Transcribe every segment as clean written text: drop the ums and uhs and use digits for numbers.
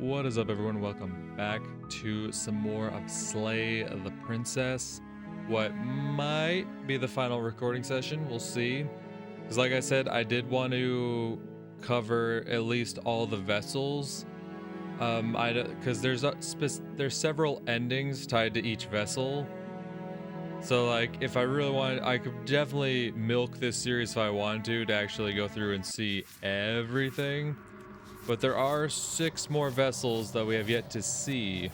What is up, everyone? Welcome back to some more of Slay the Princess. What might be the final recording session, we'll see. Because like I said, I did want to cover at least all the vessels. Because there's several endings tied to each vessel. So like, if I really wanted, I could definitely milk this series if I wanted to actually go through and see everything. But there are 6 more vessels that we have yet to see,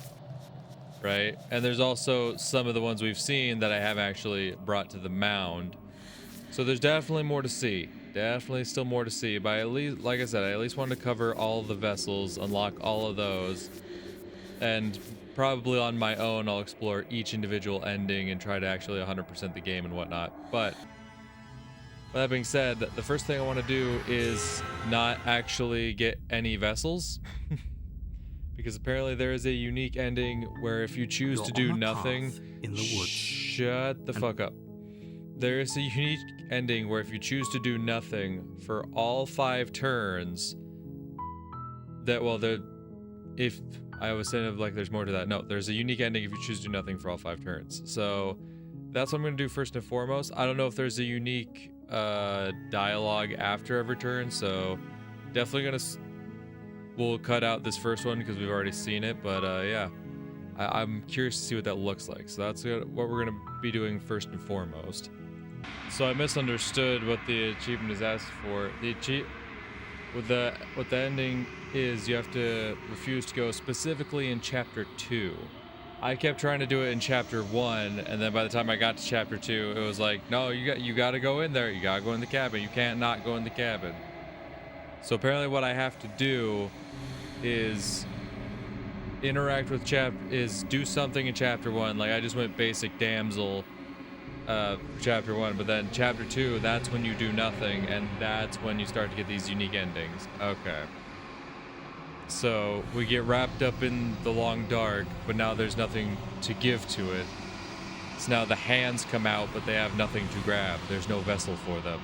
right? And there's also some of the ones we've seen that I haven't actually brought to the mound. So there's definitely more to see. Definitely still more to see. But at least, like I said, I at least wanted to cover all of the vessels, unlock all of those. And probably on my own, I'll explore each individual ending and try to actually 100% the game and whatnot. But with that being said, the first thing I want to do is not actually get any vessels. Because apparently there is a unique ending where if you choose to do nothing... in the woods. Shut the fuck up. There is a unique ending where if you choose to do nothing for all 5 turns... If... I was saying like there's more to that. No, there's a unique ending if you choose to do nothing for all 5 turns. So that's what I'm going to do first and foremost. I don't know if there's a unique dialogue after every turn, so definitely we'll cut out this first one because we've already seen it, but yeah, I'm curious to see what that looks like. So that's what we're going to be doing first and foremost. So I misunderstood what the achievement is asked for. What the ending is, you have to refuse to go specifically in chapter 2. I kept trying to do it in chapter 1, and then by the time I got to chapter 2, it was like, no, you got to go in there. You got to go in the cabin. You can't not go in the cabin. So apparently what I have to do is interact with do something in chapter 1. Like I just went basic damsel chapter 1, but then chapter 2, that's when you do nothing, and that's when you start to get these unique endings. Okay. So we get wrapped up in the long dark, but now there's nothing to give to it. So now the hands come out, but they have nothing to grab. There's no vessel for them.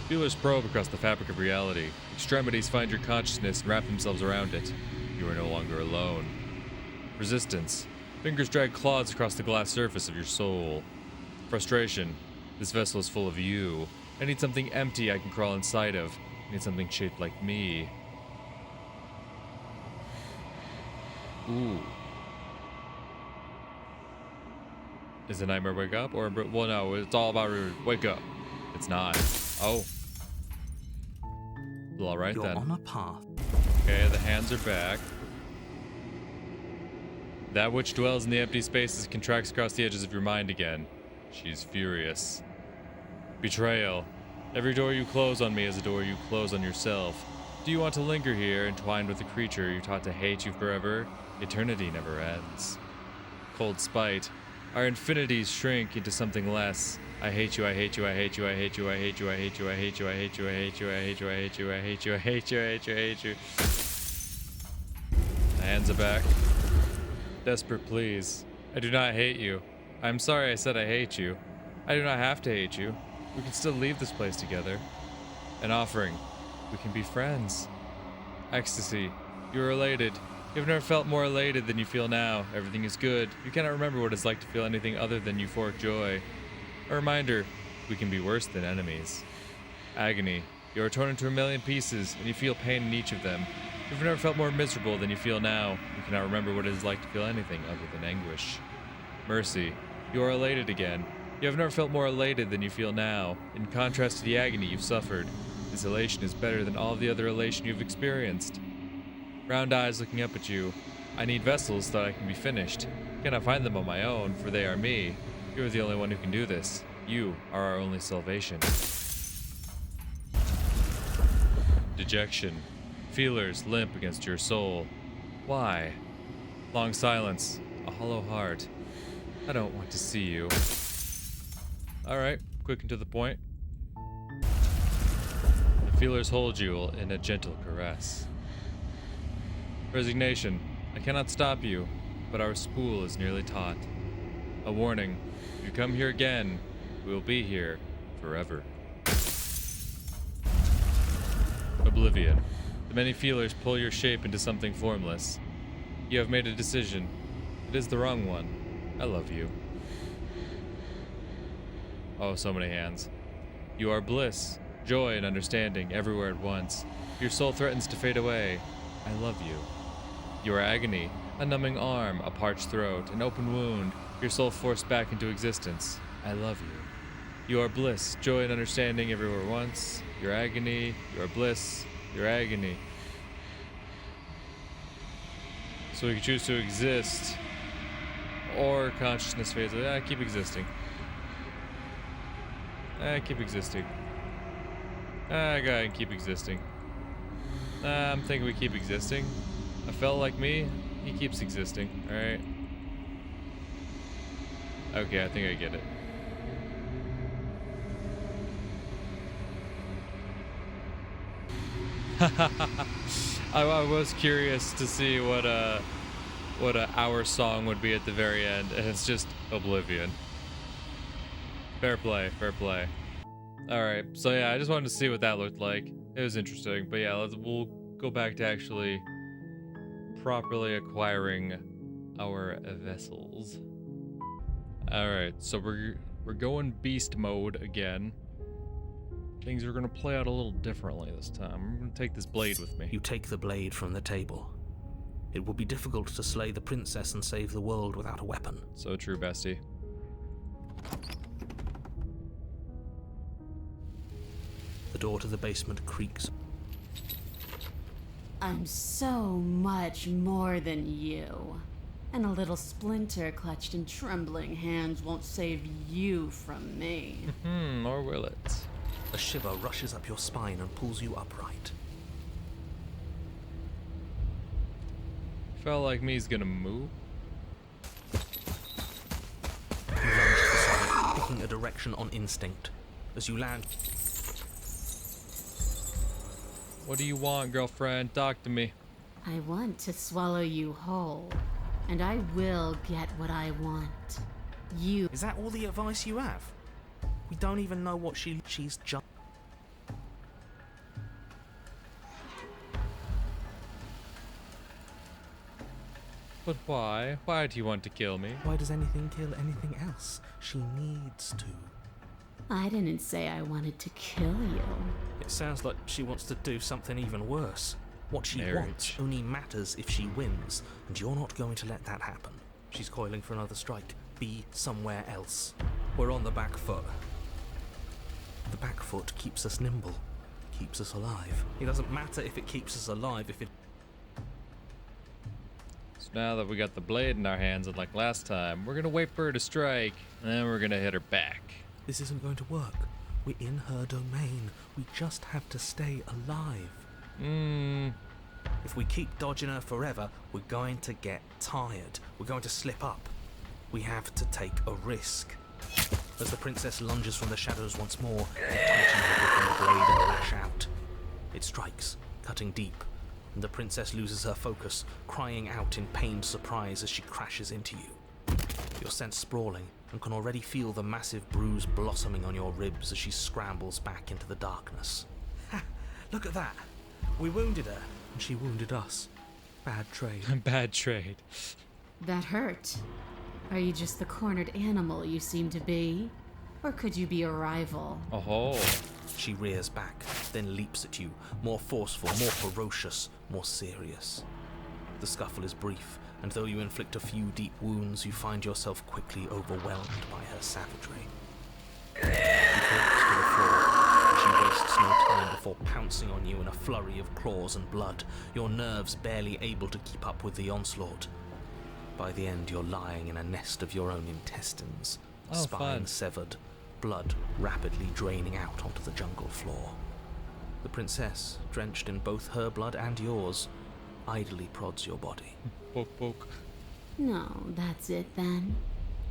Feelers probe across the fabric of reality. Extremities find your consciousness and wrap themselves around it. You are no longer alone. Resistance. Fingers drag claws across the glass surface of your soul. Frustration. This vessel is full of you. I need something empty I can crawl inside of. I need something shaped like me. Ooh. Is the nightmare wake up? Or, well, no, it's all about wake up. It's not. Oh. Well, alright then. You're on a path. Okay, the hands are back. That which dwells in the empty spaces contracts across the edges of your mind again. She's furious. Betrayal. Every door you close on me is a door you close on yourself. Do you want to linger here, entwined with a creature you're taught to hate you forever? Eternity never ends. Cold spite. Our infinities shrink into something less. I hate you, I hate you, I hate you, I hate you, I hate you, I hate you, I hate you, I hate you, I hate you, I hate you, I hate you, I hate you, I hate you, I hate you, I hate you. The hands are back. Desperate pleas. I do not hate you. I'm sorry I said I hate you. I do not have to hate you. We can still leave this place together. An offering. We can be friends. Ecstasy. You're elated. You've never felt more elated than you feel now. Everything is good. You cannot remember what it's like to feel anything other than euphoric joy. A reminder, we can be worse than enemies. Agony. You are torn into a million pieces, and you feel pain in each of them. You've never felt more miserable than you feel now. You cannot remember what it is like to feel anything other than anguish. Mercy. You are elated again. You have never felt more elated than you feel now. In contrast to the agony you've suffered, this elation is better than all the other elation you've experienced. Round eyes looking up at you. I need vessels so that I can be finished. I cannot find them on my own, for they are me. You're the only one who can do this. You are our only salvation. Dejection. Feelers limp against your soul. Why? Long silence. A hollow heart. I don't want to see you. Alright, quick and to the point. The feelers hold you in a gentle caress. Resignation. I cannot stop you, but our spool is nearly taut. A warning. If you come here again, we will be here forever. Oblivion. The Many feelers pull your shape into something formless. You have made a decision. It is the wrong one. I love you. Oh, so many hands. You are bliss, joy, and understanding everywhere at once. Your soul threatens to fade away. I love you. You are agony, a numbing arm, a parched throat, an open wound, your soul forced back into existence. I love you. You are bliss, joy, and understanding everywhere at once. Your agony, your bliss, your agony. So we can choose to exist, or consciousness fades away. Keep existing. Keep existing. Go ahead and keep existing. I'm thinking we keep existing. A fella like me, he keeps existing, alright? Okay, I think I get it. I was curious to see what our song would be at the very end, and it's just Oblivion. Fair play, fair play. Alright, so yeah, I just wanted to see what that looked like. It was interesting, but yeah, we'll go back to actually properly acquiring our vessels. Alright, so we're going beast mode again. Things are gonna play out a little differently this time. I'm gonna take this blade with me. You take the blade from the table. It will be difficult to slay the princess and save the world without a weapon. So true, bestie. The door to the basement creaks. I'm so much more than you. And a little splinter clutched in trembling hands won't save you from me. Or will it? A shiver rushes up your spine and pulls you upright. Felt like me's gonna move. You lunge to the side, picking a direction on instinct. As you land... What do you want, girlfriend? Talk to me. I want to swallow you whole. And I will get what I want. You... Is that all the advice you have? We don't even know what she's just... But why? Why do you want to kill me? Why does anything kill anything else? She needs to. I didn't say I wanted to kill you. It sounds like she wants to do something even worse. What she wants only matters if she wins, and you're not going to let that happen. She's coiling for another strike. Be somewhere else. We're on the back foot. The back foot keeps us nimble, keeps us alive. It doesn't matter if it keeps us alive if it... So now that we got the blade in our hands, and like last time, we're gonna wait for her to strike, and then we're gonna hit her back. This isn't going to work. We're in her domain. We just have to stay alive. If we keep dodging her forever, we're going to get tired. We're going to slip up. We have to take a risk. As the princess lunges from the shadows once more, you punch in her with the blade and lash out. It strikes, cutting deep, and the princess loses her focus, crying out in pained surprise as she crashes into you. You're sent sprawling, and can already feel the massive bruise blossoming on your ribs as she scrambles back into the darkness. Ha! Look at that! We wounded her, and she wounded us. Bad trade. Bad trade. That hurt. Are you just the cornered animal you seem to be? Or could you be a rival? Oh. She rears back, then leaps at you, more forceful, more ferocious, more serious. The scuffle is brief, and though you inflict a few deep wounds, you find yourself quickly overwhelmed by her savagery. You collapse to the floor, and she wastes no time before pouncing on you in a flurry of claws and blood, your nerves barely able to keep up with the onslaught. By the end, you're lying in a nest of your own intestines, spine severed, blood rapidly draining out onto the jungle floor. The princess, drenched in both her blood and yours, idly prods your body. Poke, poke. No, that's it then.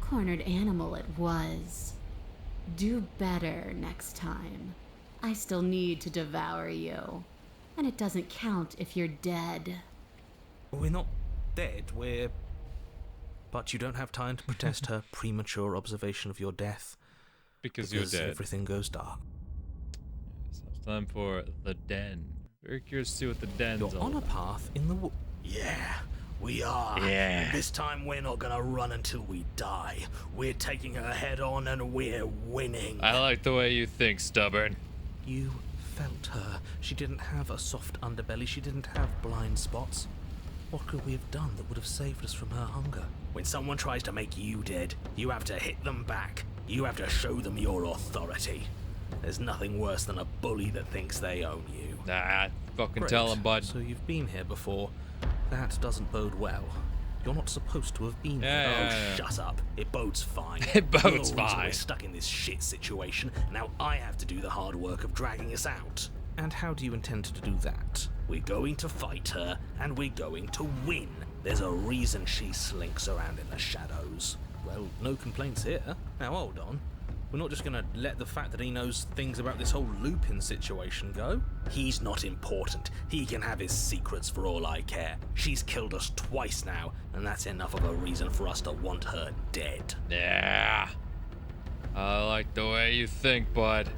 Cornered animal it was. Do better next time. I still need to devour you. And it doesn't count if you're dead. We're not dead, we're... But you don't have time to protest her premature observation of your death. Because you're dead. Everything goes dark. So it's time for the den. Very curious to see what the den's You're all on a about. path in the woods. Yeah, we are. Yeah. This time we're not gonna run until we die. We're taking her head on and we're winning. I like the way you think, stubborn. You felt her. She didn't have a soft underbelly. She didn't have blind spots. What could we have done that would have saved us from her hunger? When someone tries to make you dead, you have to hit them back. You have to show them your authority. There's nothing worse than a bully that thinks they own you. Nah, fucking Great. tell him, bud. So you've been here before. That doesn't bode well. You're not supposed to have been Yeah. here. Oh, shut up. It bodes fine. It bodes You're the reason fine. We're stuck in this shit situation. Now I have to do the hard work of dragging us out. And how do you intend to do that? We're going to fight her, and we're going to win. There's a reason she slinks around in the shadows. Well, no complaints here. Now hold on. We're not just gonna let the fact that he knows things about this whole Lupin situation go. He's not important. He can have his secrets for all I care. She's killed us twice now, and that's enough of a reason for us to want her dead. Yeah. I like the way you think, bud.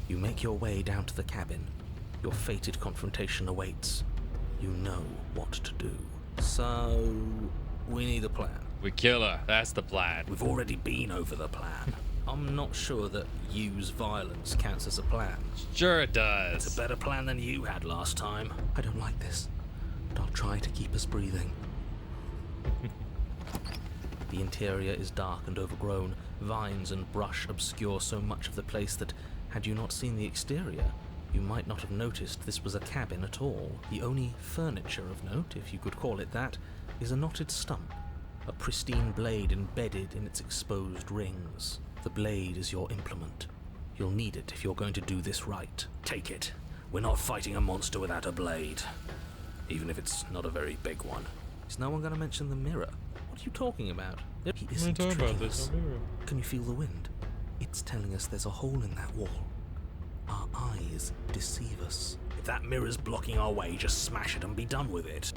You make your way down to the cabin. Your fated confrontation awaits. You know what to do. So, we need a plan. We kill her. That's the plan. We've already been over the plan. I'm not sure that use violence counts as a plan. Sure it It's a does. better plan than you had last time. I don't like this, but I'll try to keep us breathing. The interior is dark and overgrown. Vines and brush obscure so much of the place that, had you not seen the exterior, you might not have noticed this was a cabin at all. The only furniture of note, if you could call it that, is a knotted stump, a pristine blade embedded in its exposed rings. The blade is your implement. You'll need it if you're going to do this right. Take it. We're not fighting a monster without a blade. Even if it's not a very big one. Is no one going to mention the mirror? What are you talking about? He What are you isn't talking about tricking this? us. Can you feel the wind? It's telling us there's a hole in that wall. Our eyes deceive us. If that mirror's blocking our way, just smash it and be done with it.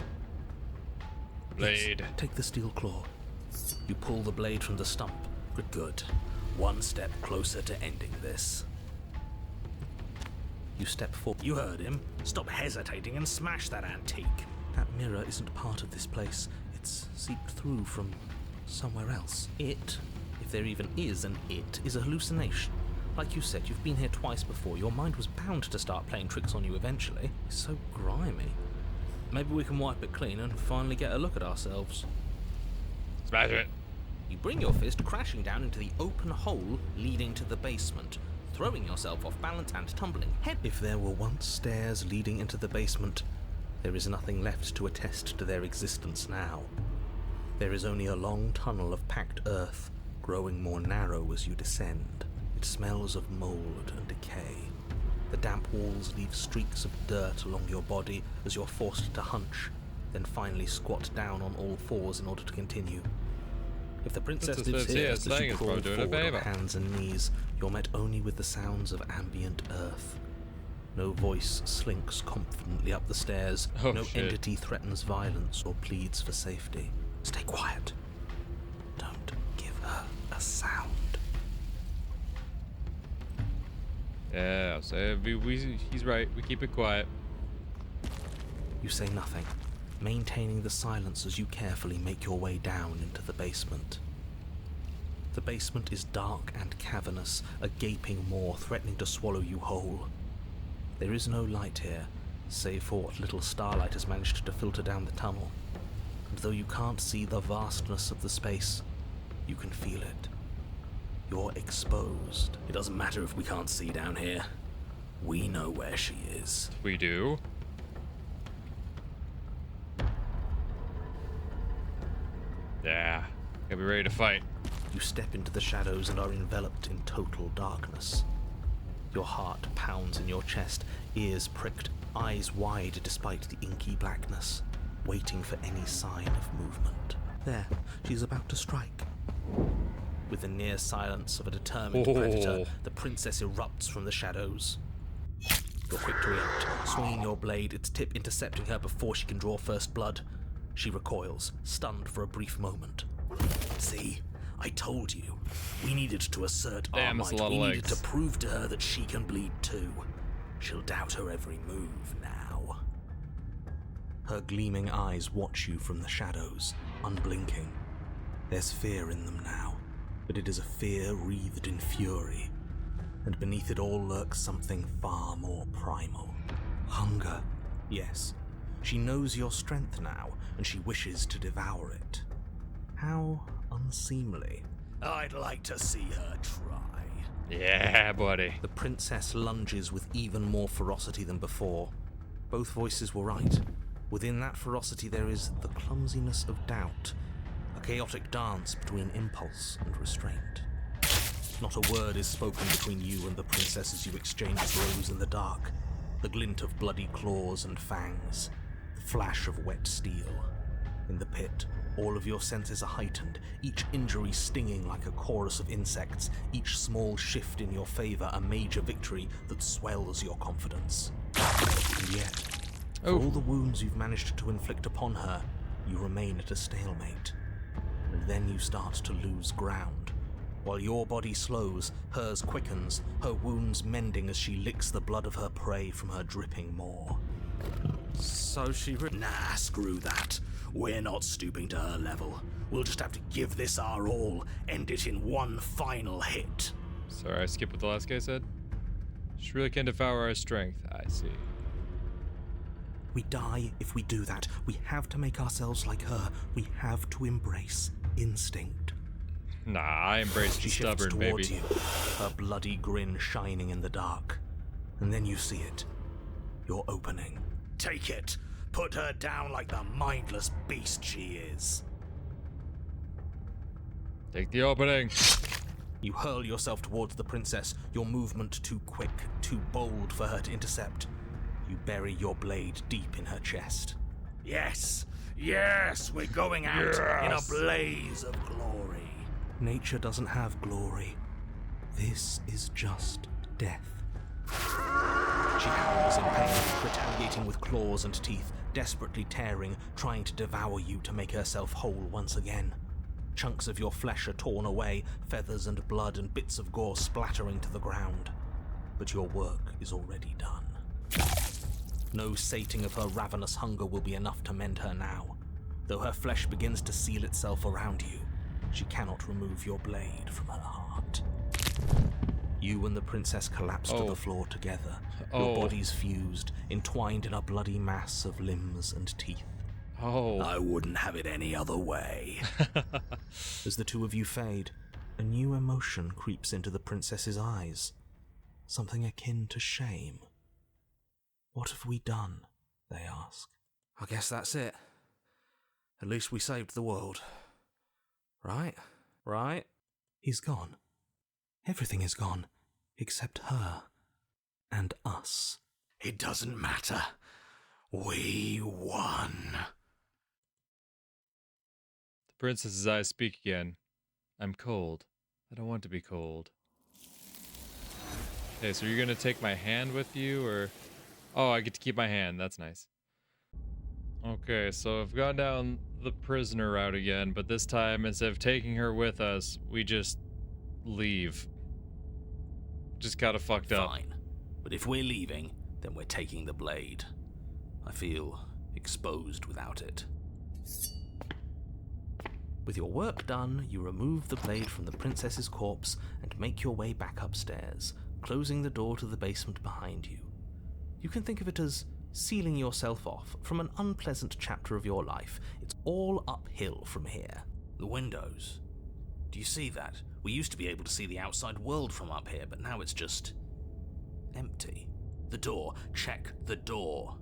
Blade. Yes, take the steel claw. You pull the blade from the stump. Good. One step closer to ending this. You step forward. You heard him. Stop hesitating and smash that antique. That mirror isn't part of this place. It's seeped through from somewhere else. It, if there even is an it, is a hallucination. Like you said, you've been here twice before. Your mind was bound to start playing tricks on you eventually. It's so grimy. Maybe we can wipe it clean and finally get a look at ourselves. Smash it. You bring your fist crashing down into the open hole leading to the basement, throwing yourself off balance and tumbling head. If there were once stairs leading into the basement, there is nothing left to attest to their existence now. There is only a long tunnel of packed earth, growing more narrow as you descend. It smells of mold and decay. The damp walls leave streaks of dirt along your body as you're forced to hunch, then finally squat down on all fours in order to continue. If the princess Princess lives lives here, here, as saying you it's crawl probably doing a forward on favour. hands and knees, you're met only with the sounds of ambient earth. No voice slinks confidently up the stairs. Oh, no shit. entity threatens violence or pleads for safety. Stay quiet. Don't give her a sound. Yeah, so he's right. We keep it quiet. You say nothing, maintaining the silence as you carefully make your way down into the basement. The basement is dark and cavernous, a gaping maw threatening to swallow you whole. There is no light here, save for what little starlight has managed to filter down the tunnel. And though you can't see the vastness of the space, you can feel it. You're exposed. It doesn't matter if we can't see down here. We know where she is. We do. Yeah. Gotta be ready to fight. You step into the shadows and are enveloped in total darkness. Your heart pounds in your chest, ears pricked, eyes wide despite the inky blackness, waiting for any sign of movement. There, she's about to strike. With the near silence of a determined predator, the princess erupts from the shadows. You're quick to react, swinging your blade, its tip intercepting her before she can draw first blood. She recoils, stunned for a brief moment. See? I told you. We needed to assert our Damn, that's might. a lot We of needed legs. to prove to her that she can bleed too. She'll doubt her every move now. Her gleaming eyes watch you from the shadows, unblinking. There's fear in them now, but it is a fear wreathed in fury. And beneath it all lurks something far more primal. Hunger. Yes, she knows your strength now, and she wishes to devour it. How unseemly. I'd like to see her try. Yeah, buddy. The princess lunges with even more ferocity than before. Both voices were right. Within that ferocity there is the clumsiness of doubt, a chaotic dance between impulse and restraint. Not a word is spoken between you and the princess as you exchange blows in the dark. The glint of bloody claws and fangs, the flash of wet steel. In the pit, all of your senses are heightened, each injury stinging like a chorus of insects, each small shift in your favor a major victory that swells your confidence. And yet, for all the wounds you've managed to inflict upon her, you remain at a stalemate. And then you start to lose ground. While your body slows, hers quickens, her wounds mending as she licks the blood of her prey from her dripping maw. So she... Nah, screw that. We're not stooping to her level. We'll just have to give this our all, end it in one final hit. Sorry, I skipped what the last guy said. She really can devour our strength. I see. We die if we do that. We have to make ourselves like her. We have to embrace instinct. Nah, I embrace the She shifts stubborn, towards baby. you, her bloody grin shining in the dark. And then you see it. Your opening. Take it. Put her down like the mindless beast she is. Take the opening. You hurl yourself towards the princess, your movement too quick, too bold for her to intercept. You bury your blade deep in her chest. Yes, yes, we're going out in a blaze of glory. Nature doesn't have glory. This is just death. She howls in pain, retaliating with claws and teeth, desperately tearing, trying to devour you to make herself whole once again. Chunks of your flesh are torn away, feathers and blood and bits of gore splattering to the ground. But your work is already done. No sating of her ravenous hunger will be enough to mend her now. Though her flesh begins to seal itself around you, she cannot remove your blade from her heart. You and the princess collapse to the floor together, your bodies fused, entwined in a bloody mass of limbs and teeth. I wouldn't have it any other way. As the two of you fade, a new emotion creeps into the princess's eyes. Something akin to shame. What have we done? They ask. I guess that's it. At least we saved the world. Right? Right? He's gone. Everything is gone, except her. And us. It doesn't matter. We won. The princess's eyes speak again. I'm cold. I don't want to be cold. Okay, so you're gonna take my hand with you, or... Oh, I get to keep my hand. That's nice. Okay, so I've gone down the prisoner route again, but this time, instead of taking her with us, we just leave. Just kinda fucked up. Fine. But if we're leaving, then we're taking the blade. I feel exposed without it. With your work done, you remove the blade from the princess's corpse and make your way back upstairs, closing the door to the basement behind you. You can think of it as sealing yourself off from an unpleasant chapter of your life. It's all uphill from here. The windows. Do you see that? We used to be able to see the outside world from up here, but now it's just empty. The door. Check the door.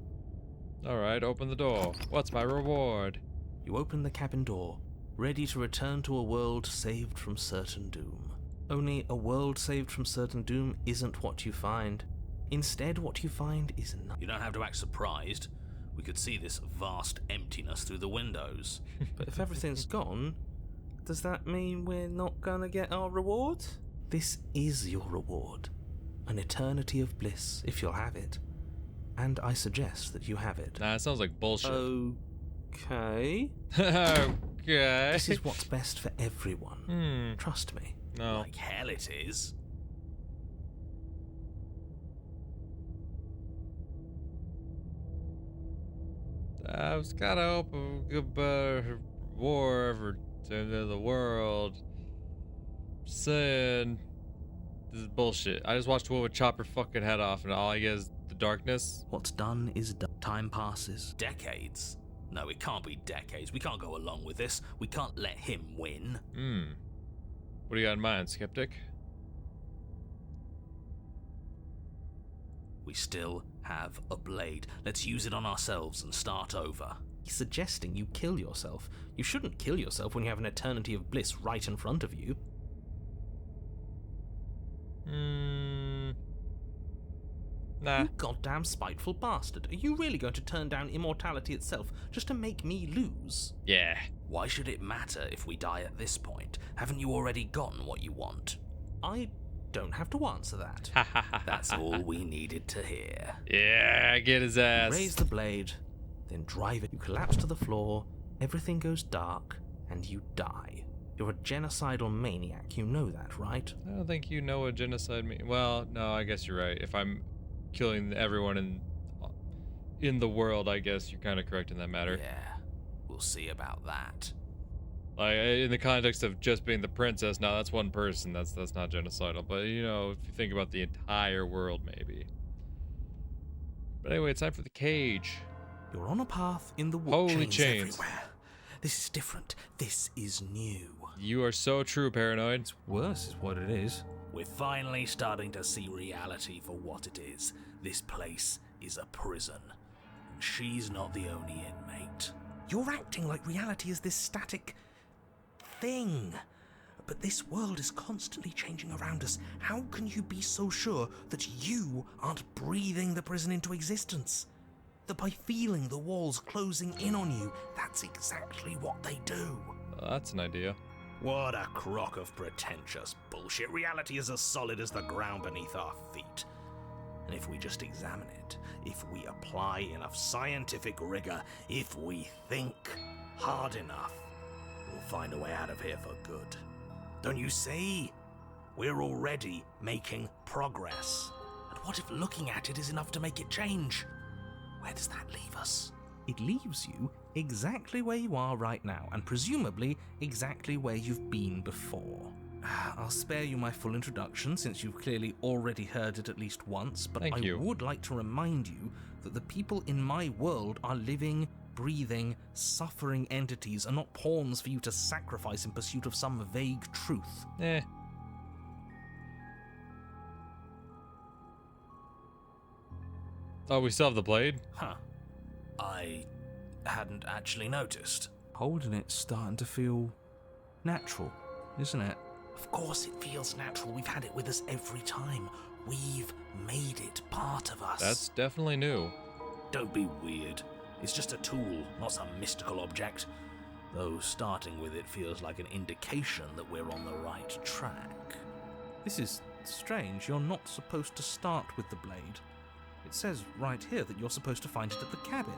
Alright, open the door. What's my reward? You open the cabin door, ready to return to a world saved from certain doom. Only a world saved from certain doom isn't what you find. Instead, what you find is nothing. You don't have to act surprised. We could see this vast emptiness through the windows. But if everything's gone, does that mean we're not gonna get our reward? This is your reward. An eternity of bliss, if you'll have it. And I suggest that you have it. Nah, it sounds like bullshit. Okay. Okay. This is what's best for everyone. Trust me. No. Like hell it is. I was kind of hoping a good war for the end of the world. Saying this is bullshit. I just watched a woman chop her fucking head off, and all I get is the darkness. What's done is done. Time passes. Decades? No, it can't be decades. We can't go along with this. We can't let him win. What do you got in mind, skeptic? We still have a blade. Let's use it on ourselves and start over. He's suggesting you kill yourself. You shouldn't kill yourself when you have an eternity of bliss right in front of you. Nah. You goddamn spiteful bastard. Are you really going to turn down immortality itself just to make me lose? Yeah. Why should it matter if we die at this point? Haven't you already gotten what you want? I don't have to answer that. That's all we needed to hear. Yeah, get his ass. Raise the blade, then drive it. You collapse to the floor, everything goes dark, and you die. You're a genocidal maniac, you know that, right? I don't think you know what genocide means. Well, no, I guess you're right. If I'm killing everyone in the world, I guess you're kind of correct in that matter. Yeah, we'll see about that. Like, in the context of just being the princess, now that's one person. That's not genocidal. But, you know, if you think about the entire world, maybe. But anyway, it's time for the cage. You're on a path in the wood. Holy chains. Everywhere. This is different. This is new. You are so true, Paranoid. It's worse is what it is. We're finally starting to see reality for what it is. This place is a prison. And she's not the only inmate. You're acting like reality is this static thing. But this world is constantly changing around us. How can you be so sure that you aren't breathing the prison into existence? That by feeling the walls closing in on you, that's exactly what they do. That's an idea. What a crock of pretentious bullshit. Reality is as solid as the ground beneath our feet. And if we just examine it, if we apply enough scientific rigor, if we think hard enough, we'll find a way out of here for good. Don't you see? We're already making progress. And what if looking at it is enough to make it change? Where does that leave us? It leaves you exactly where you are right now, and presumably exactly where you've been before. I'll spare you my full introduction, since you've clearly already heard it at least once, but Thank you. would like to remind you that the people in my world are living, breathing, suffering entities, and not pawns for you to sacrifice in pursuit of some vague truth. Oh, we still have the blade? Huh. I hadn't actually noticed. Holding it's starting to feel natural, isn't it? Of course it feels natural. We've had it with us every time. We've made it part of us. That's definitely new. Don't be weird. It's just a tool, not some mystical object. Though starting with it feels like an indication that we're on the right track. This is strange. You're not supposed to start with the blade. It says right here that you're supposed to find it at the cabin.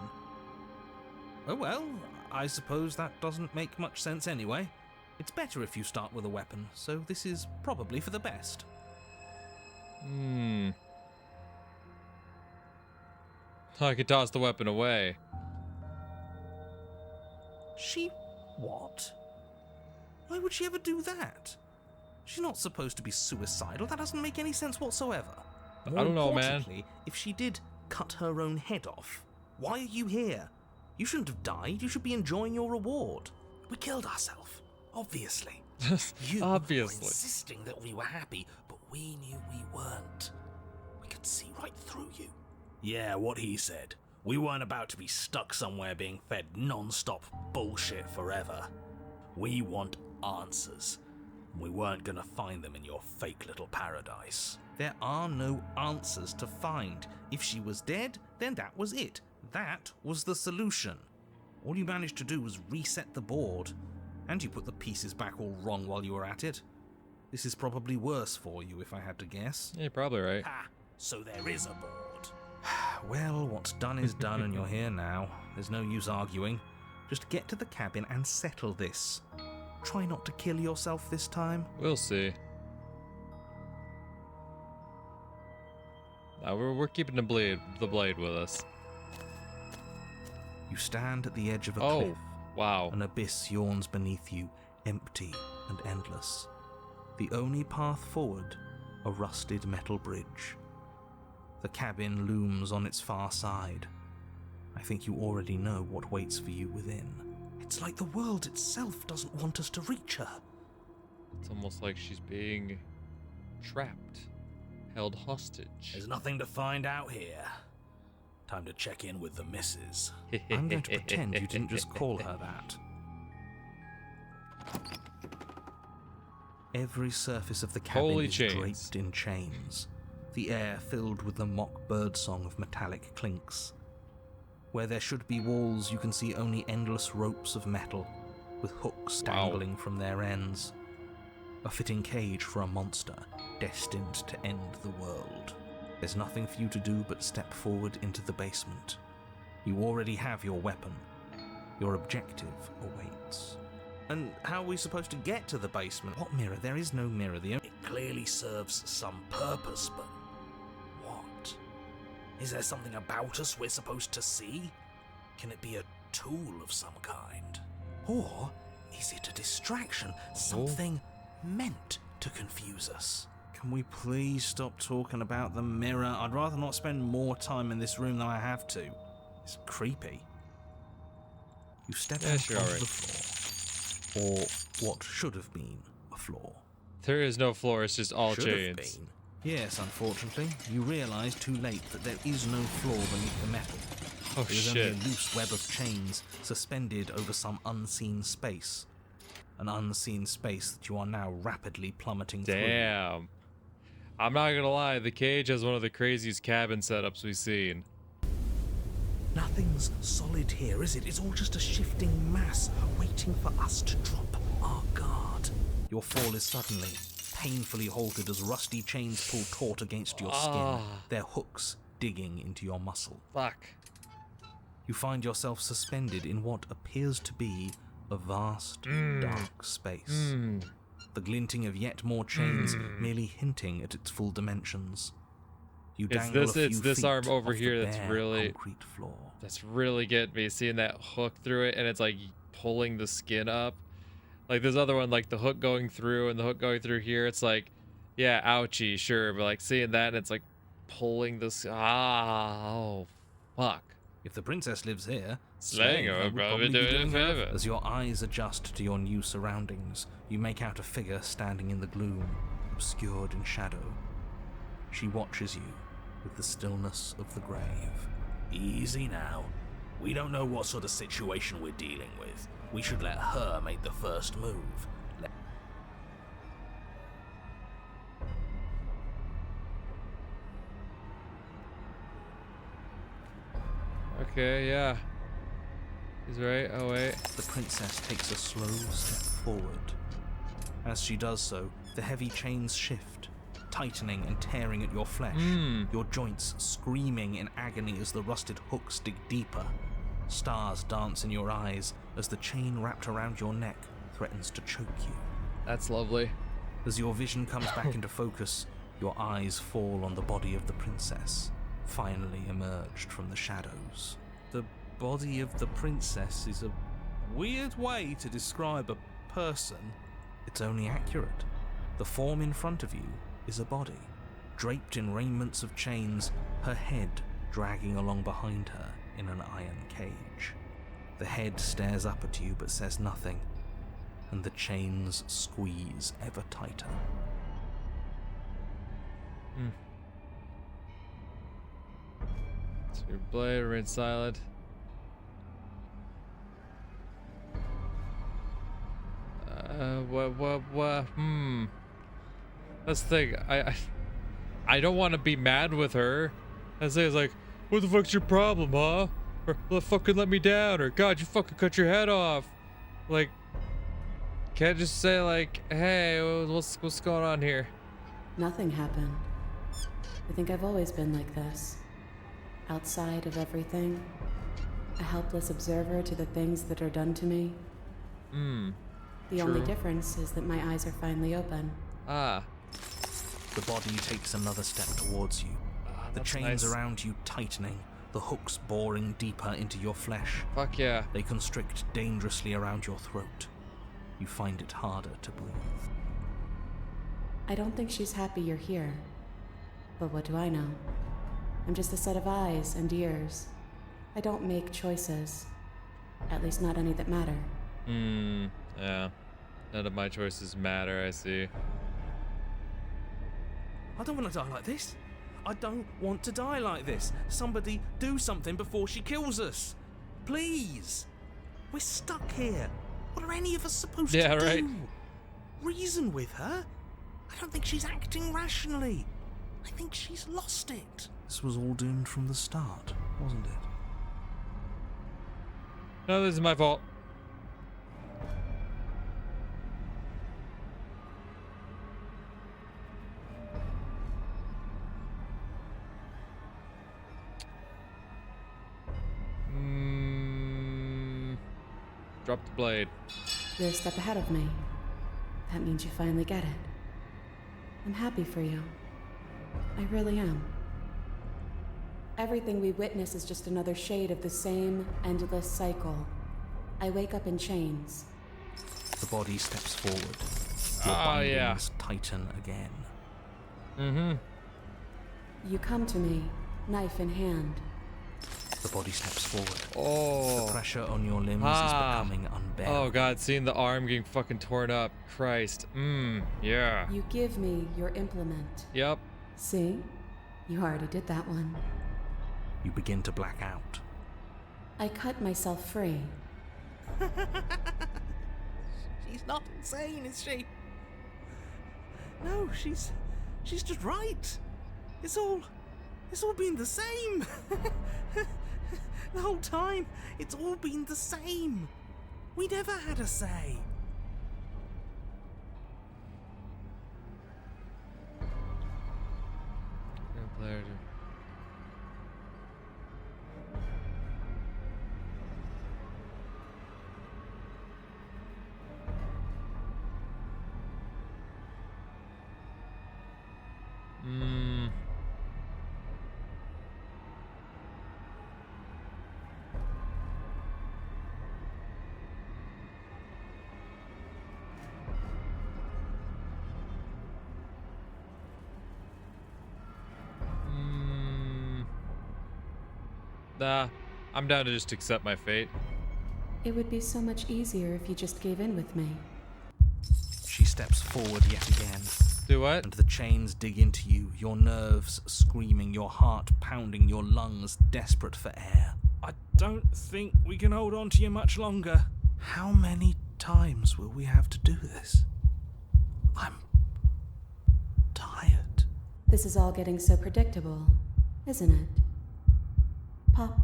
Oh well, I suppose that doesn't make much sense anyway. It's better if you start with a weapon, so this is probably for the best. I could toss the weapon away. She what? Why would she ever do that? She's not supposed to be suicidal. That doesn't make any sense whatsoever. I don't know, man. Importantly, if she did cut her own head off, why are you here? You shouldn't have died. You should be enjoying your reward. We killed ourselves, obviously. You Obviously. were insisting that we were happy, but we knew we weren't. We could see right through you. Yeah, what he said. We weren't about to be stuck somewhere being fed non-stop bullshit forever. We want answers. We weren't gonna find them in your fake little paradise. There are no answers to find. If she was dead, then that was it. That was the solution. All you managed to do was reset the board. And you put the pieces back all wrong while you were at it. This is probably worse for you, if I had to guess. Yeah, you're probably right. Ha! So there is a board. Well, what's done is done and you're here now. There's no use arguing. Just get to the cabin and settle this. Try not to kill yourself this time. We'll see. We're keeping the blade with us. You stand at the edge of a Oh, cliff. wow. An abyss yawns beneath you, empty and endless. The only path forward, a rusted metal bridge. The cabin looms on its far side. I think you already know what waits for you within. It's like the world itself doesn't want us to reach her. It's almost like she's being trapped, held hostage. There's nothing to find out here. Time to check in with the missus. I'm going to pretend you didn't just call her that. Every surface of the cabin Holy is chains. draped in chains, the air filled with the mock birdsong of metallic clinks. Where there should be walls, you can see only endless ropes of metal, with hooks dangling from their ends. A fitting cage for a monster, destined to end the world. There's nothing for you to do but step forward into the basement. You already have your weapon. Your objective awaits. And how are we supposed to get to the basement? What mirror? There is no mirror. It clearly serves some purpose, but what? Is there something about us we're supposed to see? Can it be a tool of some kind? Or is it a distraction? Something meant to confuse us? Can we please stop talking about the mirror? I'd rather not spend more time in this room than I have to. It's creepy. You step out sure, onto alright. the floor. Or what should have been a floor. There is no floor, it's just all Should have chains. been. Yes, unfortunately. You realise too late that there is no floor beneath the metal. Oh There is shit. only a loose web of chains suspended over some unseen space. An unseen space that you are now rapidly plummeting through. Damn. I'm not gonna lie, the cage has one of the craziest cabin setups we've seen. Nothing's solid here, is it? It's all just a shifting mass waiting for us to drop our guard. Your fall is suddenly, painfully halted as rusty chains pull taut against your skin, their hooks digging into your muscle. Fuck. You find yourself suspended in what appears to be a vast, dark space. The glinting of yet more chains merely hinting at its full dimensions. You dangle a few It's this feet arm over off the here that's bare really concrete floor. That's really getting me, seeing that hook through it and it's like pulling the skin up. Like this other one, like the hook going through and the hook going through here, it's like, yeah, ouchie, sure, but like seeing that and it's like pulling this, oh, fuck. If the princess lives here, Slaying her would would probably be do it in doing her- favor. As your eyes adjust to your new surroundings, you make out a figure standing in the gloom, obscured in shadow. She watches you with the stillness of the grave. Easy now. We don't know what sort of situation we're dealing with. We should let her make the first move. Okay, yeah. He's right. Oh, wait. The princess takes a slow step forward. As she does so, the heavy chains shift, tightening and tearing at your flesh, your joints screaming in agony as the rusted hooks dig deeper. Stars dance in your eyes as the chain wrapped around your neck threatens to choke you. That's lovely. As your vision comes back into focus, your eyes fall on the body of the princess, finally emerged from the shadows. The body of the princess is a weird way to describe a person. It's only accurate. The form in front of you is a body, draped in raiments of chains, her head dragging along behind her in an iron cage. The head stares up at you but says nothing, and the chains squeeze ever tighter. So your blade remains silent. That's the thing. I don't want to be mad with her. I say it's like, what the fuck's your problem, huh? Or fucking let me down, or God, you fucking cut your head off. Like, can't just say like, hey, what's going on here? Nothing happened. I think I've always been like this. Outside of everything, a helpless observer to the things that are done to me. The only True. difference is that my eyes are finally open. Ah. The body takes another step towards you, the That's chains nice. around you tightening, the hooks boring deeper into your flesh. Fuck yeah. They constrict dangerously around your throat. You find it harder to breathe. I don't think she's happy you're here. But what do I know? I'm just a set of eyes and ears. I don't make choices. At least not any that matter. Yeah. None of my choices matter, I see. I don't want to die like this. I don't want to die like this. Somebody do something before she kills us. Please. We're stuck here. What are any of us supposed to do? Right. Reason with her? I don't think she's acting rationally. I think she's lost it. This was all doomed from the start, wasn't it? No, this is my fault. Drop the blade. You're a step ahead of me. That means you finally get it. I'm happy for you. I really am. Everything we witness is just another shade of the same endless cycle. I wake up in chains. The body steps forward. Your Oh, yeah. bindings tighten again. You come to me, knife in hand. The body steps forward. Oh. The pressure on your limbs is becoming unbearable. Oh god, seeing the arm getting fucking torn up. Christ. Yeah. You give me your implement. Yep. See? You already did that one. You begin to black out. I cut myself free. She's not insane, is she? No, she's just right. It's all been the same. The whole time, it's all been the same. We never had a say. Nah, I'm down to just accept my fate. It would be so much easier if you just gave in with me. She steps forward yet again, Do what? and the chains dig into you, your nerves screaming, your heart pounding, your lungs desperate for air. I don't think we can hold on to you much longer. How many times will we have to do this? I'm tired. This is all getting so predictable, isn't it? Pop.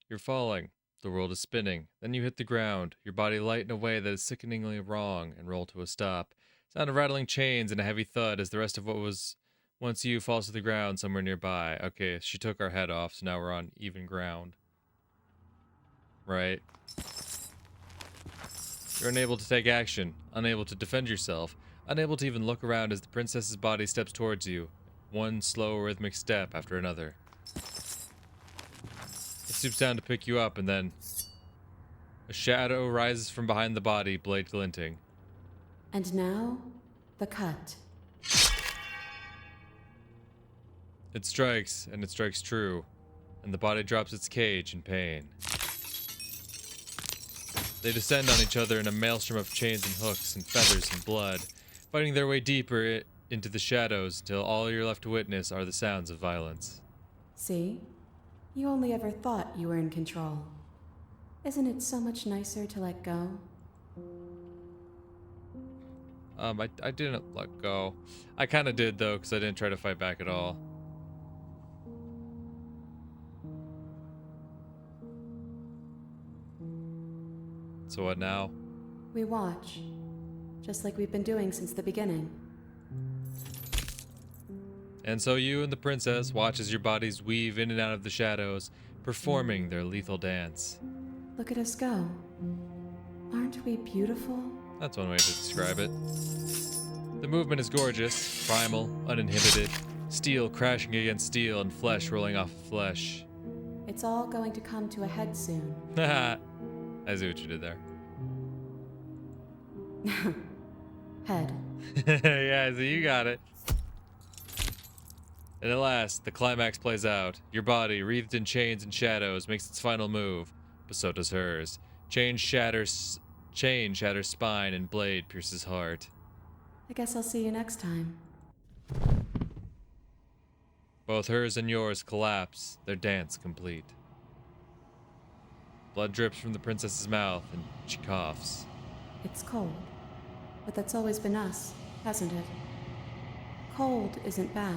You're falling. The world is spinning. Then you hit the ground, your body light in a way that is sickeningly wrong, and roll to a stop. Sound of rattling chains and a heavy thud as the rest of what was once you falls to the ground somewhere nearby. Okay, she took our head off, so now we're on even ground. Right. You're unable to take action, unable to defend yourself, unable to even look around as the princess's body steps towards you, one slow rhythmic step after another. It stoops down to pick you up, and then a shadow rises from behind the body, blade glinting. And now, the cut. It strikes, and it strikes true, and the body drops its cage in pain. They descend on each other in a maelstrom of chains and hooks and feathers and blood, fighting their way deeper into the shadows until all you're left to witness are the sounds of violence. See? You only ever thought you were in control. Isn't it so much nicer to let go? I didn't let go. I kind of did, though, because I didn't try to fight back at all. So what now? We watch. just like we've been doing since the beginning. And so you and the princess watch as your bodies weave in and out of the shadows, performing their lethal dance. Look at us go. Aren't we beautiful? That's one way to describe it. The movement is gorgeous, primal, uninhibited. Steel crashing against steel and flesh rolling off of flesh. It's all going to come to a head soon. Haha. I see what you did there. Head. Yeah, so you got it. And at last, the climax plays out. Your body, wreathed in chains and shadows, makes its final move, but so does hers. Chain shatters spine, and blade pierces heart. I guess I'll see you next time. Both hers and yours collapse, their dance complete. Blood drips from the princess's mouth, and she coughs. It's cold. But that's always been us, hasn't it? Cold isn't bad.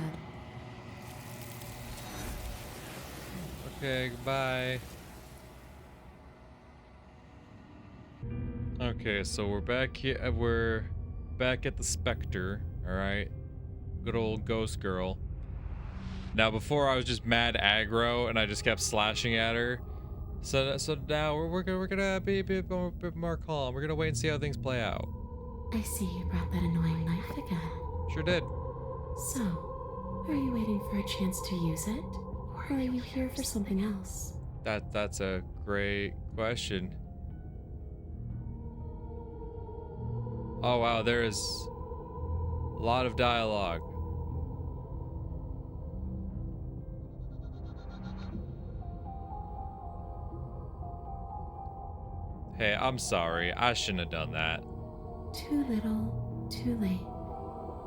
Okay, goodbye. Okay, so we're back here. We're back at the Spectre, alright? Good old ghost girl. Now, before I was just mad aggro and I just kept slashing at her. So now we're gonna be a bit more calm. We're gonna wait and see how things play out. I see you brought that annoying knife again. Sure did. So, are you waiting for a chance to use it? Or are you here for something else? That's a great question. Oh wow, there is a lot of dialogue. Hey, I'm sorry. I shouldn't have done that. Too little, too late.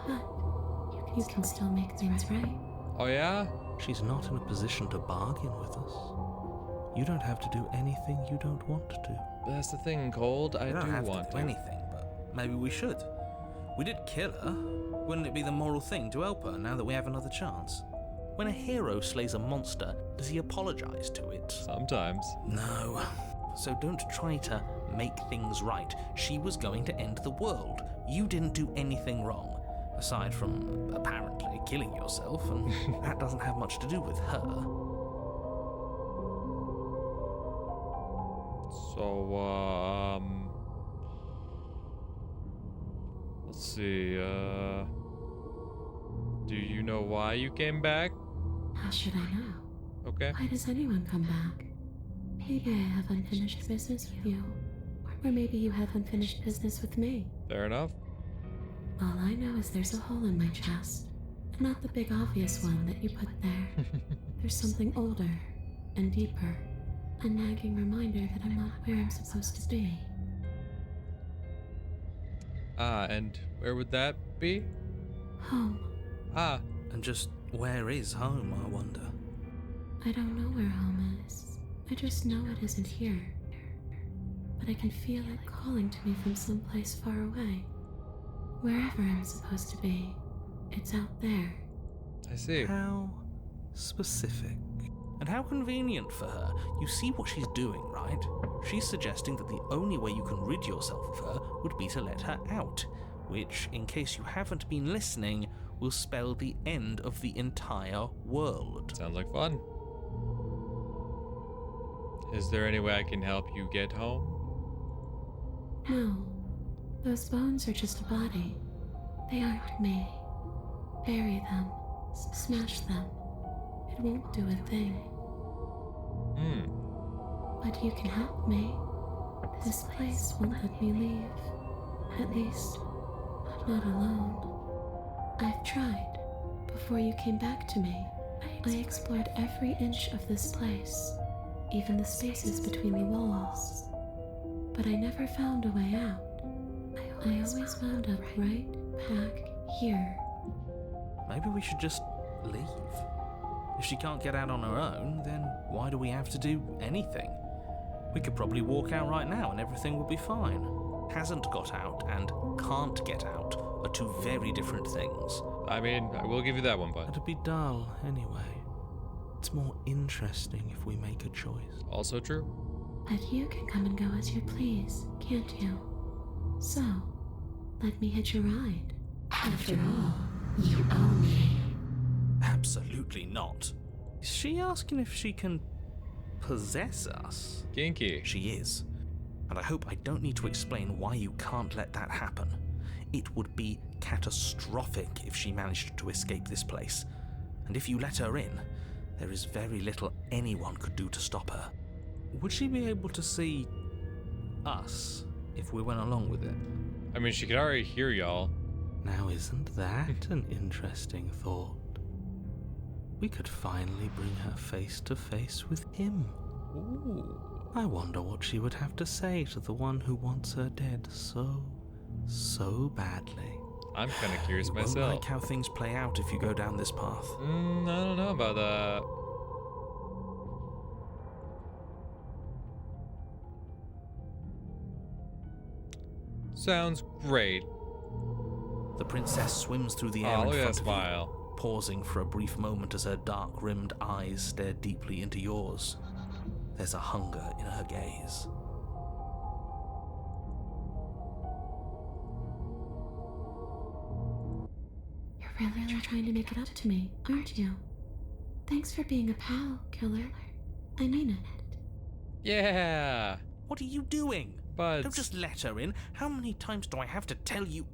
But you can still make things right. Oh yeah? She's not in a position to bargain with us. You don't have to do anything you don't want to do. But that's the thing, Cold. I We don't do have want to do anything, but maybe we should. We did kill her. Wouldn't it be the moral thing to help her now that we have another chance? When a hero slays a monster, does he apologize to it? Sometimes. No. So don't try to make things right. She was going to end the world. You didn't do anything wrong. Aside from, apparently, killing yourself, and that doesn't have much to do with her. So, let's see, do you know why you came back? How should I know? Okay. Why does anyone come back? Maybe I have unfinished business with you. Or maybe you have unfinished business with me. Fair enough. All I know is there's a hole in my chest. Not the big obvious one that you put there. There's something older and deeper. A nagging reminder that I'm not where I'm supposed to be. Ah, and where would that be? Home. Ah, And just where is home, I wonder? I don't know where home is. I just know it isn't here. But I can feel it calling to me from someplace far away. Wherever I'm supposed to be, it's out there. I see. How specific. And how convenient for her. You see what she's doing, right? She's suggesting that the only way you can rid yourself of her would be to let her out, which, in case you haven't been listening, will spell the end of the entire world. Sounds like fun. Is there any way I can help you get home? No, those bones are just a body. They aren't me. Bury them. Smash them. It won't do a thing. But you can help me. This place won't let me leave. At least, not alone. I've tried. Before you came back to me, I explored every inch of this place, even the spaces between the walls. But I never found a way out. I always wound up right back here. Maybe we should just leave. If she can't get out on her own, then why do we have to do anything? We could probably walk out right now and everything will be fine. Hasn't got out and can't get out are two very different things. I mean, I will give you that one, but It'd be dull anyway. It's more interesting if we make a choice. also true. But you can come and go as you please, can't you? So, Let me hitch a ride. After all, you own me. Absolutely not. Is she asking if she can possess us? Kinky. She is. And I hope I don't need to explain why you can't let that happen. It would be catastrophic if she managed to escape this place. And if you let her in, there is very little anyone could do to stop her. Would she be able to see us if we went along with it? I mean, she could already hear y'all. Now, isn't that an interesting thought? We could finally bring her face to face with him. Ooh. I wonder what she would have to say to the one who wants her dead so badly. I'm kind of curious You myself. won't like how things play out if you go down this path. I don't know about that. Sounds great. The princess swims through the air Oh, in look at front that of smile. you, pausing for a brief moment as her dark-rimmed eyes stare deeply into yours. There's a hunger in her gaze. You're really trying to make it up to me, aren't you? Thanks for being a pal, killer. I mean it. Yeah. What are you doing? But Don't just let her in. How many times do I have to tell you?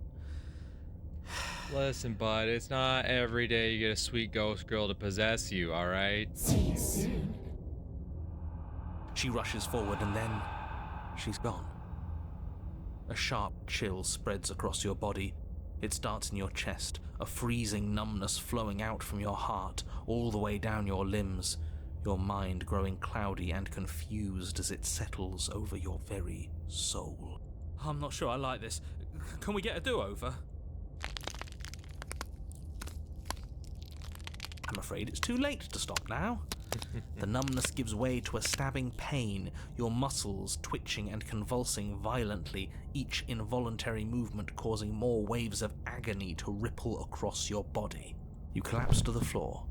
listen, bud, it's not every day you get a sweet ghost girl to possess you, all right? See you soon. She rushes forward and then she's gone. A sharp chill spreads across your body. It starts in your chest, a freezing numbness flowing out from your heart, all the way down your limbs, your mind growing cloudy and confused as it settles over your very soul. I'm not sure I like this. Can we get a do-over? I'm afraid it's too late to stop now. The numbness gives way to a stabbing pain, your muscles twitching and convulsing violently, each involuntary movement causing more waves of agony to ripple across your body. You collapse to the floor,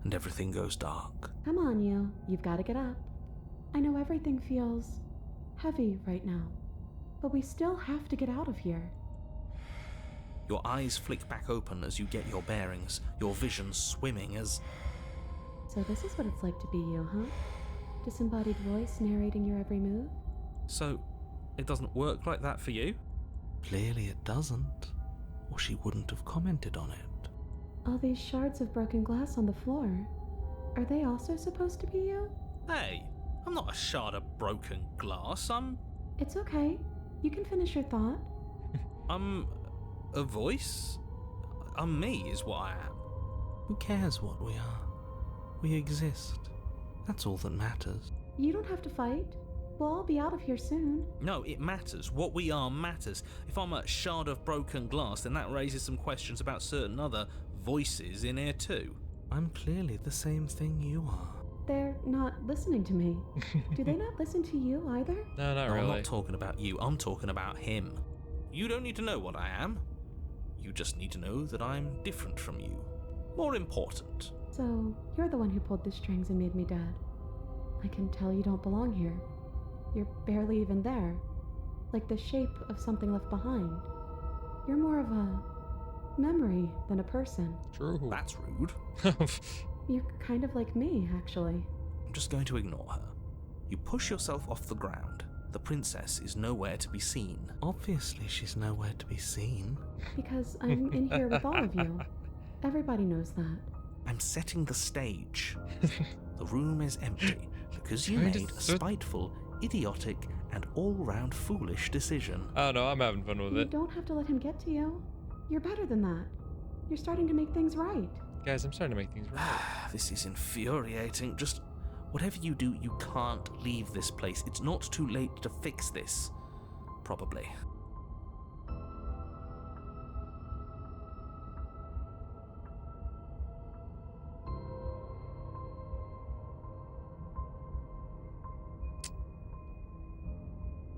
and everything goes dark. Come on, you. You've got to get up. I know everything feels heavy right now, but we still have to get out of here. Your eyes flick back open as you get your bearings, your vision swimming as... So this is what it's like to be you, huh? Disembodied voice narrating your every move? So, it doesn't work like that for you? Clearly it doesn't, or she wouldn't have commented on it. All these shards of broken glass on the floor, are they also supposed to be you? Hey, I'm not a shard of broken glass, It's okay. You can finish your thought. I'm a voice? I'm me is what I am. Who cares what we are? We exist. That's all that matters. You don't have to fight. We'll all be out of here soon. No, it matters. What we are matters. If I'm a shard of broken glass, then that raises some questions about certain other voices in here too. I'm clearly the same thing you are. They're not listening to me. Do they not listen to you either? No, not No, really. I'm not talking about you. I'm talking about him. You don't need to know what I am. You just need to know that I'm different from you. More important. So, you're the one who pulled the strings and made me dead. I can tell you don't belong here. You're barely even there. Like the shape of something left behind. You're more of a memory than a person. True. That's rude. You're kind of like me, actually. I'm just going to ignore her. You push yourself off the ground. The princess is nowhere to be seen. Obviously, she's nowhere to be seen. Because I'm in here with all of you. Everybody knows that. I'm setting the stage. The room is empty because you Trying to made a sit- spiteful, idiotic, and all-round foolish decision. Oh no, I'm having fun with You it. don't have to let him get to you. You're better than that. You're starting to make things right. Guys, I'm starting to make things right. This is infuriating. Just whatever you do, you can't leave this place. It's not too late to fix this. Probably.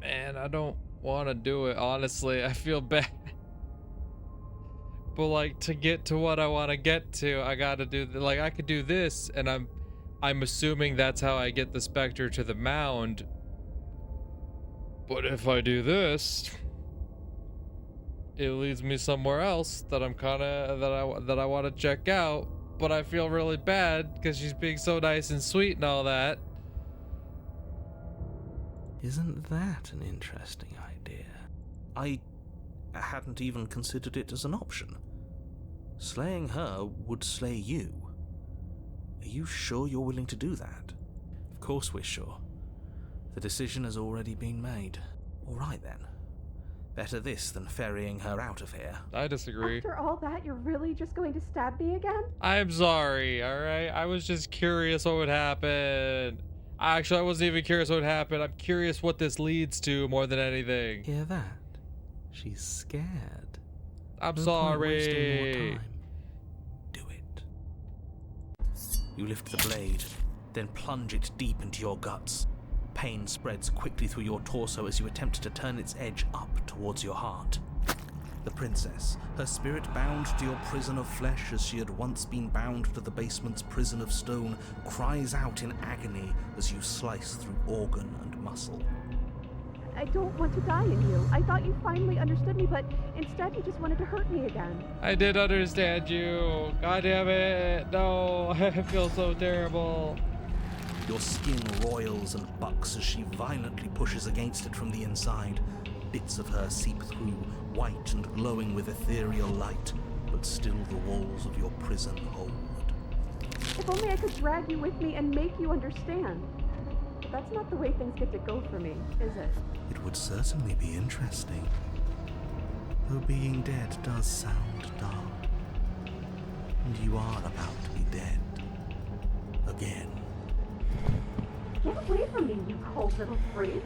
Man, I don't want to do it, honestly. I feel bad. But like, to get to what I want to get to, I gotta do like, I could do this, and I'm assuming that's how I get the specter to the mound. But if I do this, it leads me somewhere else that I'm kind of that I want to check out, but I feel really bad because she's being so nice and sweet and all that. Isn't that an interesting idea? I hadn't even considered it as an option. Slaying her would slay you. Are you sure you're willing to do that? Of course we're sure. The decision has already been made. All right then. Better this than ferrying her out of here. I disagree. After all that, you're really just going to stab me again? I'm sorry, alright? I was just curious what would happen. Actually, I wasn't even curious what would happen. I'm curious what this leads to more than anything. Hear that? She's scared. I'm No point wasting sorry. more time. Do it. You lift the blade, then plunge it deep into your guts. Pain spreads quickly through your torso as you attempt to turn its edge up towards your heart. The princess, her spirit bound to your prison of flesh as she had once been bound to the basement's prison of stone, cries out in agony as you slice through organ and muscle. I don't want to die in you. I thought you finally understood me, but instead you just wanted to hurt me again. I did understand you. God damn it. No, I feel so terrible. Your skin roils and bucks as she violently pushes against it from the inside. Bits of her seep through, white and glowing with ethereal light, but still the walls of your prison hold. If only I could drag you with me and make you understand. But that's not the way things get to go for me, is it? It would certainly be interesting. Though being dead does sound dull. And you are about to be dead. Again. Get away from me, you cold little freak.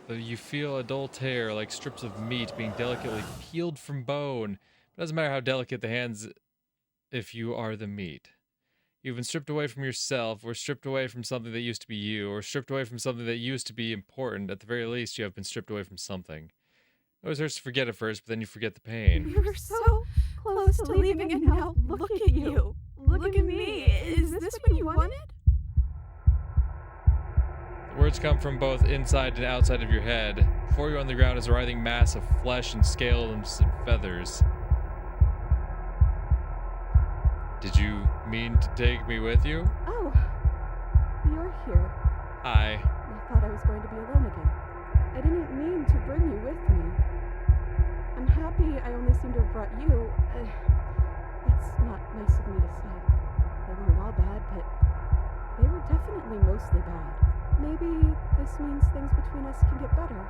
So you feel a dull tear like strips of meat being delicately peeled from bone. It doesn't matter how delicate the hands if you are the meat. You've been stripped away from yourself, or stripped away from something that used to be you, or stripped away from something that used to be important. At the very least, you have been stripped away from something. It always hurts to forget at first, but then you forget the pain. You were so close to leaving, and now look at you. Look at me. Is this what you wanted? The words come from both inside and outside of your head. Before you on the ground is a writhing mass of flesh and scales and feathers. Did you mean to take me with you? Oh, you're here. Hi. I thought I was going to be alone again. I didn't mean to bring you with me. I'm happy I only seem to have brought you. That's not nice of me to say. They weren't all bad, but they were definitely mostly bad. Maybe this means things between us can get better.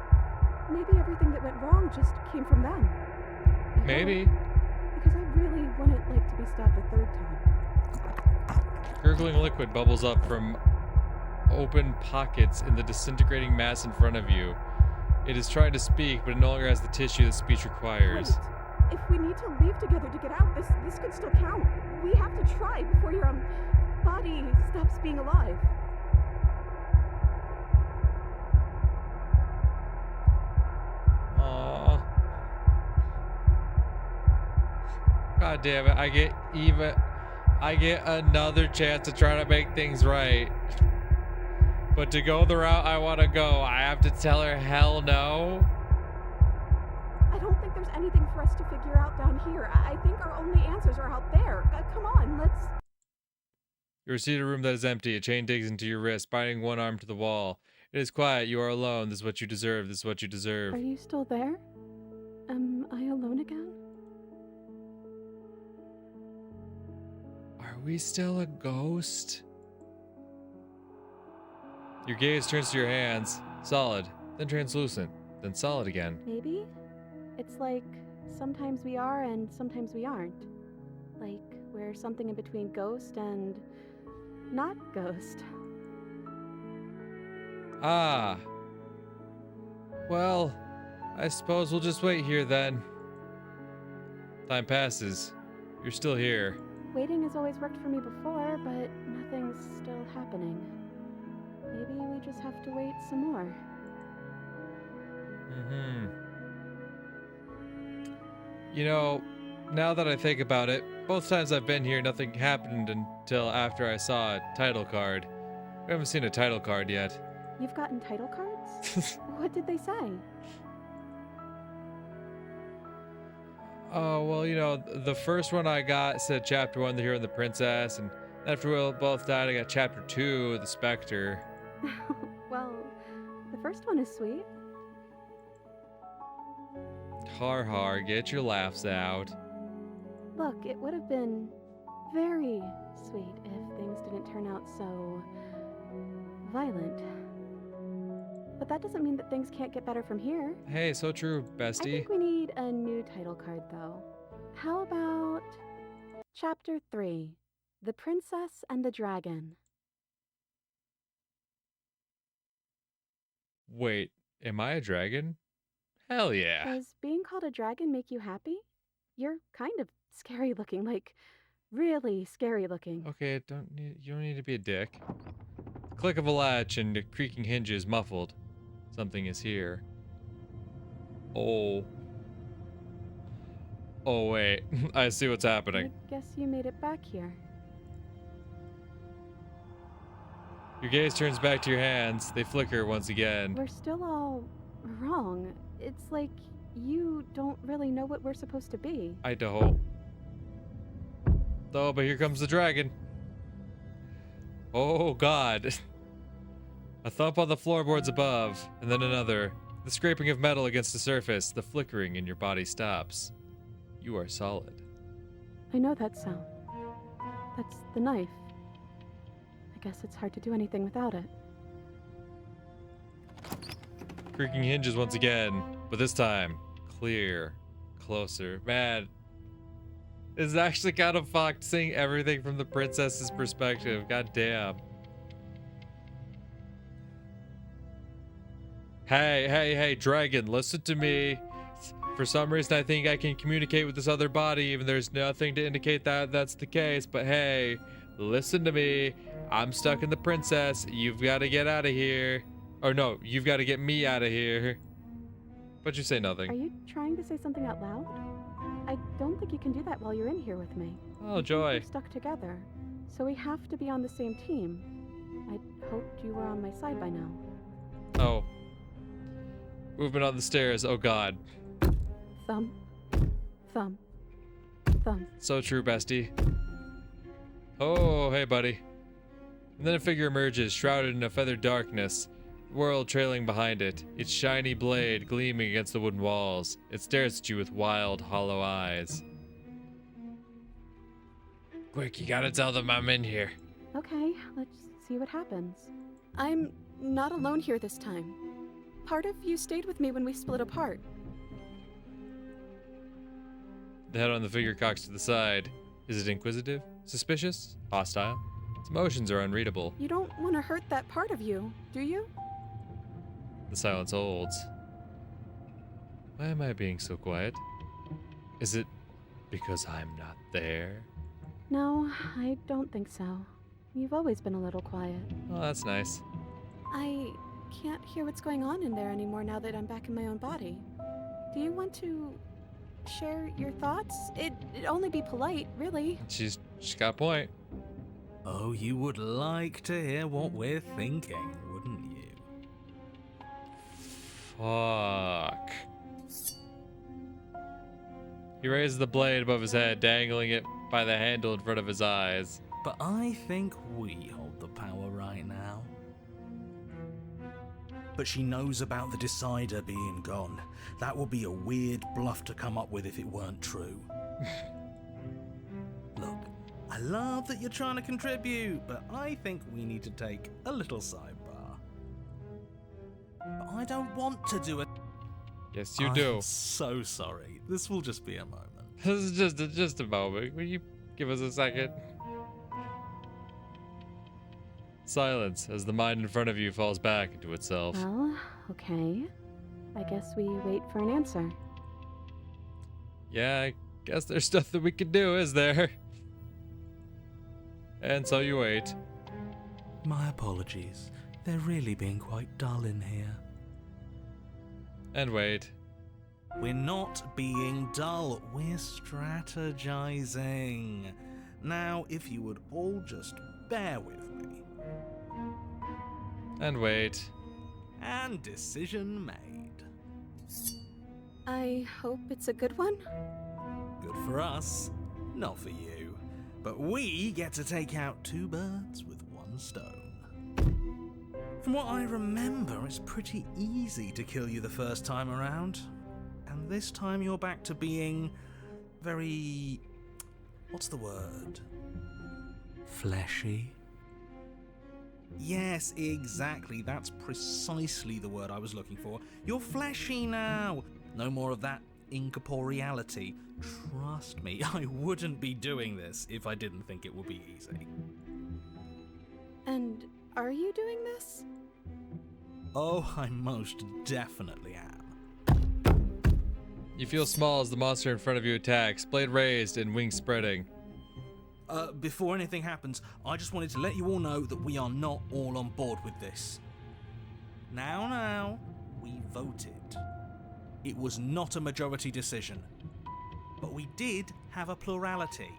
Maybe everything that went wrong just came from them. I Maybe. hope, because I really wouldn't like to be stabbed a third time. Gurgling liquid bubbles up from open pockets in the disintegrating mass in front of you. It is trying to speak, but it no longer has the tissue that speech requires. Wait, if we need to leave together to get out, this could still count. We have to try before your body stops being alive. Aww. God damn it, I get another chance to try to make things right. But to go the route I want to go, I have to tell her hell no? I don't think there's anything for us to figure out down here. I think our only answers are out there. Come on, let's... You receive a room that is empty. A chain digs into your wrist, binding one arm to the wall. It is quiet. You are alone. This is what you deserve. This is what you deserve. Are you still there? Am I alone again? Are we still a ghost? Your gaze turns to your hands. Solid, then translucent, then solid again. Maybe? It's like sometimes we are and sometimes we aren't. Like we're something in between ghost and not ghost. Ah. Well, I suppose we'll just wait here then. Time passes. You're still here. Waiting has always worked for me before, but nothing's still happening. Maybe we just have to wait some more. You know, now that I think about it, both times I've been here, nothing happened until after I saw a title card. We haven't seen a title card yet. You've gotten title cards? words. What did they say? Oh, well, you know, the first one I got said chapter 1, the hero and the princess, and after we both died, I got chapter 2, the specter. Well, the first one is sweet. Har har, get your laughs out. Look, it would have been very sweet if things didn't turn out so violent. But that doesn't mean that things can't get better from here. Hey, so true, I bestie. think we need a new title card, though. How about Chapter 3, The Princess and the Dragon? Wait, am I a dragon? Hell yeah. Does being called a dragon make you happy? You're kind of scary looking, like really scary looking. Okay, you don't need to be a dick. Click of a latch and the creaking hinges muffled. Something is here. Oh. Oh wait, I see what's happening. I guess you made it back here. Your gaze turns back to your hands. They flicker once again. We're still all wrong. It's like you don't really know what we're supposed to be. Idaho. Oh, but here comes the dragon. Oh god. A thump on the floorboards above, and then another. The scraping of metal against the surface, the flickering in your body stops. You are solid. I know that sound. That's the knife. I guess it's hard to do anything without it. Creaking hinges once again, but this time, clear, closer. Man, it's actually kind of fucked seeing everything from the princess's perspective. God damn. Hey, dragon, listen to me. For some reason, I think I can communicate with this other body, even there's nothing to indicate that that's the case. But hey, listen to me. I'm stuck in the princess. You've got to get out of here. Or no, you've got to get me out of here. But you say nothing. Are you trying to say something out loud? I don't think you can do that while you're in here with me. Oh, joy. We're stuck together, so we have to be on the same team. I hoped you were on my side by now. Oh. Movement on the stairs. Oh, God. Thump, thump, thump. So true, bestie. Oh, hey, buddy. And then a figure emerges, shrouded in a feathered darkness, the world trailing behind it, its shiny blade gleaming against the wooden walls. It stares at you with wild, hollow eyes. Quick, you gotta tell them I'm in here. Okay, let's see what happens. I'm not alone here this time. Part of you stayed with me when we split apart. The head on the figure cocks to the side. Is it inquisitive? Suspicious? Hostile? Its emotions are unreadable. You don't want to hurt that part of you, do you? The silence holds. Why am I being so quiet? Is it because I'm not there? No, I don't think so. You've always been a little quiet. Oh, that's nice. I can't hear what's going on in there anymore now that I'm back in my own body. Do you want to share your thoughts? It'd only be polite, really. She's got a point. Oh, you would like to hear what we're thinking, wouldn't you? Fuck. He raises the blade above his head, dangling it by the handle in front of his eyes. But I think we hold the power right now. But she knows about the Decider being gone. That would be a weird bluff to come up with if it weren't true. Look, I love that you're trying to contribute, but I think we need to take a little sidebar. But I don't want to do it. Yes, you do. I'm so sorry. This will just be a moment. This is just a moment. Will you give us a second? Silence as the mind in front of you falls back into itself. Well, okay. I guess we wait for an answer. Yeah, I guess there's stuff that we can do, is there? And so you wait. My apologies. They're really being quite dull in here. And wait. We're not being dull. We're strategizing. Now, if you would all just bear with me. And wait. And decision made. I hope it's a good one. Good for us, not for you. But we get to take out 2 birds with 1 stone. From what I remember, it's pretty easy to kill you the first time around. And this time you're back to being very... what's the word? Fleshy? Yes, exactly. That's precisely the word I was looking for. You're fleshy now. No more of that incorporeality. Trust me, I wouldn't be doing this if I didn't think it would be easy. And are you doing this? Oh, I most definitely am. You feel small as the monster in front of you attacks, blade raised and wings spreading. Before anything happens, I just wanted to let you all know that we are not all on board with this. Now, we voted. It was not a majority decision. But we did have a plurality.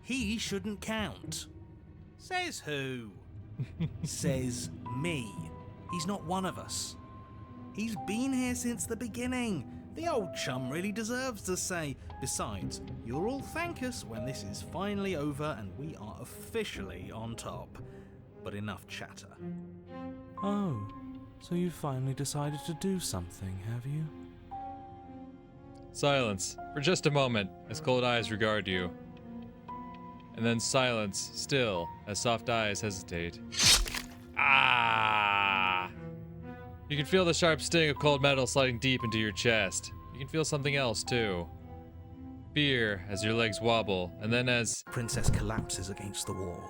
He shouldn't count. Says who? Says me. He's not one of us. He's been here since the beginning. The old chum really deserves to say. Besides, you'll all thank us when this is finally over and we are officially on top. But enough chatter. Oh, so you finally decided to do something, have you? Silence, for just a moment, as cold eyes regard you. And then silence, still, as soft eyes hesitate. Ah! You can feel the sharp sting of cold metal sliding deep into your chest. You can feel something else, too. Fear, as your legs wobble, and then as... Princess collapses against the wall.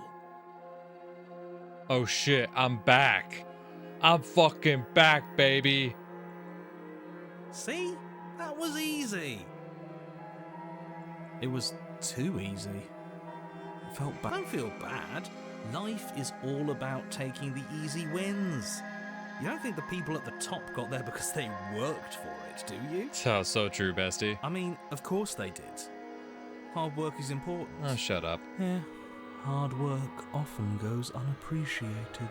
Oh shit, I'm back. I'm fucking back, baby. See? That was easy. It was too easy. It felt bad. Don't feel bad. Life is all about taking the easy wins. You don't think the people at the top got there because they worked for it, do you? Oh, so true, bestie. I mean, of course they did. Hard work is important. Oh, shut up. Yeah, hard work often goes unappreciated.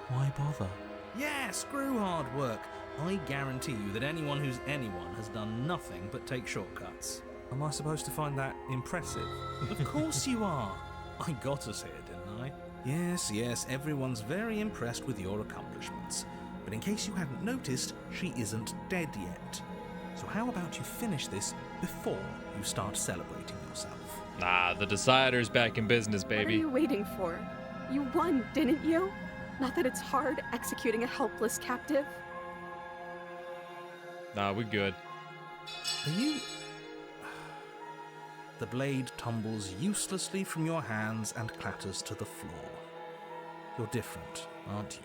Why bother? Yeah, screw hard work. I guarantee you that anyone who's anyone has done nothing but take shortcuts. Am I supposed to find that impressive? Of course you are. I got us here, didn't I? Yes, everyone's very impressed with your accomplishments. But in case you hadn't noticed, she isn't dead yet. So how about you finish this before you start celebrating yourself? Nah, the Decider's back in business, What are baby. you waiting for? You won, didn't you? Not that it's hard executing a helpless captive. Nah, we good. Are you... The blade tumbles uselessly from your hands and clatters to the floor. You're different, aren't you?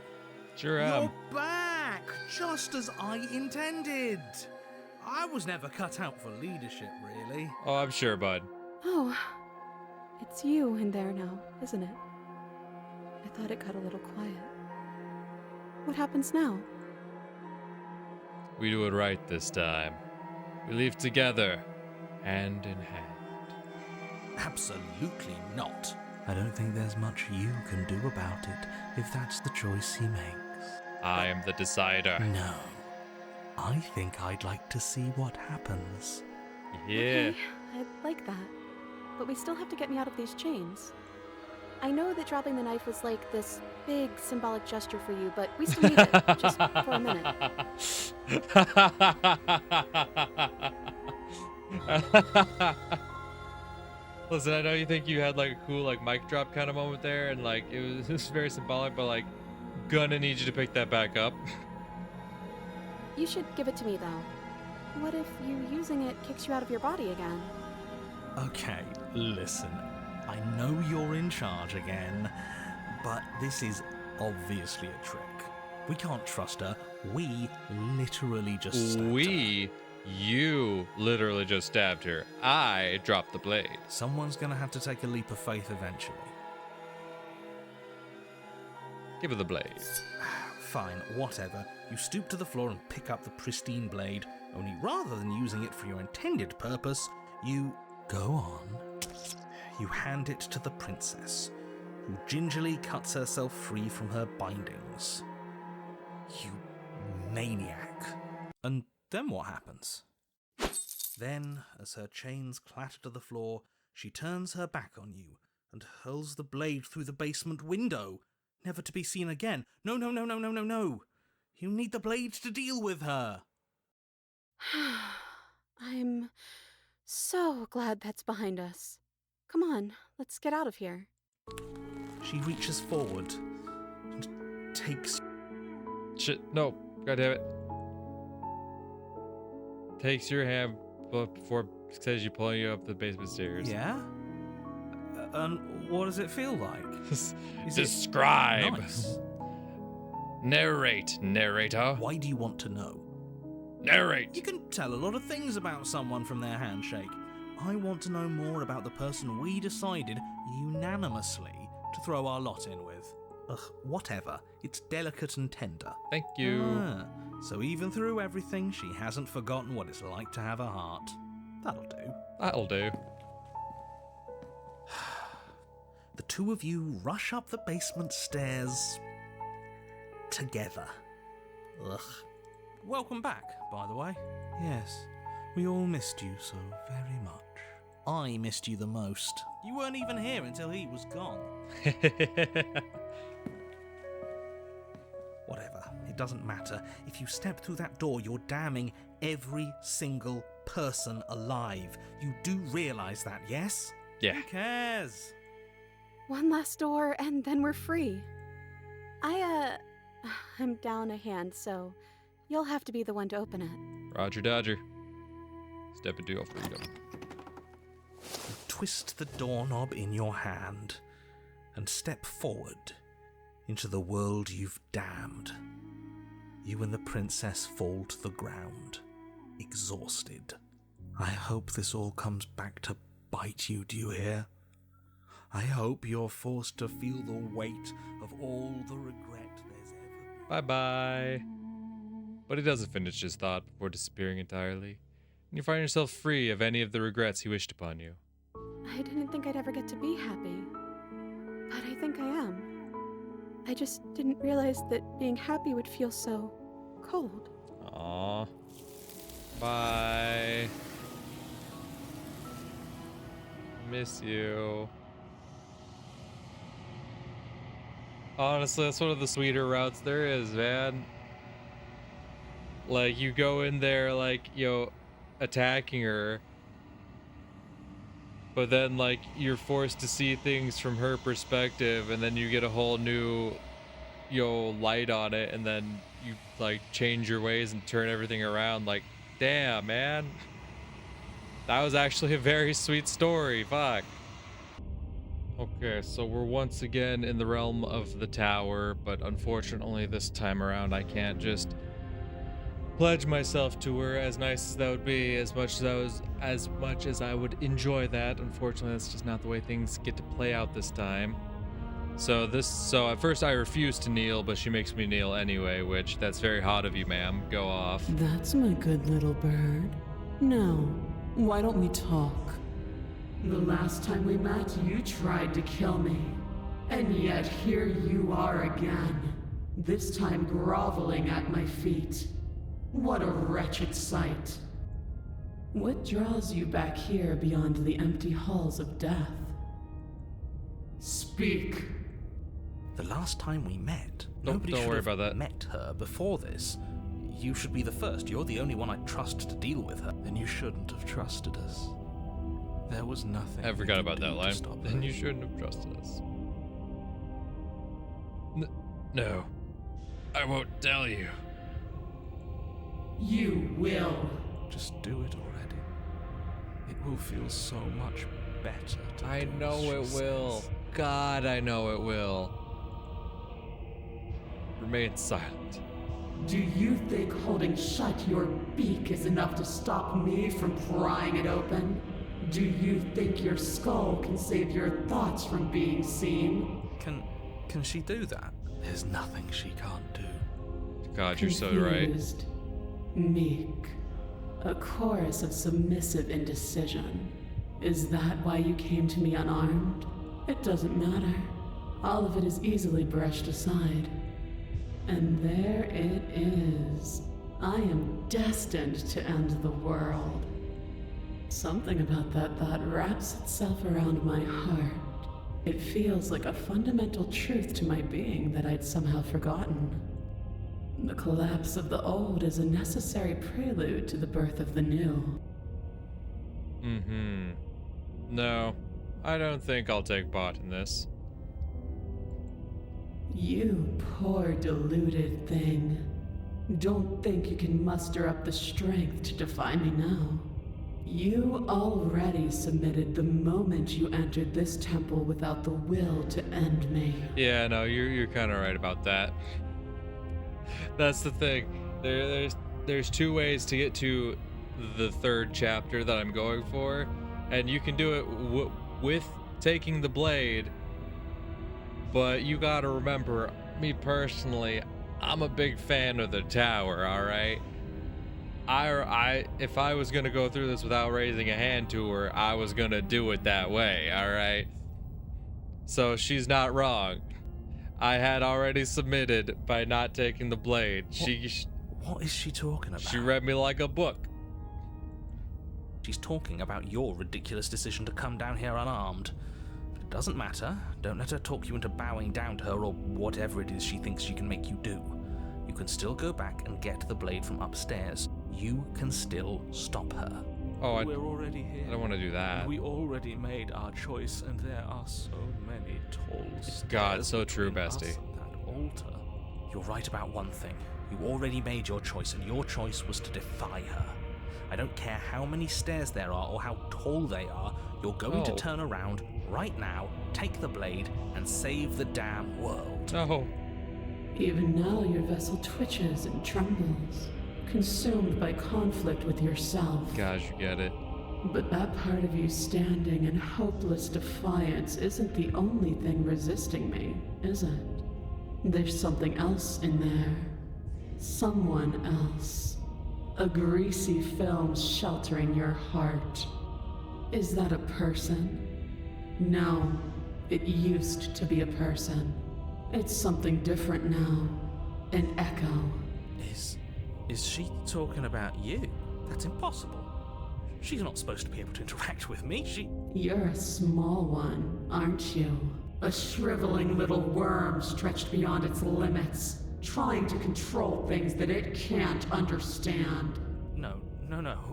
Sure am. You're back! Just as I intended! I was never cut out for leadership, really. Oh, I'm sure, bud. Oh, it's you in there now, isn't it? I thought it got a little quiet. What happens now? We do it right this time. We leave together, hand in hand. Absolutely not. I don't think there's much you can do about it if that's the choice he makes. I am the Decider. No. I think I'd like to see what happens. Yeah. Okay, I'd like that. But we still have to get me out of these chains. I know that dropping the knife was like this big symbolic gesture for you, but we still need it, just for a minute. Listen, I know you think you had like a cool like mic drop kind of moment there, and like it was very symbolic, but like, gonna need you to pick that back up. You should give it to me, though. What if you using it kicks you out of your body again? Okay, listen. I know you're in charge again, but this is obviously a trick. We can't trust her. We literally just stabbed her. You literally just stabbed her. I dropped the blade. Someone's gonna have to take a leap of faith eventually. Give her the blade. Fine, whatever. You stoop to the floor and pick up the pristine blade, only rather than using it for your intended purpose, you... Go on. You hand it to the princess, who gingerly cuts herself free from her bindings. You maniac. And then what happens? Then, as her chains clatter to the floor, she turns her back on you and hurls the blade through the basement window, never to be seen again. No, no, no, no, no, no, no. You need the blade to deal with her. I'm so glad that's behind us. Come on, let's get out of here. She reaches forward and takes... Shit, no, goddammit. Takes your hand before it says you pulling you up the basement stairs. Yeah? And what does it feel like? Describe. Nice. Narrate, narrator. Why do you want to know? Narrate. You can tell a lot of things about someone from their handshake. I want to know more about the person we decided unanimously to throw our lot in with. Ugh, whatever. It's delicate and tender. Thank you. Ah, so even through everything, she hasn't forgotten what it's like to have a heart. That'll do. That'll do. The two of you rush up the basement stairs together. Ugh. Welcome back, by the way. Yes, we all missed you so very much. I missed you the most. You weren't even here until he was gone. Whatever, it doesn't matter. If you step through that door, you're damning every single person alive. You do realise that, yes? Yeah. Who cares? One last door, and then we're free. I'm down a hand, so you'll have to be the one to open it. Roger Dodger. Step into your freedom. You twist the doorknob in your hand and step forward into the world you've damned. You and the princess fall to the ground, exhausted. I hope this all comes back to bite you, do you hear? I hope you're forced to feel the weight of all the regret there's ever been. Bye-bye. But he doesn't finish his thought before disappearing entirely, and you find yourself free of any of the regrets he wished upon you. I didn't think I'd ever get to be happy, but I think I am. I just didn't realize that being happy would feel so cold. Aww. Bye. Miss you. Honestly, that's one of the sweeter routes there is, man. Like, you go in there, like, attacking her, but then, like, you're forced to see things from her perspective, and then you get a whole new, light on it, and then you, like, change your ways and turn everything around. Like, damn, man. That was actually a very sweet story. Fuck. Okay, so we're once again in the realm of the tower, but unfortunately this time around I can't just pledge myself to her, as nice as that would be, as much as I would enjoy that. Unfortunately, that's just not the way things get to play out this time. So at first I refused to kneel, but she makes me kneel anyway, which that's very hot of you, ma'am. Go off. That's my good little bird. Now, why don't we talk? The last time we met, you tried to kill me. And yet here you are again. This time groveling at my feet. What a wretched sight. What draws you back here beyond the empty halls of death? Speak. The last time we met, Don't nobody worry should have about that. met her before this. You should be the first. You're the only one I'd trust to deal with her. Then you shouldn't have trusted us. There was nothing. I forgot about that line. Stop Then her. you shouldn't have trusted us. No. I won't tell you. You will. Just do it already. It will feel so much better. I do know as she it will. says. God, I know it will. Remain silent. Do you think holding shut your beak is enough to stop me from prying it open? Do you think your skull can save your thoughts from being seen? Can she do that? There's nothing she can't do. God, you're so right. Confused, meek, a chorus of submissive indecision. Is that why you came to me unarmed? It doesn't matter. All of it is easily brushed aside. And there it is. I am destined to end the world. Something about that thought wraps itself around my heart. It feels like a fundamental truth to my being that I'd somehow forgotten. The collapse of the old is a necessary prelude to the birth of the new. No, I don't think I'll take part in this. You poor deluded thing. Don't think you can muster up the strength to defy me now. You already submitted the moment you entered this temple without the will to end me. Yeah, no, you're kind of right about that. That's the thing. There's two ways to get to the third chapter that I'm going for, and you can do it with taking the blade. But you gotta remember, me personally, I'm a big fan of the tower. All right. If I was gonna go through this without raising a hand to her, I was gonna do it that way, alright? So she's not wrong. I had already submitted by not taking the blade. What is she talking about? She read me like a book. She's talking about your ridiculous decision to come down here unarmed. But it doesn't matter. Don't let her talk you into bowing down to her or whatever it is she thinks she can make you do. You can still go back and get the blade from upstairs. You can still stop her. Oh, We're already here. I don't want to do that. We already made our choice, and there are so many tall stairs. God, so true, between us bestie. and that altar. You're right about one thing. You already made your choice, and your choice was to defy her. I don't care how many stairs there are or how tall they are, you're going to turn around right now, take the blade, and save the damn world. No. Even now your vessel twitches and trembles, consumed by conflict with yourself. Gosh, you get it. But that part of you standing in hopeless defiance isn't the only thing resisting me, is it? There's something else in there. Someone else. A greasy film sheltering your heart. Is that a person? No, it used to be a person. It's something different now. An echo. Is she talking about you? That's impossible. She's not supposed to be able to interact with me. You're a small one, aren't you? A shriveling little worm stretched beyond its limits, trying to control things that it can't understand. No.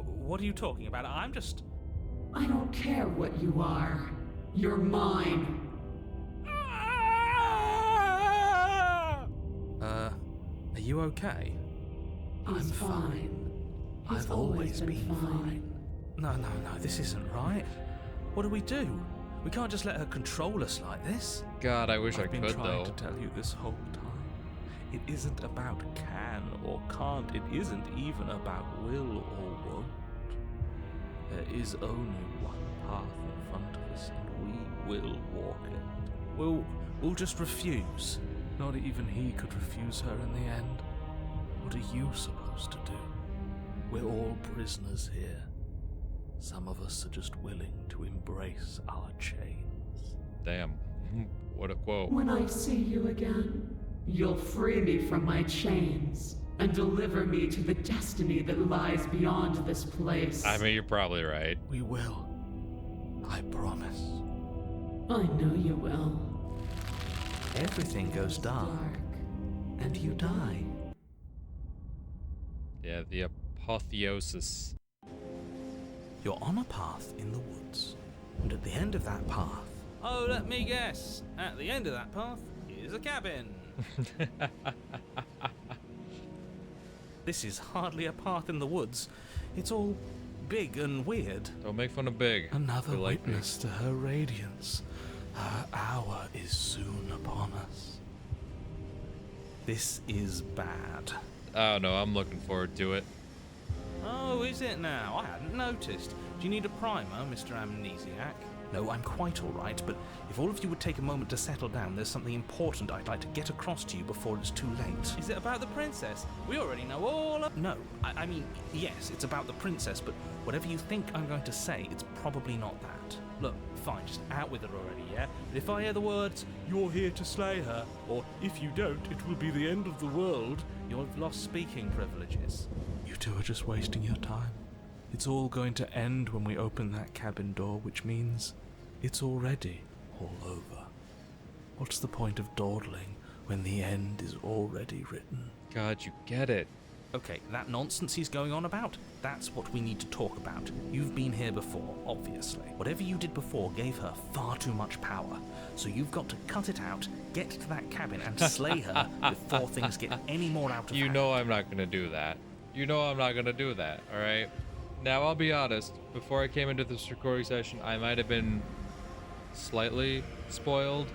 What are you talking about? I'm just... I don't care what you are. You're mine. Are you okay? I'm fine. I've always been fine. No, this isn't right. What do? We can't just let her control us like this. God, I wish I I've been could, trying though. to tell you this whole time. It isn't about can or can't. It isn't even about will or won't. There is only one path in front of us, and we will walk it. We'll just refuse. Not even he could refuse her in the end. What are you supposed to do? We're all prisoners here. Some of us are just willing to embrace our chains. Damn. What a quote. When I see you again, you'll free me from my chains and deliver me to the destiny that lies beyond this place. I mean, you're probably right. We will. I promise. I know you will. Everything goes dark, and you die. Yeah, the Apotheosis. You're on a path in the woods, and at the end of that path... Oh, let me guess. At the end of that path is a cabin. This is hardly a path in the woods. It's all big and weird. Don't make fun of Big. Another They like witness to her radiance. Her hour is soon upon us. This is bad. Oh no, I'm looking forward to it. Oh, is it now? I hadn't noticed. Do you need a primer, Mr. Amnesiac? No, I'm quite all right, but if all of you would take a moment to settle down, there's something important I'd like to get across to you before it's too late. Is it about the princess? We already know all of... No, I mean, yes, it's about the princess, but whatever you think I'm going to say, it's probably not that. Look, fine, just out with it already, yeah? But if I hear the words, "You're here to slay her," or "If you don't, it will be the end of the world," you'll have lost speaking privileges. You two are just wasting your time. It's all going to end when we open that cabin door, which means it's already all over. What's the point of dawdling when the end is already written? God, you get it. Okay, that nonsense he's going on about, that's what we need to talk about. You've been here before, obviously. Whatever you did before gave her far too much power. So you've got to cut it out, get to that cabin, and slay her before things get any more out of hand. You know I'm not going to do that. You know I'm not going to do that, all right? Now, I'll be honest. Before I came into this recording session, I might have been slightly spoiled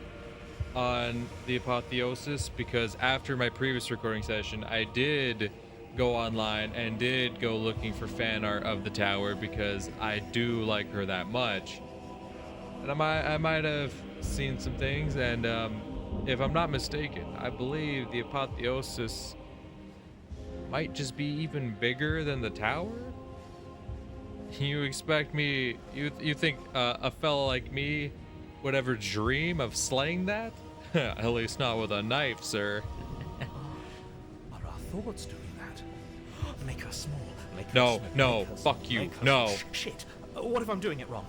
on the Apotheosis, because after my previous recording session, I did go online and did go looking for fan art of the tower, because I do like her that much. And I might have seen some things, and if I'm not mistaken, I believe the Apotheosis might just be even bigger than the tower. You expect me, you think a fella like me would ever dream of slaying that? At least not with a knife, sir. Are our thoughts doing that? Make her small. Make her No, small, no, make her fuck small, you, make her- no. Shit. What if I'm doing it wrong?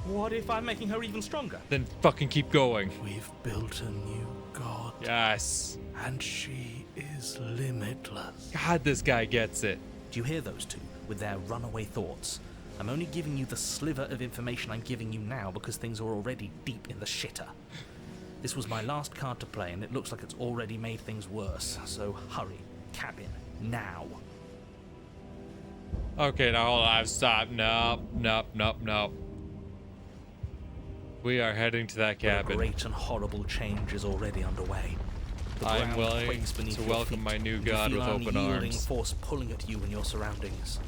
What if I'm making her even stronger? Then fucking keep going. We've built a new god, Yes. and she is limitless. God, this guy gets it. Do you hear those two with their runaway thoughts? I'm only giving you the sliver of information I'm giving you now because things are already deep in the shitter. This was my last card to play, and it looks like it's already made things worse. So hurry. Cabin. Now. Okay, now hold on. I've stopped. Nope. We are heading to that A cabin. great and horrible change is already underway. The I'm ground willing quakes beneath to your welcome feet, my new and you god feel with an open unyielding arms. force pulling at you and your surroundings.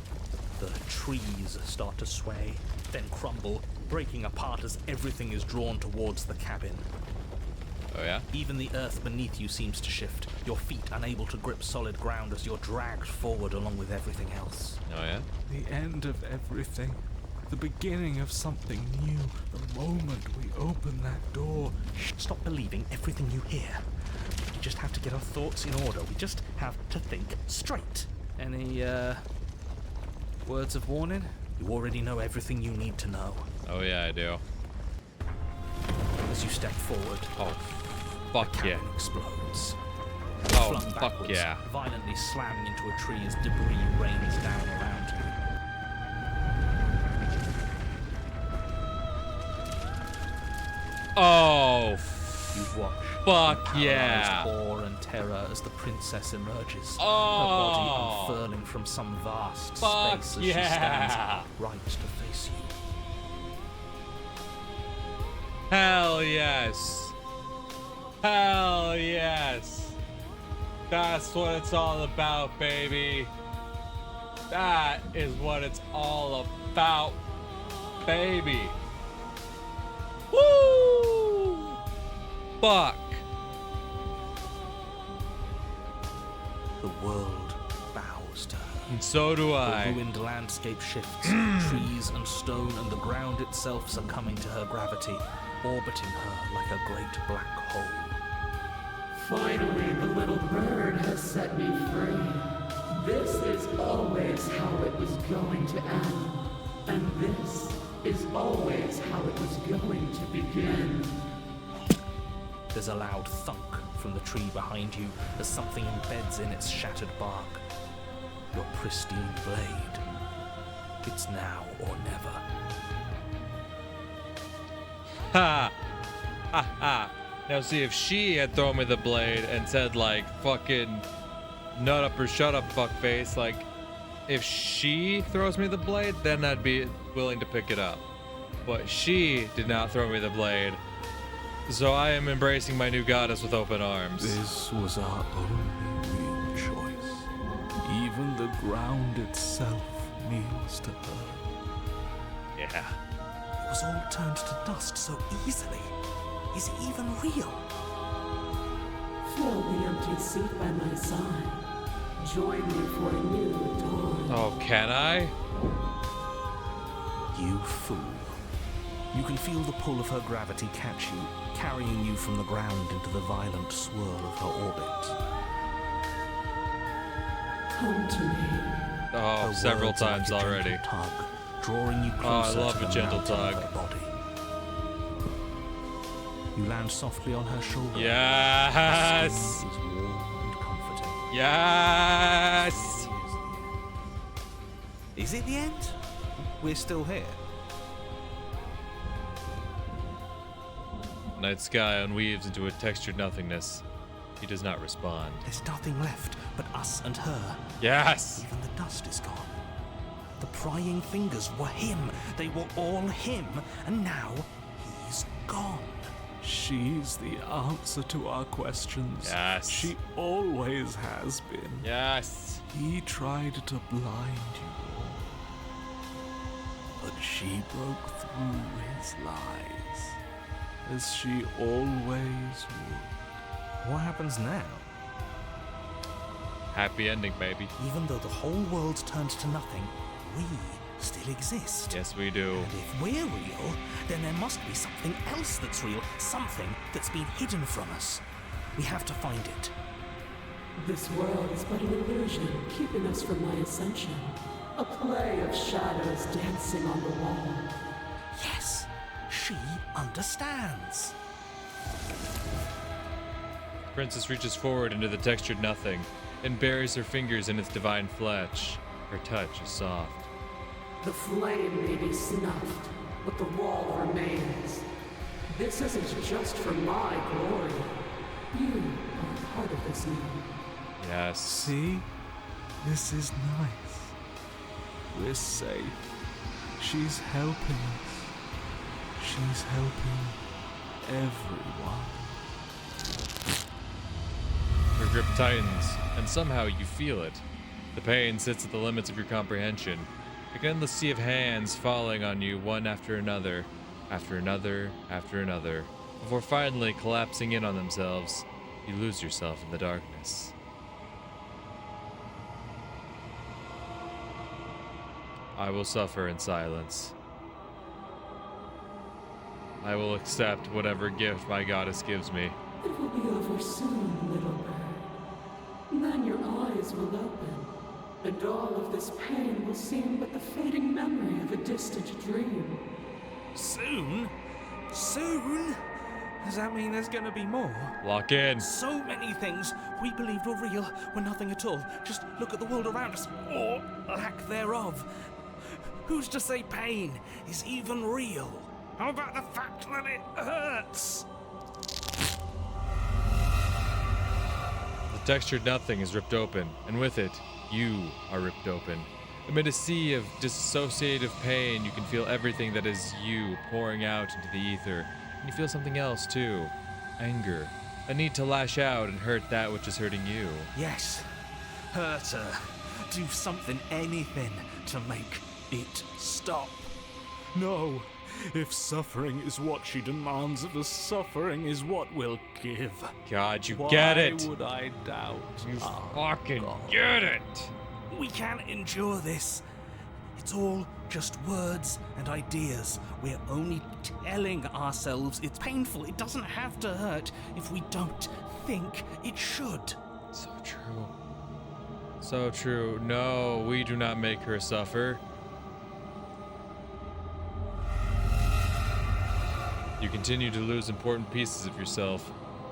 The trees start to sway, then crumble, breaking apart as everything is drawn towards the cabin. Oh yeah? Even the earth beneath you seems to shift, your feet unable to grip solid ground as you're dragged forward along with everything else. Oh yeah? The end of everything. The beginning of something new. The moment we open that door. Stop believing everything you hear. We just have to get our thoughts in order. We just have to think straight. Any, words of warning? You already know everything you need to know. Oh yeah, I do. As you step forward, Oh, fuck the yeah. cabin explodes. Oh, Flung fuck backwards, yeah. violently slamming into a tree as debris rains down around you. Oh, You watch. fuck Paralyzed yeah. awe and terror as the princess emerges, Oh. her body unfurling from some vast Fuck space as yeah. she stands right to face you. Hell yes. Hell yes. That's what it's all about, baby. That is what it's all about, baby. Woo! Fuck. The world bows to her. And so do The I. ruined landscape shifts, trees and stone and the ground itself succumbing to her gravity, orbiting her like a great black hole. Finally, the little bird has set me free. This is always how it was going to end. And this is always how it was going to begin. There's a loud thunk from the tree behind you as something embeds in its shattered bark. Your pristine blade. It's now or never. Ha! Ha ha! Now see, if she had thrown me the blade and said like fucking nut up or shut up fuckface, like if she throws me the blade, then I'd be willing to pick it up. But she did not throw me the blade. So I am embracing my new goddess with open arms. This was our only real choice. Even the ground itself kneels to her. Yeah. was all turned to dust so easily. Is it even real? Fill the empty seat by my side. Join me for a new dawn. Oh, can I? You fool. You can feel the pull of her gravity catch you, carrying you from the ground into the violent swirl of her orbit. Come to me. Oh, Her several words are like times a gentle already. Tug, drawing you Oh, I closer love to a the gentle mountain of tug. her body. You land softly on her shoulder. Yes! Her skin is warm and comforting. Yes! Is it the end? We're still here. Night sky unweaves into a textured nothingness. He does not respond. There's nothing left but us and her. Yes! Even the dust is gone. The prying fingers were him. They were all him. And now he's gone. She's the answer to our questions. Yes. She always has been. Yes! He tried to blind you all, but she broke through his lies, as she always would. What happens now? Happy ending, baby. Even though the whole world's turned to nothing, we still exist. Yes, we do. And if we're real, then there must be something else that's real, something that's been hidden from us. We have to find it. This world is but an illusion, keeping us from my ascension. A play of shadows dancing on the wall. Yes, she understands. Princess reaches forward into the textured nothing and buries her fingers in its divine flesh. Her touch is soft. The flame may be snuffed, but the wall remains. This isn't just for my glory. You are part of this now. Yes. See? This is nice. We're safe. She's helping us. She's helping everyone. Her grip tightens, and somehow you feel it. The pain sits at the limits of your comprehension. Like an endless sea of hands falling on you one after another, after another, after another, before finally collapsing in on themselves. You lose yourself in the darkness. I will suffer in silence. I will accept whatever gift my goddess gives me. It will be over soon, little bird. Then your eyes will open, and all of this pain will seem but the fading memory of a distant dream. Soon? Soon? Does that mean there's gonna be more? Lock in. So many things we believed were real were nothing at all. Just look at the world around us, or lack thereof. Who's to say pain is even real? How about the fact that it hurts? The textured nothing is ripped open, and with it, you are ripped open. Amid a sea of dissociative pain, you can feel everything that is you pouring out into the ether. And you feel something else too. Anger. A need to lash out and hurt that which is hurting you. Yes, hurt her. Do something, anything, to make it stop. No. If suffering is what she demands of us, suffering is what we'll give. God, you get it. Why would I doubt? You our fucking God? get it. We can't endure this. It's all just words and ideas. We're only telling ourselves it's painful. It doesn't have to hurt if we don't think it should. So true. So true. No, we do not make her suffer. You continue to lose important pieces of yourself.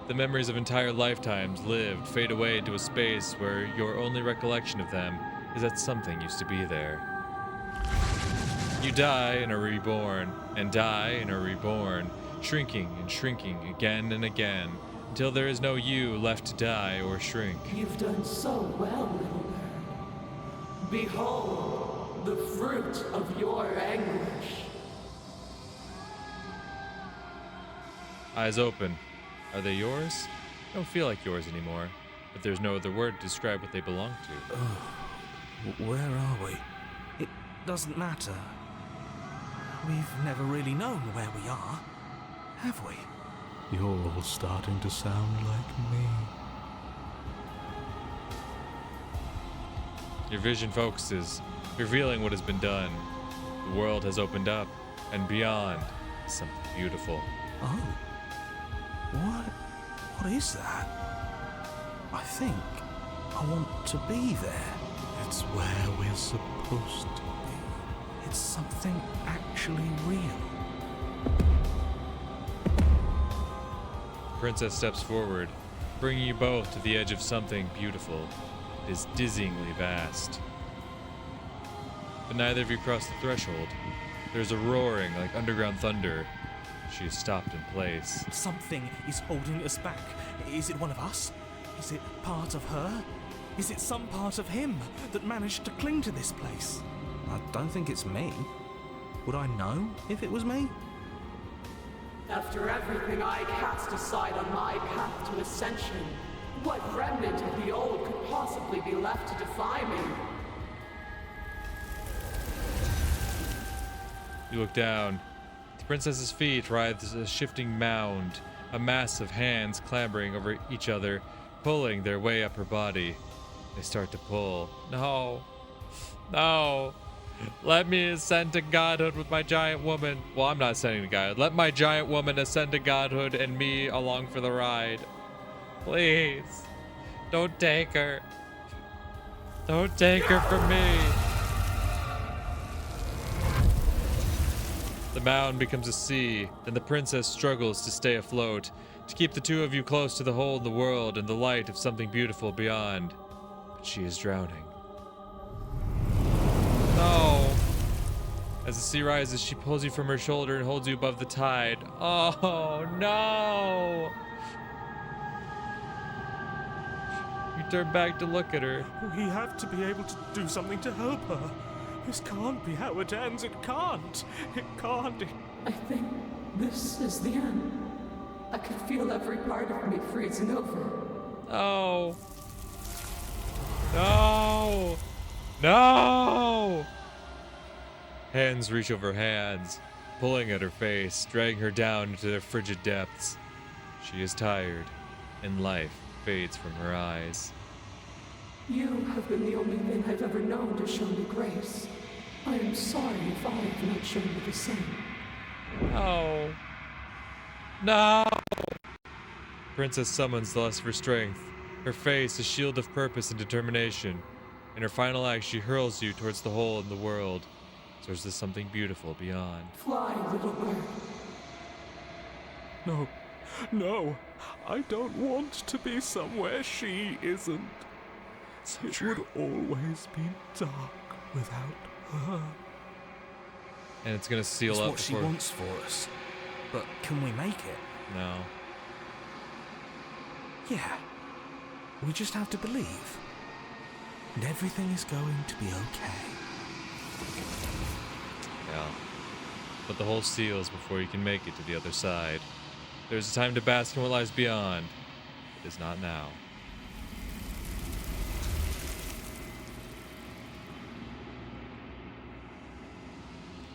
The memories of entire lifetimes lived fade away into a space where your only recollection of them is that something used to be there. You die and are reborn, and die and are reborn, shrinking and shrinking again and again, until there is no you left to die or shrink. You've done so well, little bird. Behold, the fruit of your anguish. Eyes open. Are they yours? Don't feel like yours anymore, but there's no other word to describe what they belong to. Where are we? It doesn't matter. we've never really known where we are, have we? You're all starting to sound like me. Your vision focuses, revealing what has been done. The world has opened up, and beyond is something beautiful. Oh. What is that? I think I want to be there. It's where we're supposed to be. It's something actually real. The princess steps forward, bringing you both to the edge of something beautiful. It is dizzyingly vast. But neither of you cross the threshold. There's a roaring like underground thunder. She is stopped in place. Something is holding us back. Is it one of us? Is it part of her? Is it some part of him that managed to cling to this place? I don't think it's me. Would I know if it was me? After everything I cast aside on my path to ascension, what remnant of the old could possibly be left to defy me? You look down. At the princess's feet writhes a shifting mound, a mass of hands clambering over each other, pulling their way up her body. They start to pull. No. No. Let me ascend to godhood with my giant woman. Well, I'm not ascending to godhood. Let my giant woman ascend to godhood and me along for the ride. Please. Don't take her. Don't take her from me. The mound becomes a sea, and the princess struggles to stay afloat, to keep the two of you close to the hole in the world and the light of something beautiful beyond. But she is drowning. No! As the sea rises, she pulls you from her shoulder and holds you above the tide. Oh, no! You turn back to look at her. We have to be able to do something to help her. This can't be how it ends. It can't. It can't. I think this is the end. I could feel every part of me freezing over. No! No! No! Hands reach over hands, pulling at her face, dragging her down into their frigid depths. She is tired, and life fades from her eyes. You have been the only thing I've ever known to show me grace. I am sorry if I have not shown you the same. No. No! Princess summons the lust for strength, her face a shield of purpose and determination. In her final act, she hurls you towards the hole in the world, towards the something beautiful beyond. Fly, little bird. No, no, I don't want to be somewhere she isn't. It would always be dark without her. And it's gonna seal It's up what she before... wants for us. But can we make it? No. Yeah. We just have to believe. And everything is going to be okay. Yeah. But the hole seals before you can make it to the other side. There's a time to bask in what lies beyond. It is not now.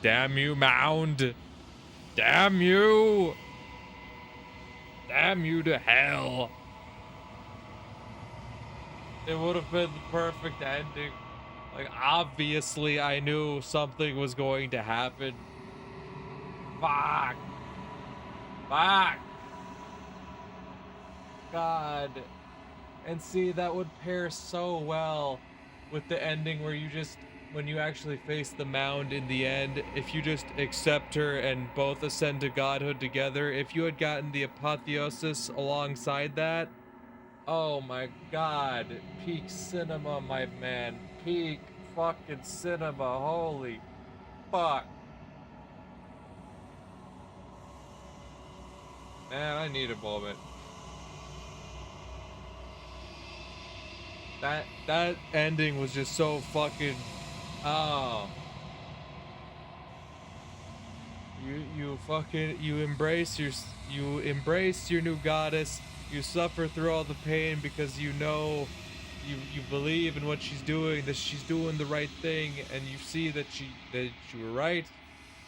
Damn you, mound! Damn you! Damn you to hell! It would have been the perfect ending. Like, obviously I knew something was going to happen. Fuck. Fuck. God. And see, that would pair so well with the ending where you just, when you actually face the mound in the end, if you just accept her and both ascend to godhood together, if you had gotten the Apotheosis alongside that, oh my God, peak cinema, my man. Peak fucking cinema. Holy fuck. Man, I need a moment. That ending was just so fucking... Oh. You embrace your new goddess. You suffer through all the pain because you know, you believe in what she's doing, that she's doing the right thing, and you see that you were right.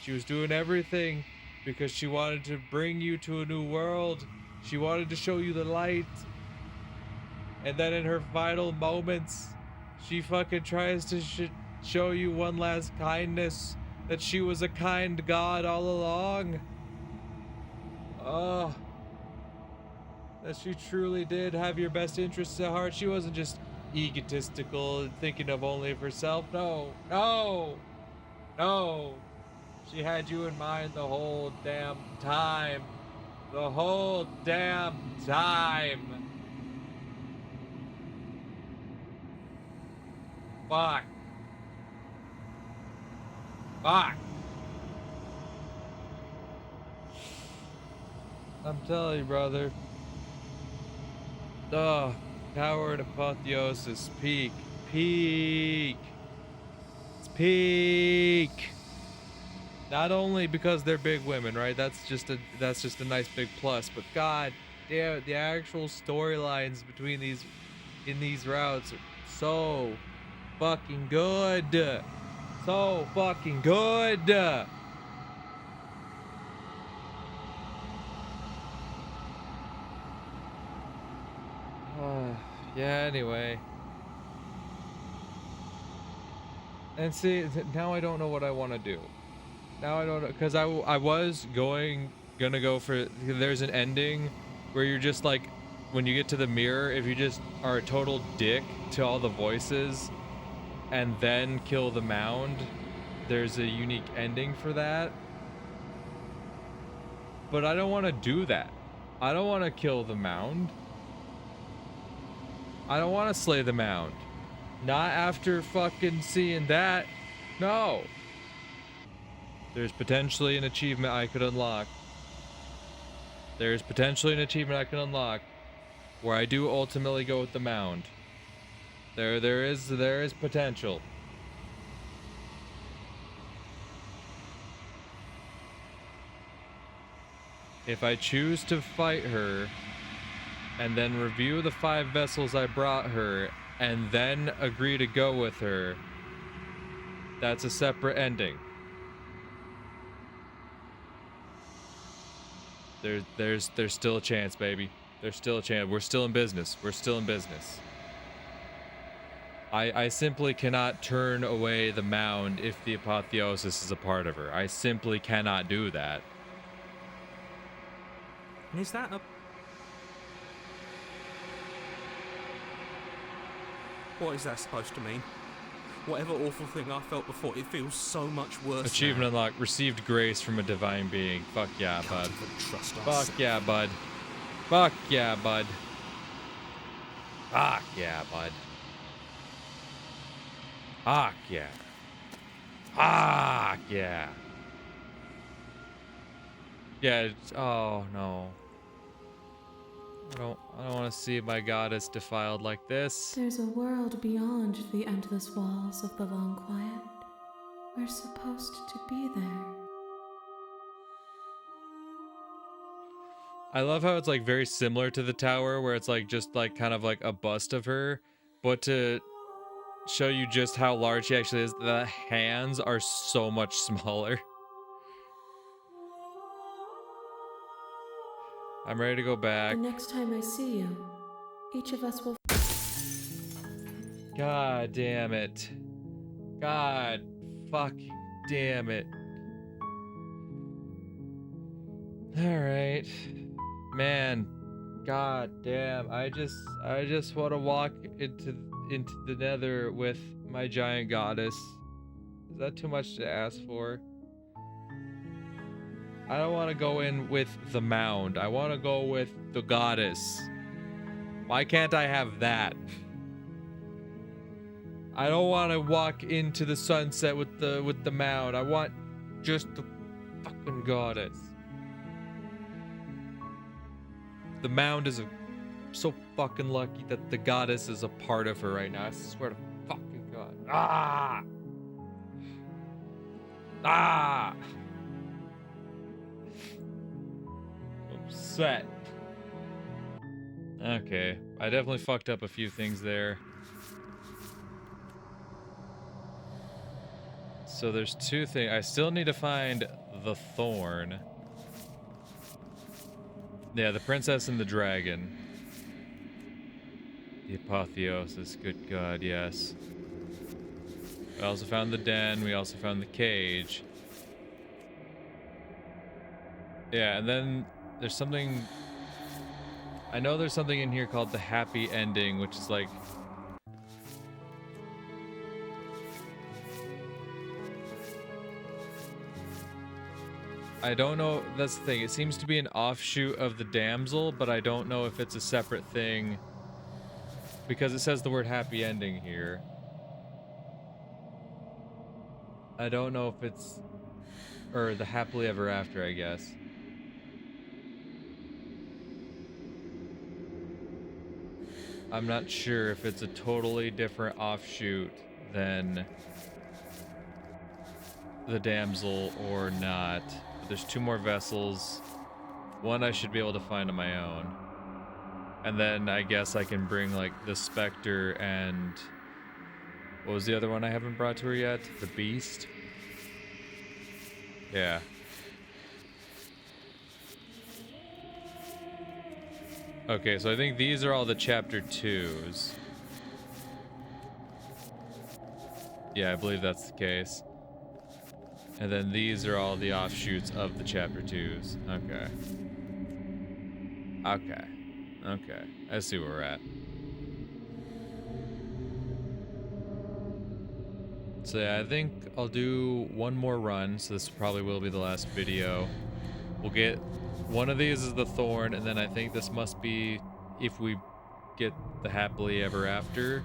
She was doing everything because she wanted to bring you to a new world. She wanted to show you the light. And then in her final moments, she fucking tries to show you one last kindness, that she was a kind god all along. Oh, that she truly did have your best interests at heart. She wasn't just egotistical and thinking of only of herself. No, no, no. She had you in mind the whole damn time. The whole damn time. Fuck. Fuck. I'm telling you, brother. Coward Apotheosis. Peak. Peak. It's peak. Not only because they're big women, right? That's just a nice big plus, but god damn, the actual storylines between these routes are so fucking good. So fucking good. Yeah, anyway. And see, now I don't know what I want to do. Now I don't know, because I was gonna go for, there's an ending where you're just like, when you get to the mirror, if you just are a total dick to all the voices and then kill the mound, there's a unique ending for that. But I don't want to do that. I don't want to kill the mound. I don't want to slay the mound. Not after fucking seeing that. No. There's potentially an achievement I could unlock. There's potentially an achievement I can unlock where I do ultimately go with the mound. There is potential. If I choose to fight her and then review the 5 vessels I brought her and then agree to go with her, that's a separate ending. There's still a chance, baby. There's still a chance. We're still in business. We're still in business. I simply cannot turn away the mound if the Apotheosis is a part of her. I simply cannot do that. And is that a... What is that supposed to mean? Whatever awful thing I felt before, it feels so much worse. Achievement unlocked. Received grace from a divine being. Fuck yeah, bud. Fuck yeah, bud. Fuck yeah, bud. Fuck yeah, bud. Fuck yeah. Fuck yeah. Yeah, oh no. I don't want to see my goddess defiled like this. There's a world beyond the endless walls of the long quiet. We're supposed to be there. I love how it's like very similar to the tower, where it's like just like kind of like a bust of her, but to show you just how large she actually is, the hands are so much smaller. I'm ready to go back. The next time I see you, each of us will... God damn it. God fucking damn it. Alright. Man. God damn. I just want to walk into the nether with my giant goddess. Is that too much to ask for? I don't want to go in with the mound. I want to go with the goddess. Why can't I have that? I don't want to walk into the sunset with the mound. I want just the fucking goddess. The mound is so fucking lucky that the goddess is a part of her right now. I swear to fucking God. Ah! Ah! Upset. Okay, I definitely fucked up a few things there. So there's two things. I still need to find the thorn. Yeah, the princess and the dragon. The Apotheosis, good God, yes. We also found the den, we also found the cage. Yeah, and then there's something... I know there's something in here called the happy ending, which is like... I don't know, that's the thing. It seems to be an offshoot of the damsel, but I don't know if it's a separate thing because it says the word happy ending here. I don't know if it's, or the happily ever after, I guess. I'm not sure if it's a totally different offshoot than the damsel or not. There's two more vessels. One I should be able to find on my own. And then I guess I can bring like the specter and... What was the other one I haven't brought to her yet? The beast? Yeah. Okay, so I think these are all the chapter 2s. Yeah, I believe that's the case. And then these are all the offshoots of the chapter 2s. Okay. Okay. Okay. I see where we're at. So yeah, I think I'll do one more run, so this probably will be the last video. We'll get one of these is the thorn, and then I think this must be if we get the happily ever after.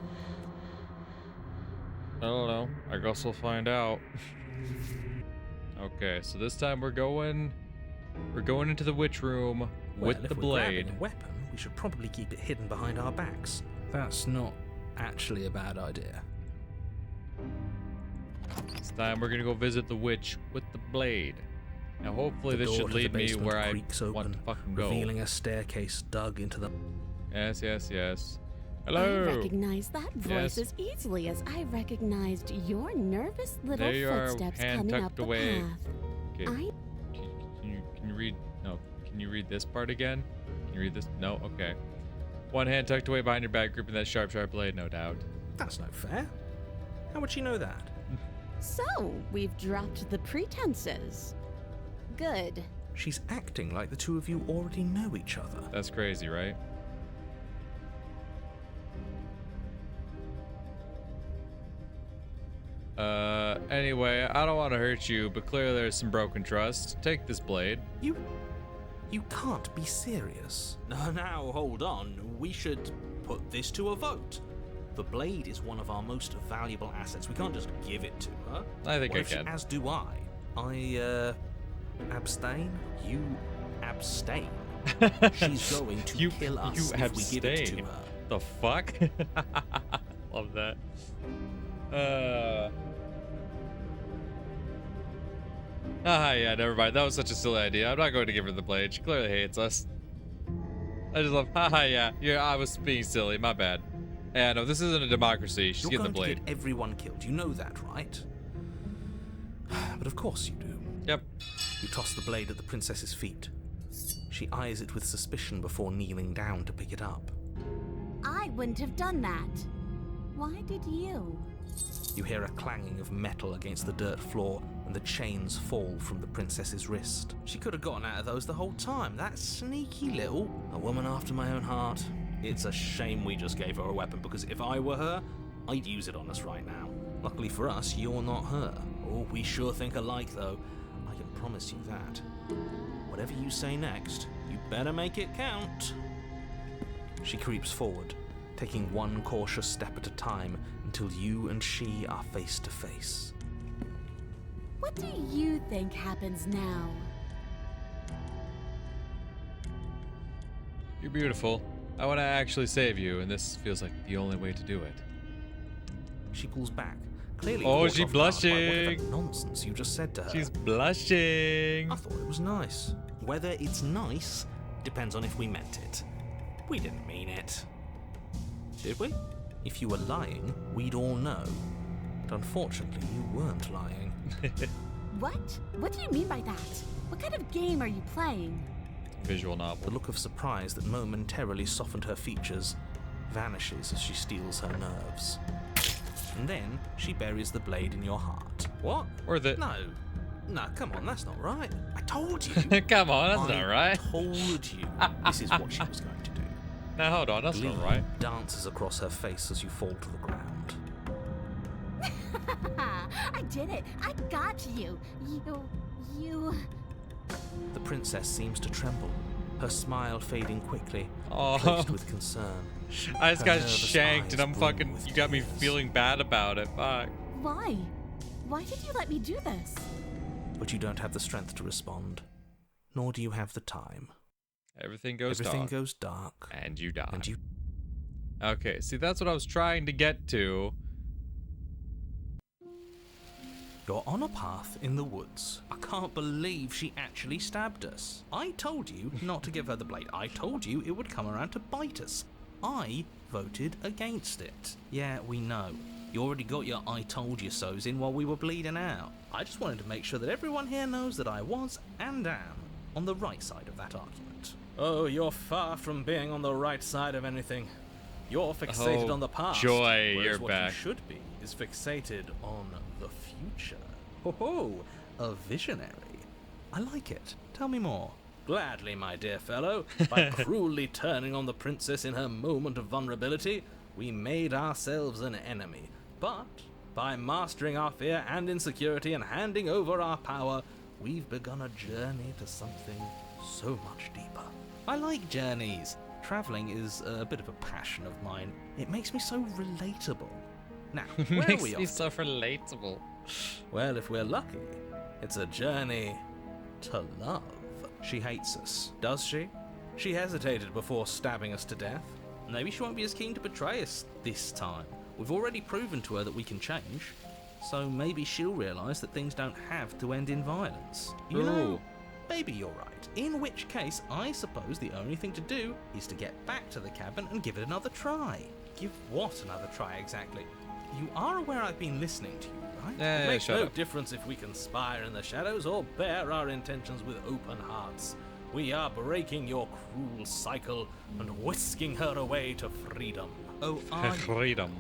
I don't know. I guess we'll find out. Okay, so this time we're going into the witch room with the blade. If we're grabbing a weapon, we should probably keep it hidden behind our backs. That's not actually a bad idea. This time we're gonna go visit the witch with the blade. Now hopefully this should lead me where I want to fucking go. Revealing a staircase dug into the... Yes, yes, yes. Hello! I recognize that voice as easily as I recognized your nervous little there you footsteps are, hand coming tucked up away. the path. Okay. Can you read? No. Can you read this part again? Can you read this? No. Okay. One hand tucked away behind your back, gripping that sharp, sharp blade. No doubt. That's no fair. How would she know that? So, we've dropped the pretenses. Good. She's acting like the two of you already know each other. That's crazy, right? Anyway, I don't want to hurt you, but clearly there's some broken trust. Take this blade. You can't be serious. Now, hold on. We should put this to a vote. The blade is one of our most valuable assets. We can't just give it to her. I think I can. As do I. I, abstain? You abstain. She's going to kill us if we give it to her. The fuck? Love that. Yeah, never mind. That was such a silly idea. I'm not going to give her the blade. She clearly hates us. I just love, yeah, I was being silly. My bad. Yeah, no, this isn't a democracy. She's getting the blade. You're going to get everyone killed. You know that, right? But of course you do. Yep. You toss the blade at the princess's feet. She eyes it with suspicion before kneeling down to pick it up. I wouldn't have done that. Why did you? You hear a clanging of metal against the dirt floor, and the chains fall from the princess's wrist. She could have gotten out of those the whole time. That sneaky little... A woman after my own heart. It's a shame we just gave her a weapon, because if I were her, I'd use it on us right now. Luckily for us, you're not her. Oh, we sure think alike, though. I can promise you that. Whatever you say next, you better make it count. She creeps forward, taking one cautious step at a time until you and she are face to face. What do you think happens now? You're beautiful. I want to actually save you, and this feels like the only way to do it. She pulls back. Clearly, she's blushing. Whatever nonsense you just said to her. She's blushing. I thought it was nice. Whether it's nice depends on if we meant it. We didn't mean it. Did we? If you were lying, we'd all know. But unfortunately, you weren't lying. What? What do you mean by that? What kind of game are you playing? Visual novel. The look of surprise that momentarily softened her features vanishes as she steals her nerves. And then she buries the blade in your heart. What? Or the... No, come on, that's not right. I told you. Come on, that's not right. I told you this is what she was going to do. Now hold on, that's Glee not right. dances across her face as you fall to the ground. I did it. I got you. You... The princess seems to tremble, her smile fading quickly, Oh. traced with concern. I just Her got nervous shanked and eyes I'm brim fucking... with You got me tears. feeling bad about it. Fuck. Why? Why did you let me do this? But you don't have the strength to respond, nor do you have the time. Everything goes Everything dark. goes dark, And you die. and you... Okay, see, that's what I was trying to get to. You're on a path in the woods. I can't believe she actually stabbed us. I told you not to give her the blade. I told you it would come around to bite us. I voted against it. Yeah, we know. You already got your I told you so's in while we were bleeding out. I just wanted to make sure that everyone here knows that I was and am on the right side of that argument. Oh, you're far from being on the right side of anything. You're fixated Oh, on the past. joy, whereas you're what back. you should be is fixated on the future. Ho ho, a visionary. I like it. Tell me more. Gladly, my dear fellow. By cruelly turning on the princess in her moment of vulnerability, we made ourselves an enemy. But by mastering our fear and insecurity and handing over our power, we've begun a journey to something so much deeper. I like journeys. Traveling is a bit of a passion of mine. It makes me so relatable. Now, where are Makes we me off? so relatable. Well, if we're lucky, it's a journey to love. She hates us, does she? She hesitated before stabbing us to death. Maybe she won't be as keen to betray us this time. We've already proven to her that we can change, so maybe she'll realise that things don't have to end in violence. You know, maybe you're right. In which case, I suppose the only thing to do is to get back to the cabin and give it another try. Give what another try exactly? You are aware I've been listening to you, right? Yeah, it makes shut no up. difference if we conspire in the shadows or bear our intentions with open hearts. We are breaking your cruel cycle and whisking her away to freedom. Oh, are you? Freedom.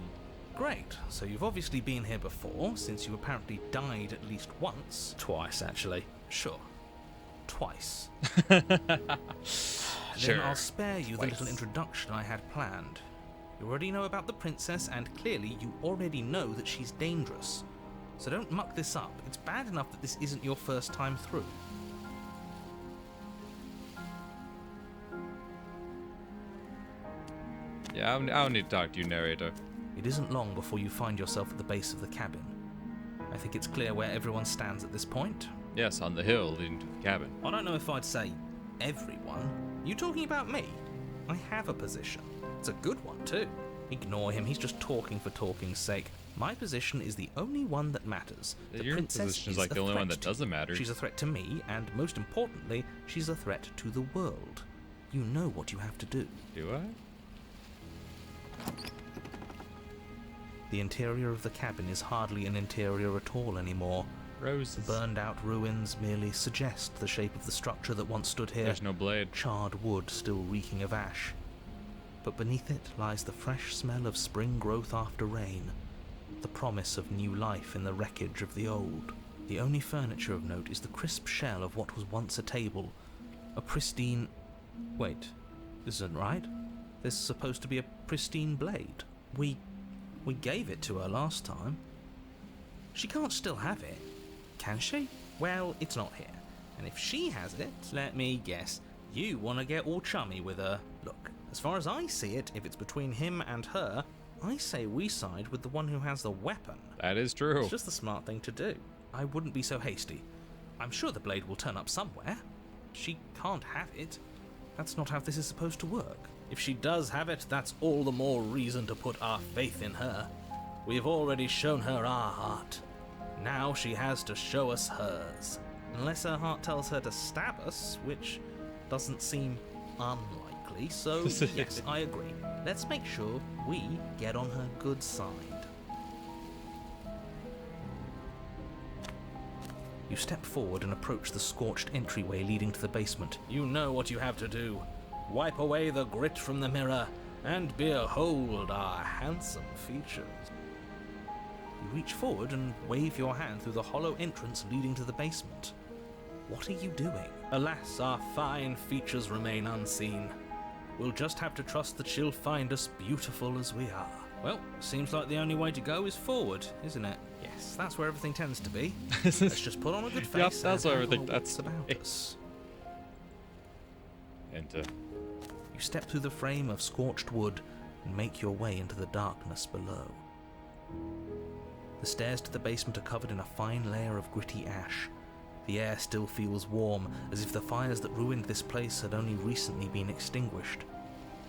Great. So you've obviously been here before, since you apparently died at least once. Twice, actually. Sure. Twice. Sure. Then I'll spare you the Twice. little introduction I had planned. You already know about the princess, and clearly you already know that she's dangerous. So don't muck this up. It's bad enough that this isn't your first time through. Yeah, I don't need to talk to you, narrator. It isn't long before you find yourself at the base of the cabin. I think it's clear where everyone stands at this point. Yes, on the hill leading to the cabin. I don't know if I'd say everyone. You talking about me? I have a position. It's a good one, too. Ignore him, he's just talking for talking's sake. My position is the only one that matters. The Your princess position is is like a the only one threat that doesn't matter. She's a threat to me, and most importantly, she's a threat to the world. You know what you have to do. Do I? The interior of the cabin is hardly an interior at all anymore. Roses. Burned out ruins merely suggest the shape of the structure that once stood here. There's no blade. Charred wood still reeking of ash. But beneath it lies the fresh smell of spring growth after rain, the promise of new life in the wreckage of the old. The only furniture of note is the crisp shell of what was once a table, a pristine... Wait, this isn't right. There's supposed to be a pristine blade. We gave it to her last time. She can't still have it, can she? Well, it's not here. And if she has it, let me guess, you want to get all chummy with her. Look, as far as I see it, if it's between him and her, I say we side with the one who has the weapon. That is true. It's just the smart thing to do. I wouldn't be so hasty. I'm sure the blade will turn up somewhere. She can't have it. That's not how this is supposed to work. If she does have it, that's all the more reason to put our faith in her. We've already shown her our heart. Now she has to show us hers. Unless her heart tells her to stab us, which doesn't seem unlikely, so yes, I agree. Let's make sure we get on her good side. You step forward and approach the scorched entryway leading to the basement. You know what you have to do. Wipe away the grit from the mirror, and behold our handsome features. You reach forward and wave your hand through the hollow entrance leading to the basement. What are you doing? Alas, our fine features remain unseen. We'll just have to trust that she'll find us beautiful as we are. Well, seems like the only way to go is forward, isn't it? Yes, that's where everything tends to be. Let's just put on a good face. Yep, that's where everything. That's about us. Enter. You step through the frame of scorched wood and make your way into the darkness below. The stairs to the basement are covered in a fine layer of gritty ash. The air still feels warm, as if the fires that ruined this place had only recently been extinguished.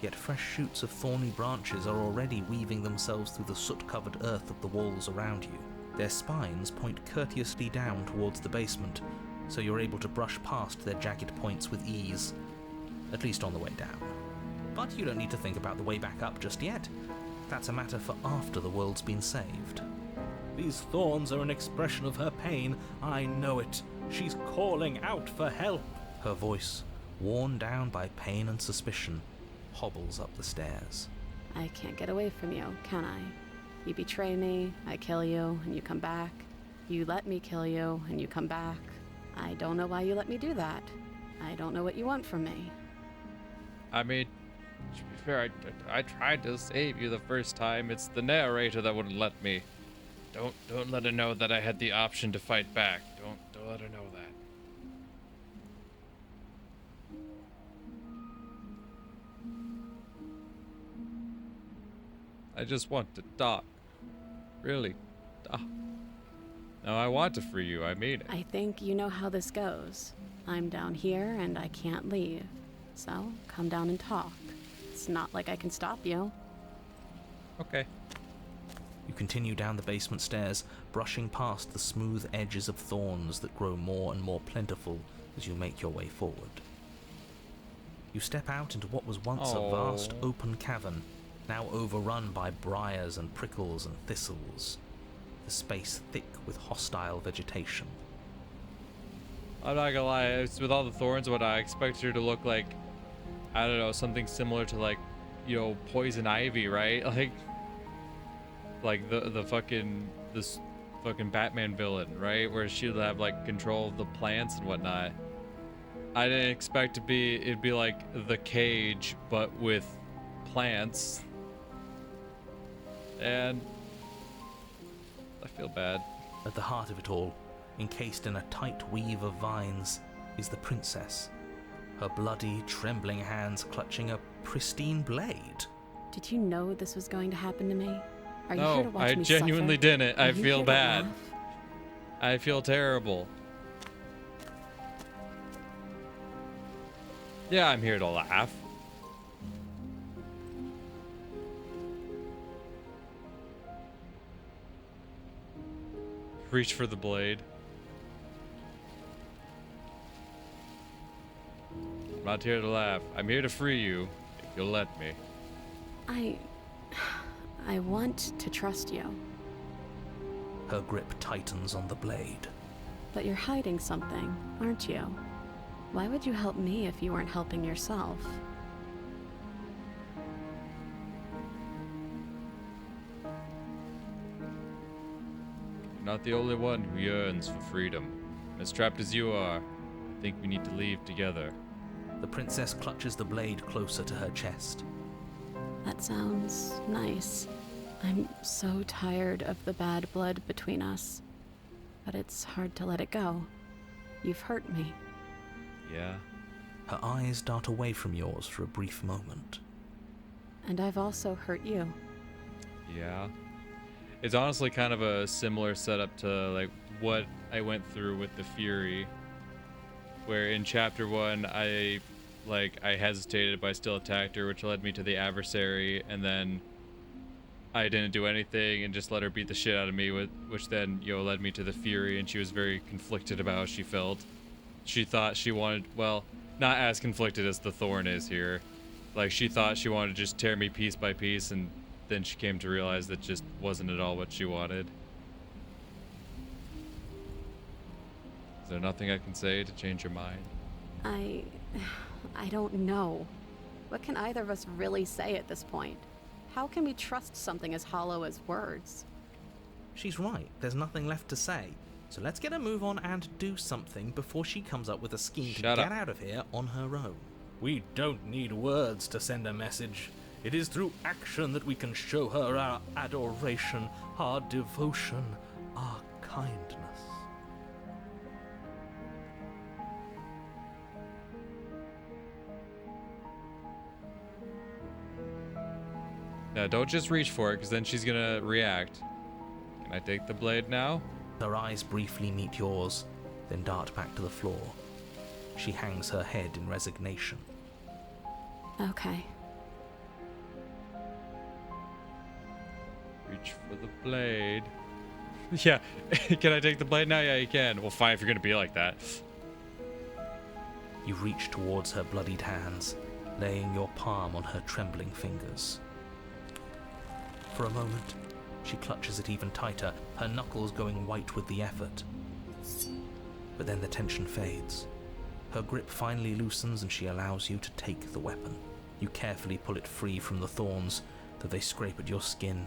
Yet fresh shoots of thorny branches are already weaving themselves through the soot-covered earth of the walls around you. Their spines point courteously down towards the basement, so you're able to brush past their jagged points with ease, at least on the way down. But you don't need to think about the way back up just yet. That's a matter for after the world's been saved. These thorns are an expression of her pain. I know it. She's calling out for help. Her voice, worn down by pain and suspicion, hobbles up the stairs. I can't get away from you, can I? You betray me, I kill you, and you come back. You let me kill you, and you come back. I don't know why you let me do that. I don't know what you want from me. I mean, to be fair, I tried to save you the first time. It's the narrator that wouldn't let me. Don't let her know that I had the option to fight back. Don't let her know that. I just want to talk. Really. Talk. No, I want to free you. I mean it. I think you know how this goes. I'm down here and I can't leave. So, come down and talk. It's not like I can stop you. Okay. You continue down the basement stairs, brushing past the smooth edges of thorns that grow more and more plentiful as you make your way forward. You step out into what was once a vast open cavern, now overrun by briars and prickles and thistles, the space thick with hostile vegetation. I'm not gonna lie, it's with all the thorns, what I expected her to look like, I don't know, something similar to like, you know, poison ivy, right? Like the fucking, this fucking Batman villain, right? Where she'd have like control of the plants and whatnot. I didn't expect it'd be like The Cage, but with plants. And I feel bad. At the heart of it all, encased in a tight weave of vines, is the princess, her bloody, trembling hands clutching a pristine blade. Did you know this was going to happen to me? Are you No, here to watch I me genuinely suffer? didn't. Are I you feel here to bad. laugh? I feel terrible. Yeah, I'm here to laugh. Reach for the blade. I'm not here to laugh. I'm here to free you, if you'll let me. I want to trust you. Her grip tightens on the blade. But you're hiding something, aren't you? Why would you help me if you weren't helping yourself? You're not the only one who yearns for freedom. As trapped as you are, I think we need to leave together. The princess clutches the blade closer to her chest. That sounds nice. I'm so tired of the bad blood between us. But it's hard to let it go. You've hurt me. Yeah? Her eyes dart away from yours for a brief moment. And I've also hurt you. Yeah. It's honestly kind of a similar setup to like what I went through with the Fury, where in chapter 1 I hesitated but I still attacked her, which led me to the adversary, and then I didn't do anything and just let her beat the shit out of me, which then, you know, led me to the Fury, and she was very conflicted about how she felt. She thought she wanted, well, not as conflicted as the Thorn is here. Like, she thought she wanted to just tear me piece by piece, and then she came to realize that just wasn't at all what she wanted. there nothing I can say to change your mind? I don't know. What can either of us really say at this point? How can we trust something as hollow as words? She's right, there's nothing left to say. So let's get a move on and do something before she comes up with a scheme to get out of here on her own. We don't need words to send a message. It is through action that we can show her our adoration, our devotion, our kindness. Now, don't just reach for it, because then she's gonna react. Can I take the blade now? Her eyes briefly meet yours, then dart back to the floor. She hangs her head in resignation. Okay. Reach for the blade. Yeah, can I take the blade now? Yeah, you can. Well, fine if you're gonna be like that. You reach towards her bloodied hands, laying your palm on her trembling fingers. For a moment, she clutches it even tighter, her knuckles going white with the effort. But then the tension fades. Her grip finally loosens and she allows you to take the weapon. You carefully pull it free from the thorns, though they scrape at your skin,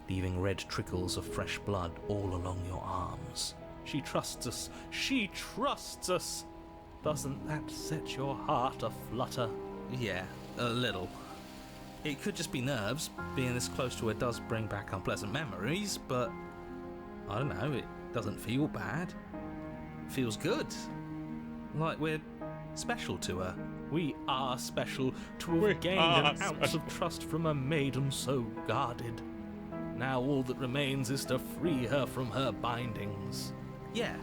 leaving red trickles of fresh blood all along your arms. She trusts us. She trusts us. Doesn't that set your heart aflutter? Yeah, a little. It could just be nerves. Being this close to her does bring back unpleasant memories, but I don't know, it doesn't feel bad. It feels good. Like we're special to her. We are special to have gained an ounce of trust from a maiden so guarded. Now all that remains is to free her from her bindings. Yeah,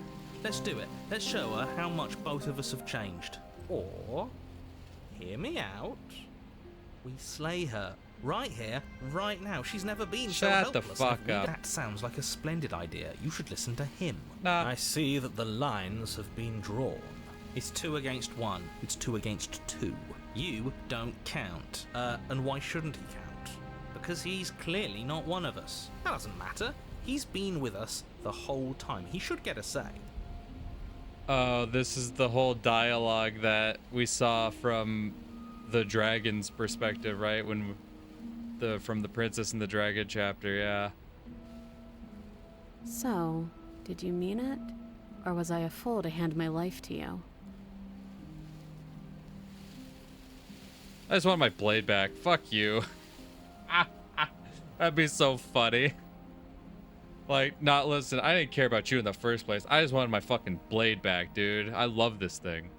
let's do it. Let's show her how much both of us have changed. Or, hear me out, we slay her. Right here, right now. She's never been so helpless. Shut the fuck up. That sounds like a splendid idea. You should listen to him. Nah. I see that the lines have been drawn. It's 2 against 1. It's 2 against 2. You don't count. And why shouldn't he count? Because he's clearly not one of us. That doesn't matter. He's been with us the whole time. He should get a say. Oh, this is the whole dialogue that we saw from the dragon's perspective, right? When from the Princess and the Dragon chapter, yeah. So, did you mean it? Or was I a fool to hand my life to you? I just want my blade back. Fuck you. That'd be so funny. Like, not listen, I didn't care about you in the first place. I just wanted my fucking blade back, dude. I love this thing.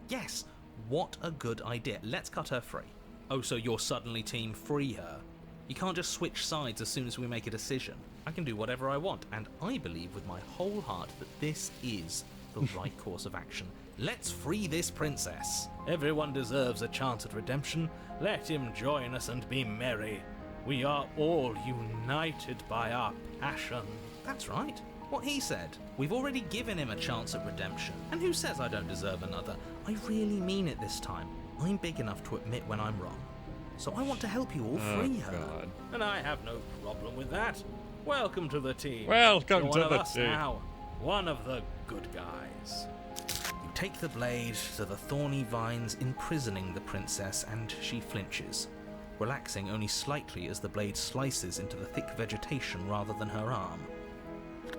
Yes, what a good idea. Let's cut her free. Oh, so you're suddenly team free her? You can't just switch sides as soon as we make a decision. I can do whatever I want, and I believe with my whole heart that this is the right course of action. Let's free this princess. Everyone deserves a chance at redemption. Let him join us and be merry. We are all united by our passion. That's right. What he said. We've already given him a chance at redemption. And who says I don't deserve another? I really mean it this time. I'm big enough to admit when I'm wrong. So I want to help you all free her. God. And I have no problem with that. Welcome to the team. Welcome You're to one of the us team. now. One of the good guys. You take the blade to the thorny vines imprisoning the princess, and she flinches, relaxing only slightly as the blade slices into the thick vegetation rather than her arm.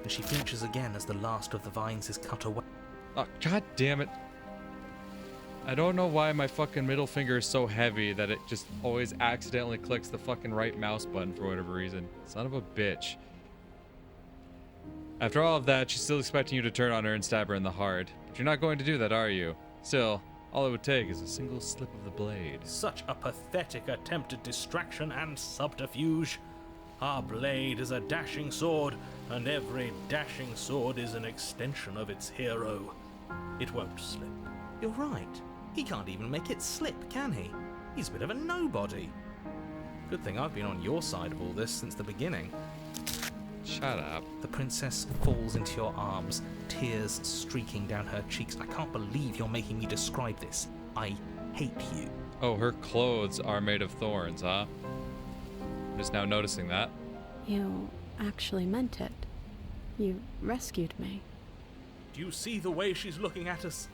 And she flinches again as the last of the vines is cut away. Oh, God damn it. I don't know why my fucking middle finger is so heavy that it just always accidentally clicks the fucking right mouse button for whatever reason. Son of a bitch. After all of that, she's still expecting you to turn on her and stab her in the heart. But you're not going to do that, are you? Still, all it would take is a single slip of the blade. Such a pathetic attempt at distraction and subterfuge. Our blade is a dashing sword, and every dashing sword is an extension of its hero. It won't slip. You're right. He can't even make it slip, can he? He's a bit of a nobody. Good thing I've been on your side of all this since the beginning. Shut up. The princess falls into your arms, tears streaking down her cheeks. I can't believe you're making me describe this. I hate you. Oh, her clothes are made of thorns, huh? I'm just now noticing that. You actually meant it. You rescued me. Do you see the way she's looking at us?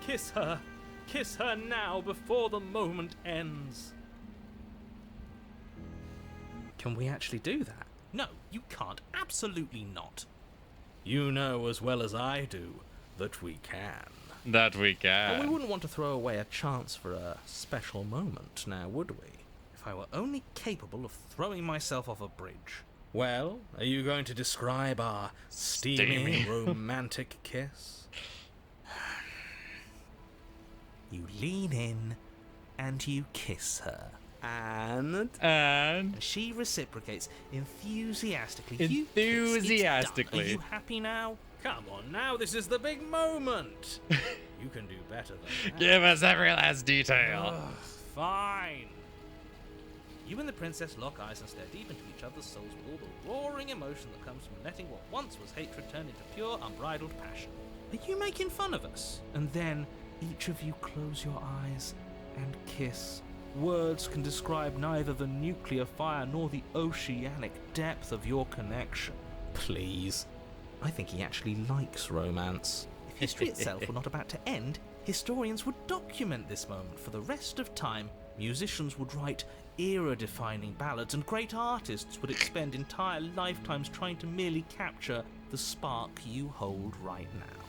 Kiss her. Kiss her now before the moment ends. Can we actually do that? No, you can't. Absolutely not. You know as well as I do that we can. That we can. And we wouldn't want to throw away a chance for a special moment, now would we? If I were only capable of throwing myself off a bridge. Well, are you going to describe our steamy romantic kiss? You lean in and you kiss her. And she reciprocates enthusiastically. Enthusiastically. Are you happy now? Come on now, this is the big moment. You can do better than that. Give us every last detail. Ugh, fine. You and the princess lock eyes and stare deep into each other's souls with all the roaring emotion that comes from letting what once was hatred turn into pure, unbridled passion. Are you making fun of us? And then each of you close your eyes and kiss. Words can describe neither the nuclear fire nor the oceanic depth of your connection. Please. I think he actually likes romance. If history itself were not about to end, historians would document this moment for the rest of time. Musicians would write era-defining ballads, and great artists would expend entire lifetimes trying to merely capture the spark you hold right now.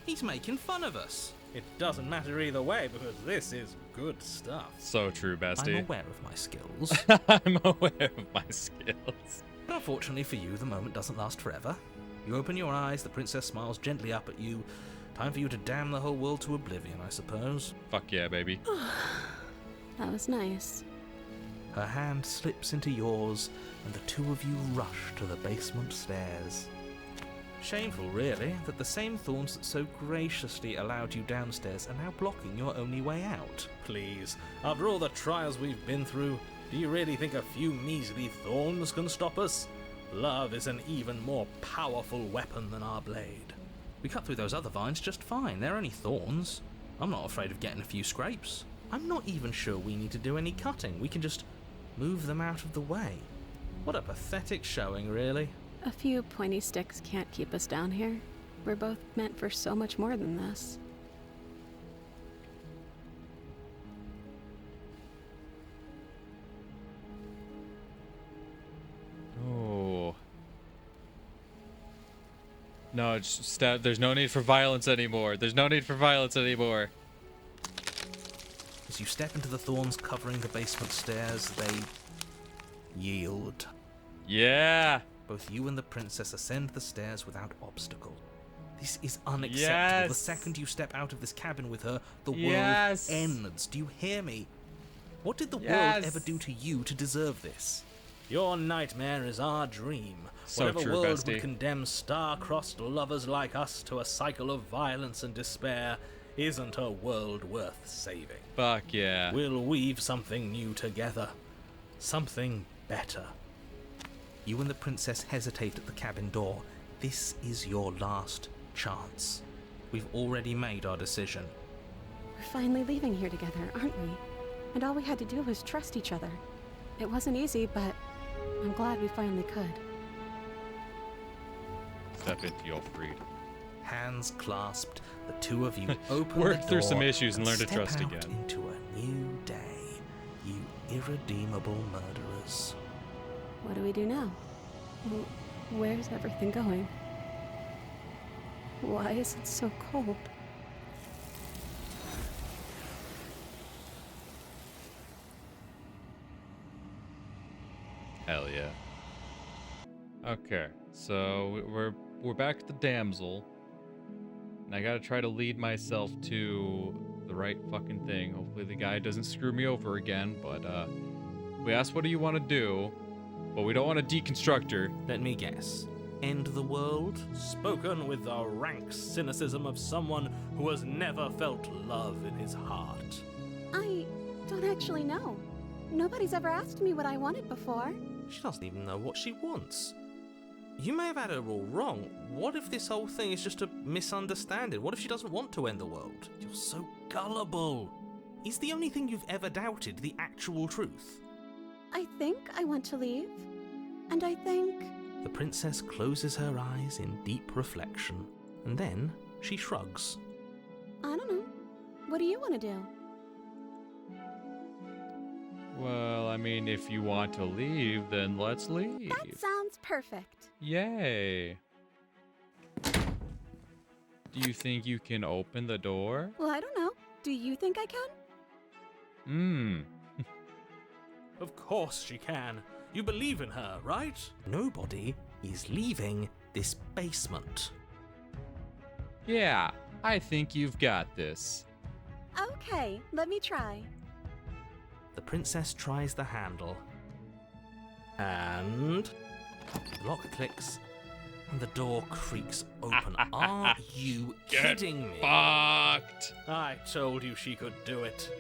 He's making fun of us. It doesn't matter either way, because this is good stuff. So true, bestie. I'm aware of my skills. I'm aware of my skills. But unfortunately for you, the moment doesn't last forever. You open your eyes, the princess smiles gently up at you. Time for you to damn the whole world to oblivion, I suppose. Fuck yeah, baby. That was nice. Her hand slips into yours, and the two of you rush to the basement stairs. Shameful, really, that the same thorns that so graciously allowed you downstairs are now blocking your only way out. Please, after all the trials we've been through, do you really think a few measly thorns can stop us? Love is an even more powerful weapon than our blade. We cut through those other vines just fine, they're only thorns. I'm not afraid of getting a few scrapes. I'm not even sure we need to do any cutting, we can just move them out of the way. What a pathetic showing, really. A few pointy sticks can't keep us down here. We're both meant for so much more than this. Oh. No, just there's no need for violence anymore. There's no need for violence anymore. As you step into the thorns covering the basement stairs, they yield. Yeah. Both you and the princess ascend the stairs without obstacle. This is unacceptable. Yes. The second you step out of this cabin with her, the Yes. world ends. Do you hear me? What did the Yes. world ever do to you to deserve this? Your nightmare is our dream. So Whatever true, world bestie. would condemn star-crossed lovers like us to a cycle of violence and despair isn't a world worth saving. Fuck yeah. We'll weave something new together. Something better. You and the princess hesitate at the cabin door. This is your last chance. We've already made our decision. We're finally leaving here together, aren't we? And all we had to do was trust each other. It wasn't easy, but I'm glad we finally could. Step into your freedom. Hands clasped, the two of you open Work the door through some issues and learn to step trust out again. into a new day, you irredeemable murderers. What do we do now? Where's everything going? Why is it so cold? Hell yeah. Okay, so we're back at the damsel. And I gotta try to lead myself to the right fucking thing. Hopefully the guy doesn't screw me over again, but we asked what do you want to do, but we don't want to deconstruct her. Let me guess. End the world? Spoken with the rank cynicism of someone who has never felt love in his heart. I don't actually know. Nobody's ever asked me what I wanted before. She doesn't even know what she wants. You may have had her all wrong. What if this whole thing is just a misunderstanding? What if she doesn't want to end the world? You're so gullible. Is the only thing you've ever doubted the actual truth? I think I want to leave. And I think... The princess closes her eyes in deep reflection, and then She shrugs. I don't know. What do you want to do? Well, I mean, if you want to leave, then let's leave. That sounds perfect. Yay. Do you think you can open the door? Well, I don't know. Do you think I can? Of course she can. You believe in her, right? Nobody is leaving this basement. Yeah, I think you've got this. Okay, let me try. The princess tries the handle. And the lock clicks and the door creaks open. Are you kidding me? Fucked. I told you she could do it.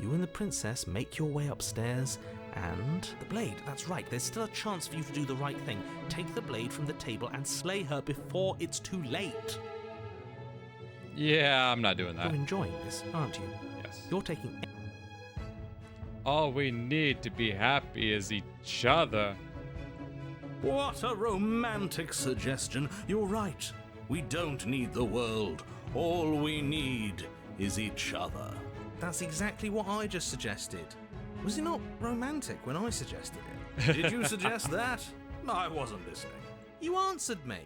You and the princess make your way upstairs and the blade. That's right, there's still a chance for you to do the right thing. Take the blade from the table and slay her before it's too late. Yeah, I'm not doing that. You're enjoying this, aren't you? Yes. You're taking... All we need to be happy is each other. What a romantic suggestion. You're right. We don't need the world. All we need is each other. That's exactly what I just suggested. Was it not romantic when I suggested it? Did you suggest that? I wasn't listening. You answered me.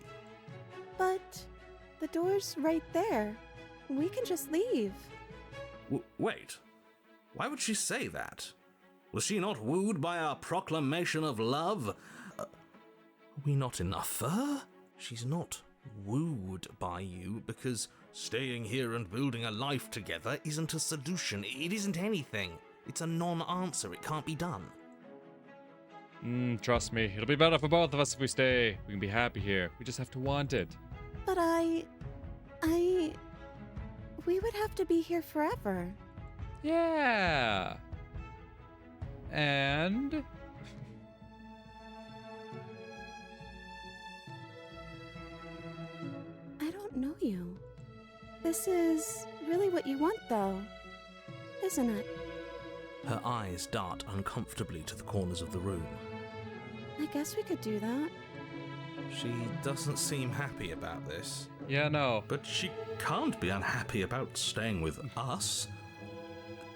But the door's right there. We can just leave. Wait. Why would she say that? Was she not wooed by our proclamation of love? Are we not enough for her? She's not wooed by you because staying here and building a life together isn't a solution. It isn't anything. It's a non-answer. It can't be done. Trust me, it'll be better for both of us if we stay. We can be happy here. We just have to want it. But we would have to be here forever. Yeah. And I don't know you. This is really what you want, though, isn't it? Her eyes dart uncomfortably to the corners of the room. I guess we could do that. She doesn't seem happy about this. yeah, no. But she can't be unhappy about staying with us.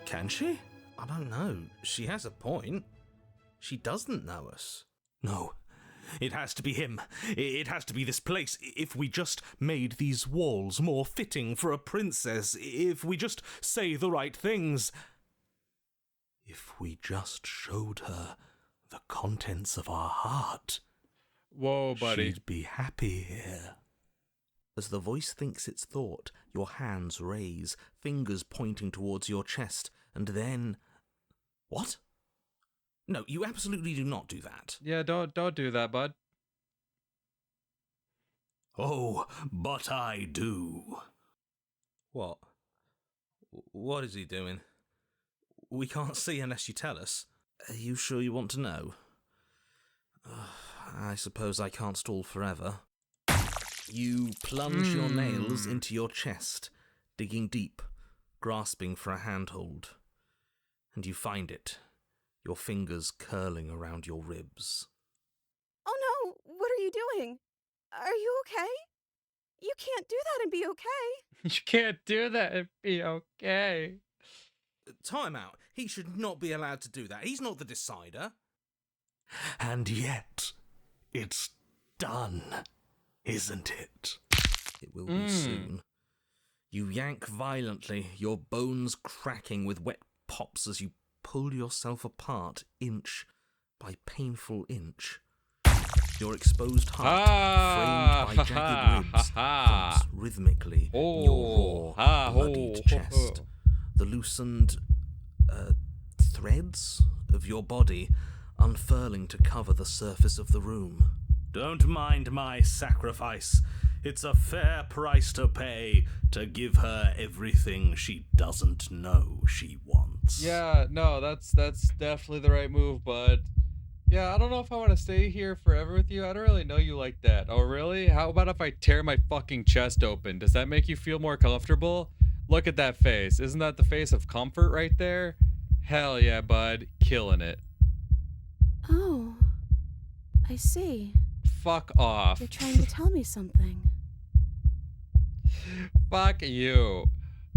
Can she? I don't know. She has a point. She doesn't know us. No. It has to be him. It has to be this place. If we just made these walls more fitting for a princess, if we just say the right things, if we just showed her the contents of our heart, Whoa, buddy. she'd be happy here. As the voice thinks its thought, your hands raise, fingers pointing towards your chest, and then... What? No, you absolutely do not do that. Yeah, don't do that, bud. Oh, but I do. What? What is he doing? We can't see unless you tell us. Are you sure you want to know? I suppose I can't stall forever. You plunge your nails into your chest, digging deep, grasping for a handhold. And you find it, your fingers curling around your ribs. Oh no! What are you doing? Are you okay? You can't do that and be okay. You can't do that and be okay. Time out. He should not be allowed to do that. He's not the decider. And yet, it's done, isn't it? It will be soon. You yank violently, your bones cracking with wet pops as you pull yourself apart inch by painful inch. Your exposed heart, framed by jagged ribs, thumps rhythmically in your raw, bloodied chest. The loosened threads of your body unfurling to cover the surface of the room. Don't mind my sacrifice. It's a fair price to pay to give her everything she doesn't know she wants. Yeah, no, that's definitely the right move, bud. Yeah, I don't know if I want to stay here forever with you. I don't really know you like that. Oh, really? How about if I tear my fucking chest open? Does that make you feel more comfortable? Look at that face. Isn't that the face of comfort right there? Hell yeah, bud. Killing it. Oh, I see. Fuck off. You're trying to tell me something. Fuck you.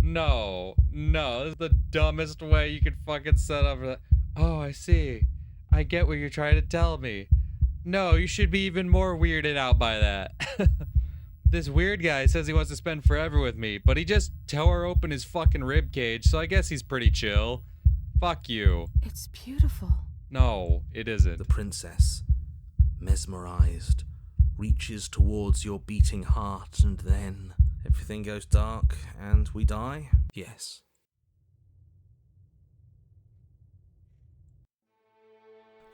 No, this is the dumbest way you could fucking set up that. Oh, I see. I get what you're trying to tell me. No, you should be even more weirded out by that. This weird guy says he wants to spend forever with me, but he just tore open his fucking rib cage, so I guess he's pretty chill. Fuck you. It's beautiful. No, it isn't. The princess, mesmerized, reaches towards your beating heart, and then everything goes dark and we die? Yes.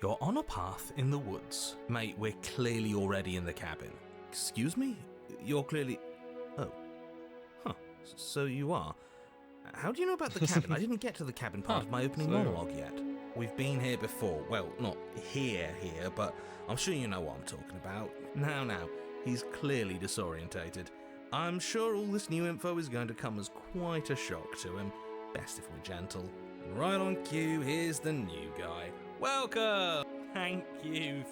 You're on a path in the woods. Mate, we're clearly already in the cabin. Excuse me? You're clearly... Oh. Huh. So you are. How do you know about the cabin? I didn't get to the cabin part of my opening monologue yet. We've been here before. Well, not here, but I'm sure you know what I'm talking about. Now, he's clearly disorientated. I'm sure all this new info is going to come as quite a shock to him. Best if we're gentle. Right on cue, here's the new guy. Welcome! Thank you.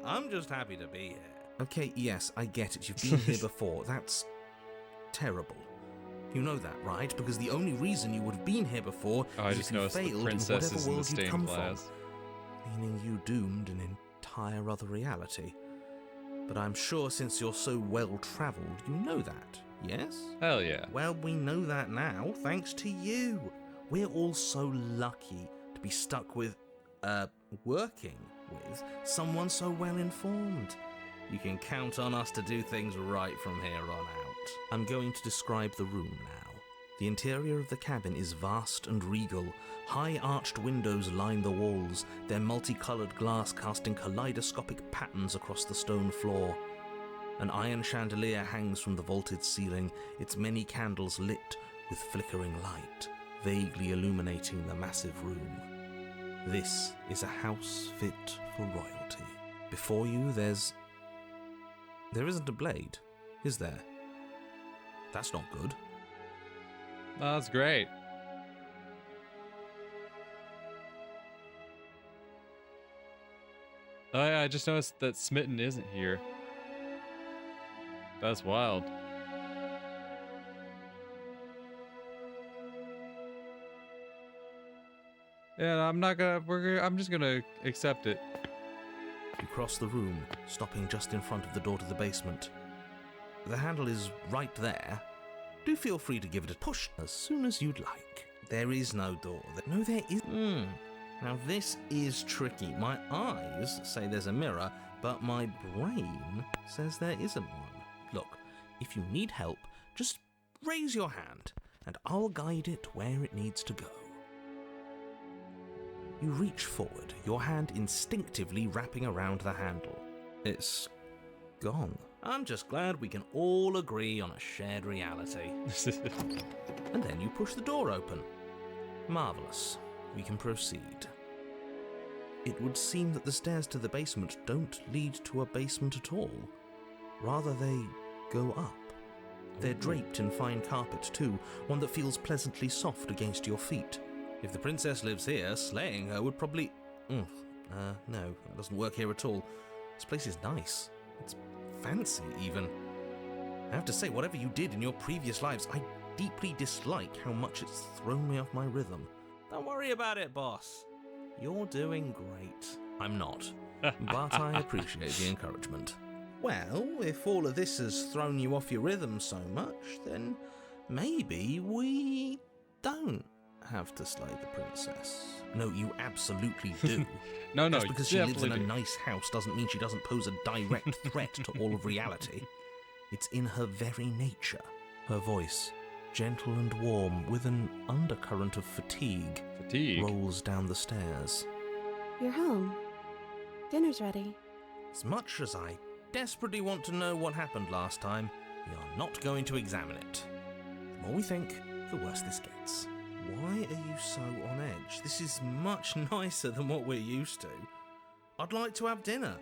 I'm just happy to be here. Okay, yes, I get it. You've been here before. That's terrible. You know that, right? Because the only reason you would have been here before is if you failed in whatever world you'd come from. Meaning you doomed an entire other reality. But I'm sure since you're so well-travelled, you know that, yes? Hell yeah. Well, we know that now, thanks to you. We're all so lucky to be stuck with, working with someone so well-informed. You can count on us to do things right from here on out. I'm going to describe the room now. The interior of the cabin is vast and regal. High arched windows line the walls, their multicoloured glass casting kaleidoscopic patterns across the stone floor. An iron chandelier hangs from the vaulted ceiling, its many candles lit with flickering light, vaguely illuminating the massive room. This is a house fit for royalty. Before you, there isn't a blade, is there? That's not good. Oh, that's great. Oh yeah, I just noticed that Smitten isn't here. That's wild. Yeah, I'm just gonna accept it. You cross the room, stopping just in front of the door to the basement. The handle is right there. Do feel free to give it a push as soon as you'd like. There is no door. No, there is. Now this is tricky. My eyes say there's a mirror, but my brain says there isn't one. Look, if you need help, just raise your hand, and I'll guide it where it needs to go. You reach forward, your hand instinctively wrapping around the handle. It's gone. I'm just glad we can all agree on a shared reality. And then you push the door open. Marvellous. We can proceed. It would seem that the stairs to the basement don't lead to a basement at all. Rather, they go up. They're draped in fine carpet too, one that feels pleasantly soft against your feet. If the princess lives here, slaying her would probably... no, that doesn't work here at all. This place is nice. It's fancy, even. I have to say, whatever you did in your previous lives, I deeply dislike how much it's thrown me off my rhythm. Don't worry about it, boss. You're doing great. I'm not. But I appreciate the encouragement. Well, if all of this has thrown you off your rhythm so much, then maybe we don't have to slay the princess. No, you absolutely do. No, just because she lives in a nice house doesn't mean she doesn't pose a direct threat to all of reality. It's in her very nature. Her voice, gentle and warm, with an undercurrent of fatigue, rolls down the stairs. You're home. Dinner's ready. As much as I desperately want to know what happened last time, we are not going to examine it. The more we think, the worse this gets. Why are you so on edge? This is much nicer than what we're used to. I'd like to have dinner.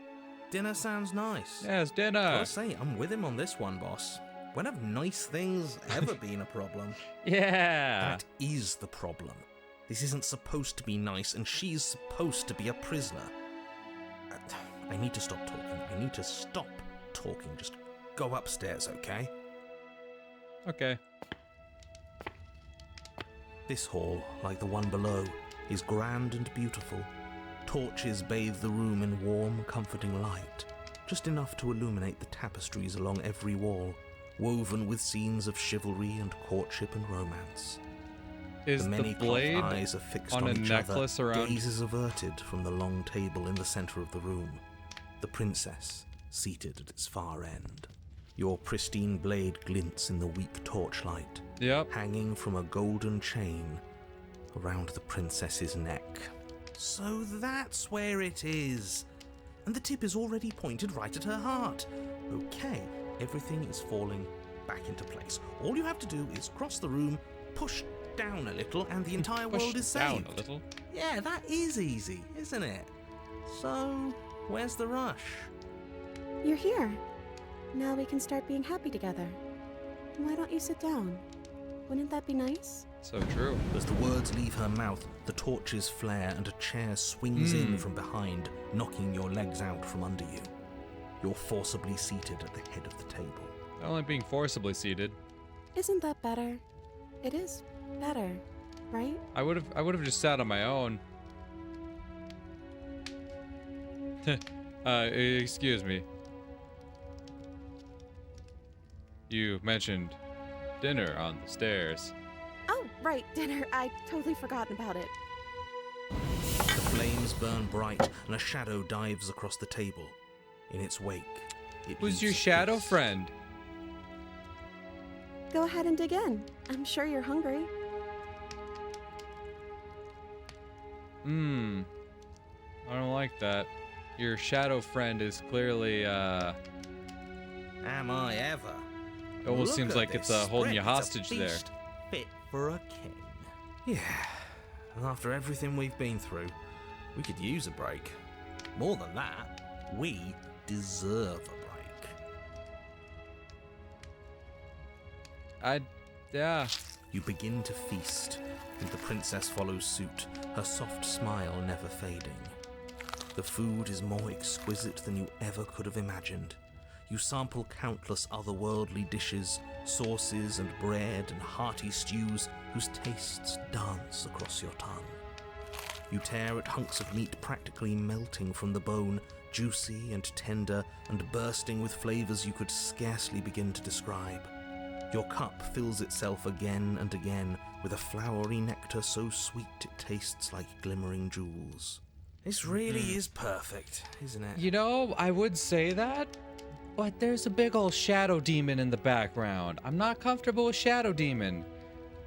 Dinner sounds nice. Yes, dinner. Gotta say, I'm with him on this one, boss. When have nice things ever been a problem? Yeah. That is the problem. This isn't supposed to be nice, and she's supposed to be a prisoner. I need to stop talking. Just go upstairs, okay? Okay. This hall, like the one below, is grand and beautiful. Torches bathe the room in warm, comforting light, just enough to illuminate the tapestries along every wall, woven with scenes of chivalry and courtship and romance. Is the many the blade eyes are fixed on a each necklace other, around? gazes averted from the long table in the center of the room. The princess, seated at its far end. Your pristine blade glints in the weak torchlight, Yep. hanging from a golden chain around the princess's neck. So that's where it is. And the tip is already pointed right at her heart. Okay, everything is falling back into place. All you have to do is cross the room, push down a little, and the entire world is saved. Down a little. Yeah, that is easy, isn't it? So, where's the rush? You're here. Now we can start being happy together. Why don't you sit down? Wouldn't that be nice? So true. As the words leave her mouth, the torches flare and a chair swings in from behind, knocking your legs out from under you. You're forcibly seated at the head of the table. Not only being forcibly seated. Isn't that better? It is better, right? I would have just sat on my own. Excuse me. You mentioned dinner on the stairs. Oh, right, dinner. I totally forgotten about it. The flames burn bright and a shadow dives across the table. In its wake, it Who's leaves your a shadow feast. friend? Go ahead and dig in. I'm sure you're hungry. I don't like that. Your shadow friend is clearly, Am I ever? it almost Look seems at like it's this holding you spread. hostage It's a there. feast fit for a king. Yeah, and after everything we've been through, we could use a break. More than that, we deserve a break. Yeah. You begin to feast, and the princess follows suit, her soft smile never fading. The food is more exquisite than you ever could have imagined. You sample countless otherworldly dishes, sauces and bread and hearty stews whose tastes dance across your tongue. You tear at hunks of meat practically melting from the bone, juicy and tender and bursting with flavors you could scarcely begin to describe. Your cup fills itself again and again with a flowery nectar so sweet it tastes like glimmering jewels. This really is perfect, isn't it? You know, I would say that, but there's a big old shadow demon in the background. I'm not comfortable with shadow demon,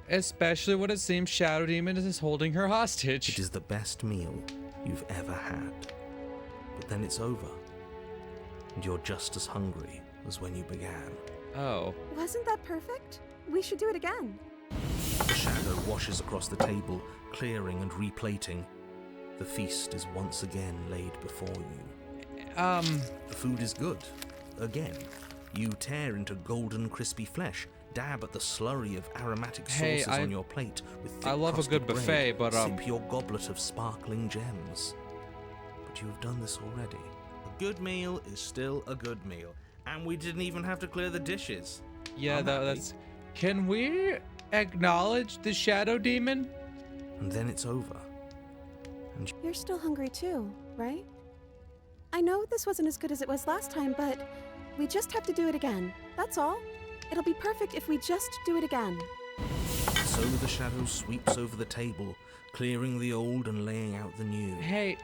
especially when it seems shadow demon is holding her hostage. It is the best meal you've ever had. But then it's over, and you're just as hungry as when you began. Oh. Wasn't that perfect? We should do it again. The shadow washes across the table, clearing and replating. The feast is once again laid before you. The food is good. Again. You tear into golden, crispy flesh, dab at the slurry of aromatic sauces on your plate with thick I love a crusted good buffet, bread, but sip your goblet of sparkling gems. But you have done this already. A good meal is still a good meal, and we didn't even have to clear the dishes. Yeah, I'm happy. that's. Can we acknowledge the shadow demon? And then it's over. You're still hungry too, right? I know this wasn't as good as it was last time, but we just have to do it again. That's all. It'll be perfect if we just do it again. So the shadow sweeps over the table, clearing the old and laying out the new. Hey,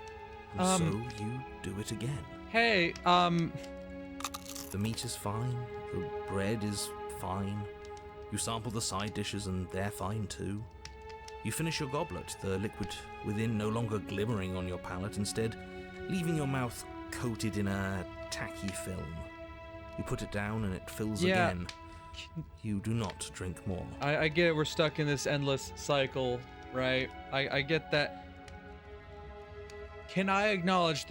And so you do it again. Hey, The meat is fine, the bread is fine. You sample the side dishes and they're fine too. You finish your goblet, the liquid within no longer glimmering on your palate, instead leaving your mouth coated in a tacky film. You put it down and it fills again. You do not drink more. I get it, we're stuck in this endless cycle, right? I get that. Can I acknowledge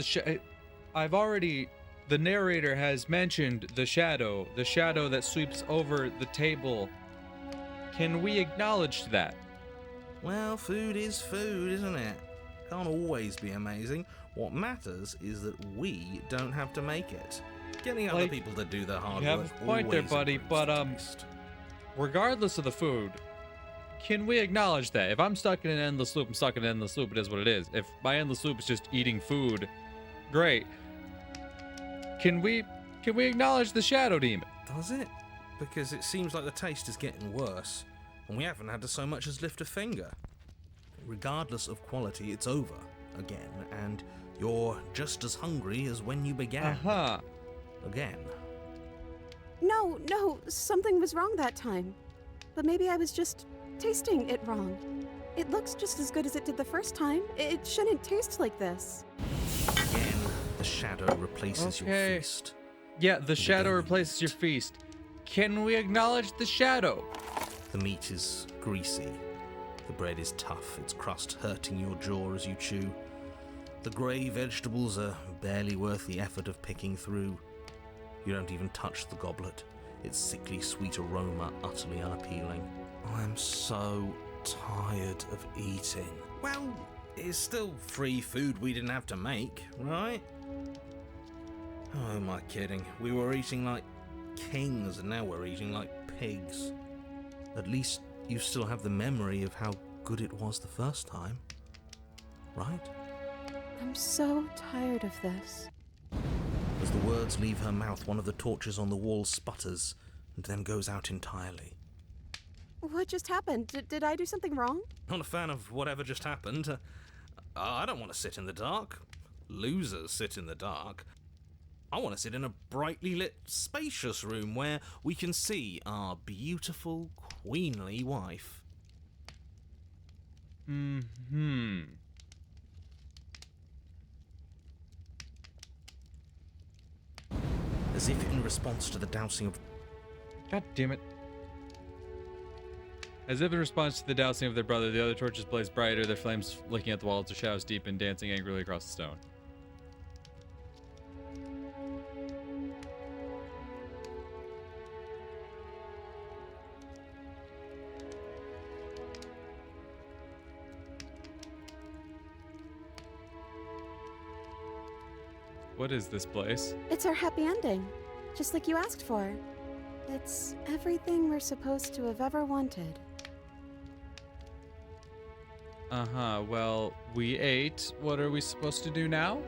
I've already... The narrator has mentioned the shadow that sweeps over the table. Can we acknowledge that? Well, food is food, isn't it? Can't always be amazing. What matters is that we don't have to make it. Getting other people to do the hard You have work a point there, always buddy, improves but, the taste. regardless of the food, can we acknowledge that if I'm stuck in an endless loop, I'm stuck in an endless loop. It is what it is. If my endless loop is just eating food, great. Can we acknowledge the shadow demon? Does it? Because it seems like the taste is getting worse, and we haven't had to so much as lift a finger. Regardless of quality, it's over again, and you're just as hungry as when you began. Again. No, something was wrong that time. But maybe I was just tasting it wrong. It looks just as good as it did the first time. It shouldn't taste like this. Again, the shadow replaces your feast. Yeah, the shadow replaces your feast. Can we acknowledge the shadow? The meat is greasy. The bread is tough, its crust hurting your jaw as you chew. The grey vegetables are barely worth the effort of picking through. You don't even touch the goblet, its sickly sweet aroma utterly unappealing. I'm so tired of eating. Well, it's still free food we didn't have to make, right? Oh, am I kidding? We were eating like kings and now we're eating like pigs. At least you still have the memory of how good it was the first time, right? I'm so tired of this. As the words leave her mouth, one of the torches on the wall sputters and then goes out entirely. What just happened? Did I do something wrong? Not a fan of whatever just happened. I don't want to sit in the dark. Losers sit in the dark. I want to sit in a brightly lit, spacious room where we can see our beautiful, queenly wife. As if in response to the dousing of... God damn it. As if in response to the dousing of their brother, the other torches blaze brighter, their flames licking at the walls, their shadows deepen, dancing angrily across the stone. What is this place? It's our happy ending, just like you asked for. It's everything we're supposed to have ever wanted. Well, we ate. What are we supposed to do now?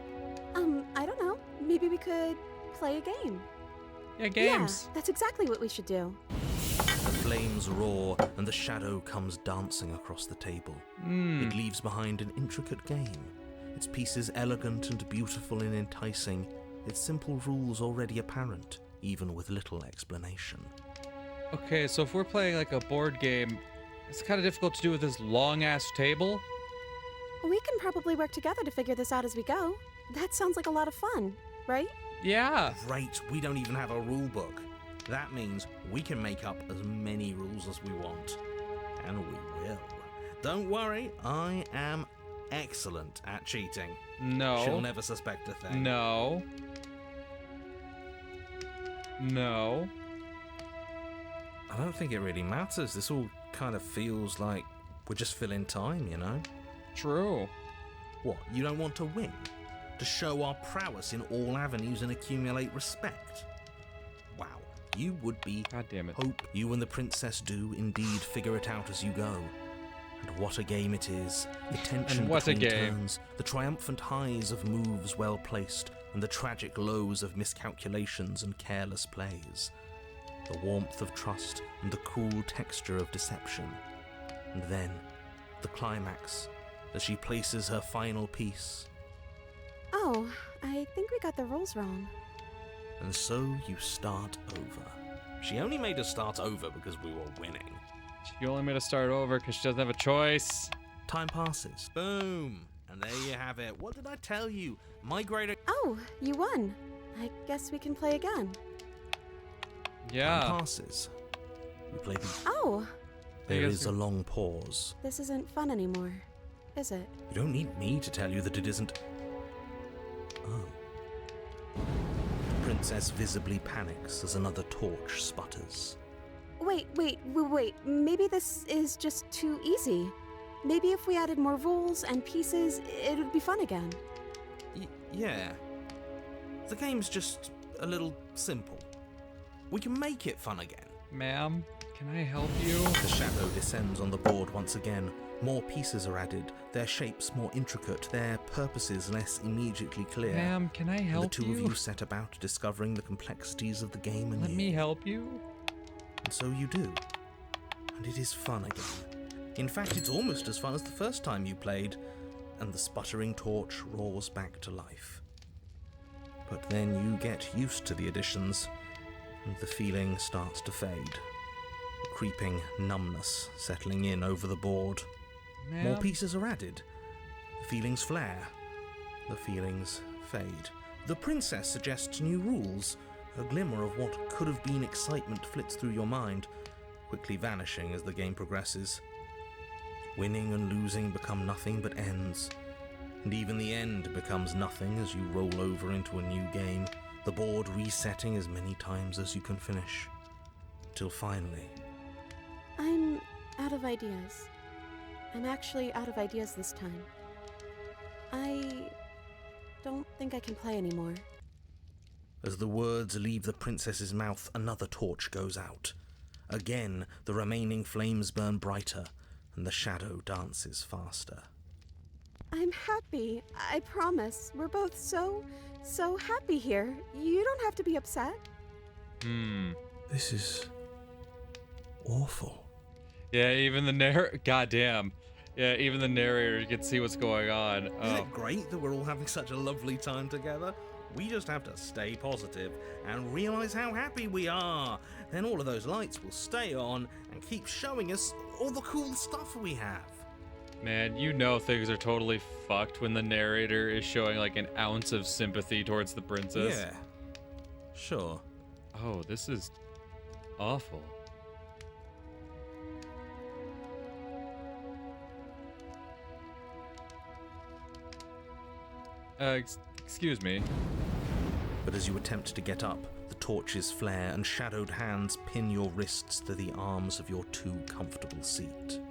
I don't know. Maybe we could play a game. Yeah, games. Yeah, that's exactly what we should do. The flames roar and the shadow comes dancing across the table. It leaves behind an intricate game. Its pieces elegant and beautiful and enticing, its simple rules already apparent, even with little explanation. Okay, so if we're playing like a board game, it's kind of difficult to do with this long-ass table. We can probably work together to figure this out as we go. That sounds like a lot of fun, right? Yeah. Great, we don't even have a rule book. That means we can make up as many rules as we want. And we will. Don't worry, I am excellent at cheating. No. She'll never suspect a thing. No. No. I don't think it really matters. This all kind of feels like we're just filling time, you know? True. What, you don't want to win? To show our prowess in all avenues and accumulate respect? Wow, you would be... God damn it. Hope you and the princess do indeed figure it out as you go. And what a game it is. The tension between turns, the triumphant highs of moves well placed, and the tragic lows of miscalculations and careless plays. The warmth of trust and the cool texture of deception. And then, the climax, as she places her final piece. Oh, I think we got the rules wrong. And so you start over. She only made us start over because we were winning. She only made us start over because she doesn't have a choice. Time passes. Boom. And there you have it. What did I tell you? My greater... Oh, you won. I guess we can play again. Yeah. Time passes. You play the... Oh! There is a long pause. This isn't fun anymore, is it? You don't need me to tell you that it isn't... Oh. The princess visibly panics as another torch sputters. Wait. Maybe this is just too easy. Maybe if we added more rules and pieces, it would be fun again. Yeah. The game's just a little simple. We can make it fun again. Ma'am? Can I help you? The shadow descends on the board once again. More pieces are added, their shapes more intricate, their purposes less immediately clear. Ma'am, can I And help the two you? of you set about discovering the complexities of the game anew. Let me help you. And so you do. And it is fun again. In fact, it's almost as fun as the first time you played, and the sputtering torch roars back to life. But then you get used to the additions, and the feeling starts to fade. A creeping numbness settling in over the board. More Ma'am? pieces are added. The feelings flare. The feelings fade. The princess suggests new rules. A glimmer of what could have been excitement flits through your mind, quickly vanishing as the game progresses. Winning and losing become nothing but ends. And even the end becomes nothing as you roll over into a new game, the board resetting as many times as you can finish. Till finally... I'm out of ideas. I'm actually out of ideas this time. I don't think I can play anymore. As the words leave the princess's mouth, another torch goes out. Again, the remaining flames burn brighter, and the shadow dances faster. I'm happy. I promise. We're both so happy here. You don't have to be upset. This is... awful. Yeah, even the goddamn. Yeah, even the narrator can see what's going on. Isn't it great that we're all having such a lovely time together? We just have to stay positive and realize how happy we are. Then all of those lights will stay on and keep showing us all the cool stuff we have. Man, you know things are totally fucked when the narrator is showing like an ounce of sympathy towards the princess. Yeah. Sure. Oh, this is awful. Excuse me. But as you attempt to get up, the torches flare and shadowed hands pin your wrists to the arms of your too comfortable seat.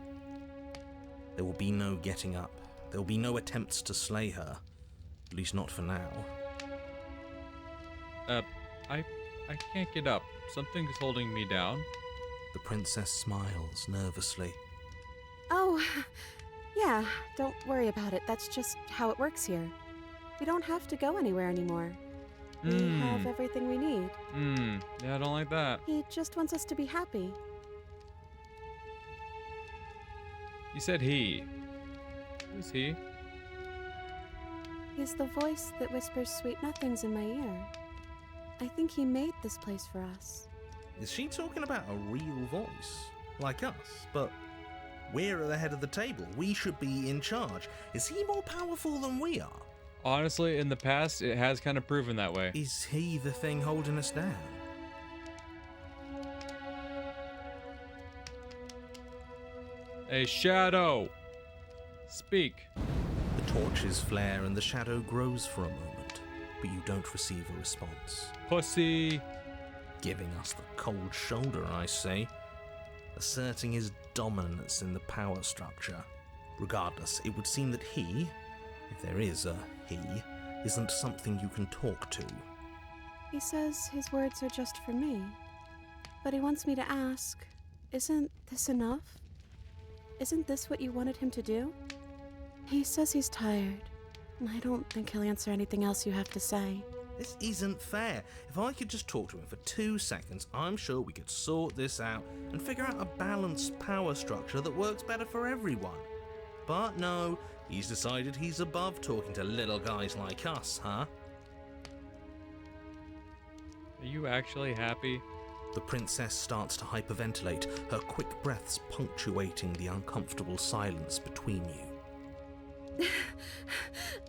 There will be no getting up. There will be no attempts to slay her. At least not for now. I can't get up. Something's holding me down. The princess smiles nervously. Oh, yeah, don't worry about it. That's just how it works here. We don't have to go anywhere anymore. We have everything we need. Yeah, I don't like that. He just wants us to be happy. You said he. Who's he? He's the voice that whispers sweet nothings in my ear. I think he made this place for us. Is she talking about a real voice? Like us? But we're at the head of the table. We should be in charge. Is he more powerful than we are? Honestly, in the past, it has kind of proven that way. Is he the thing holding us down? A shadow! Speak. The torches flare and the shadow grows for a moment, but you don't receive a response. Pussy! Giving us the cold shoulder, I say. Asserting his dominance in the power structure. Regardless, it would seem that he, if there is a he, isn't something you can talk to. He says his words are just for me. But he wants me to ask, isn't this enough? Isn't this what you wanted him to do? He says he's tired, and I don't think he'll answer anything else you have to say. This isn't fair. If I could just talk to him for 2 seconds, I'm sure we could sort this out and figure out a balanced power structure that works better for everyone. But no, he's decided he's above talking to little guys like us, huh? Are you actually happy? The princess starts to hyperventilate, her quick breaths punctuating the uncomfortable silence between you.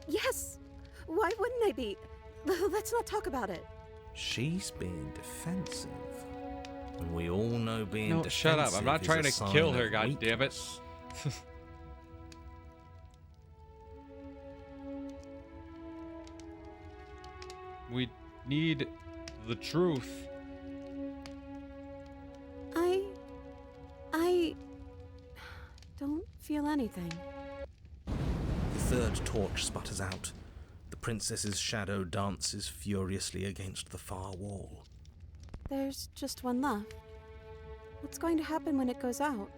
Yes! Why wouldn't I be? Let's not talk about it. She's being defensive. And we all know being No, defensive shut up. I'm not is trying a to sign kill of her, goddammit. weakness. We need the truth. I don't feel anything. The third torch sputters out. The princess's shadow dances furiously against the far wall. There's just one left. What's going to happen when it goes out?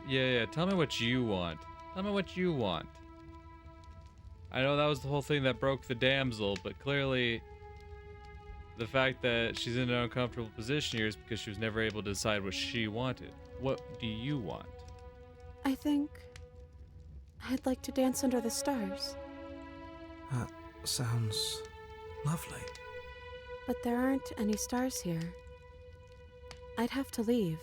Yeah, tell me what you want. Tell me what you want. I know that was the whole thing that broke the damsel, but clearly the fact that she's in an uncomfortable position here is because she was never able to decide what she wanted. What do you want? I think I'd like to dance under the stars. That sounds lovely. But there aren't any stars here. I'd have to leave.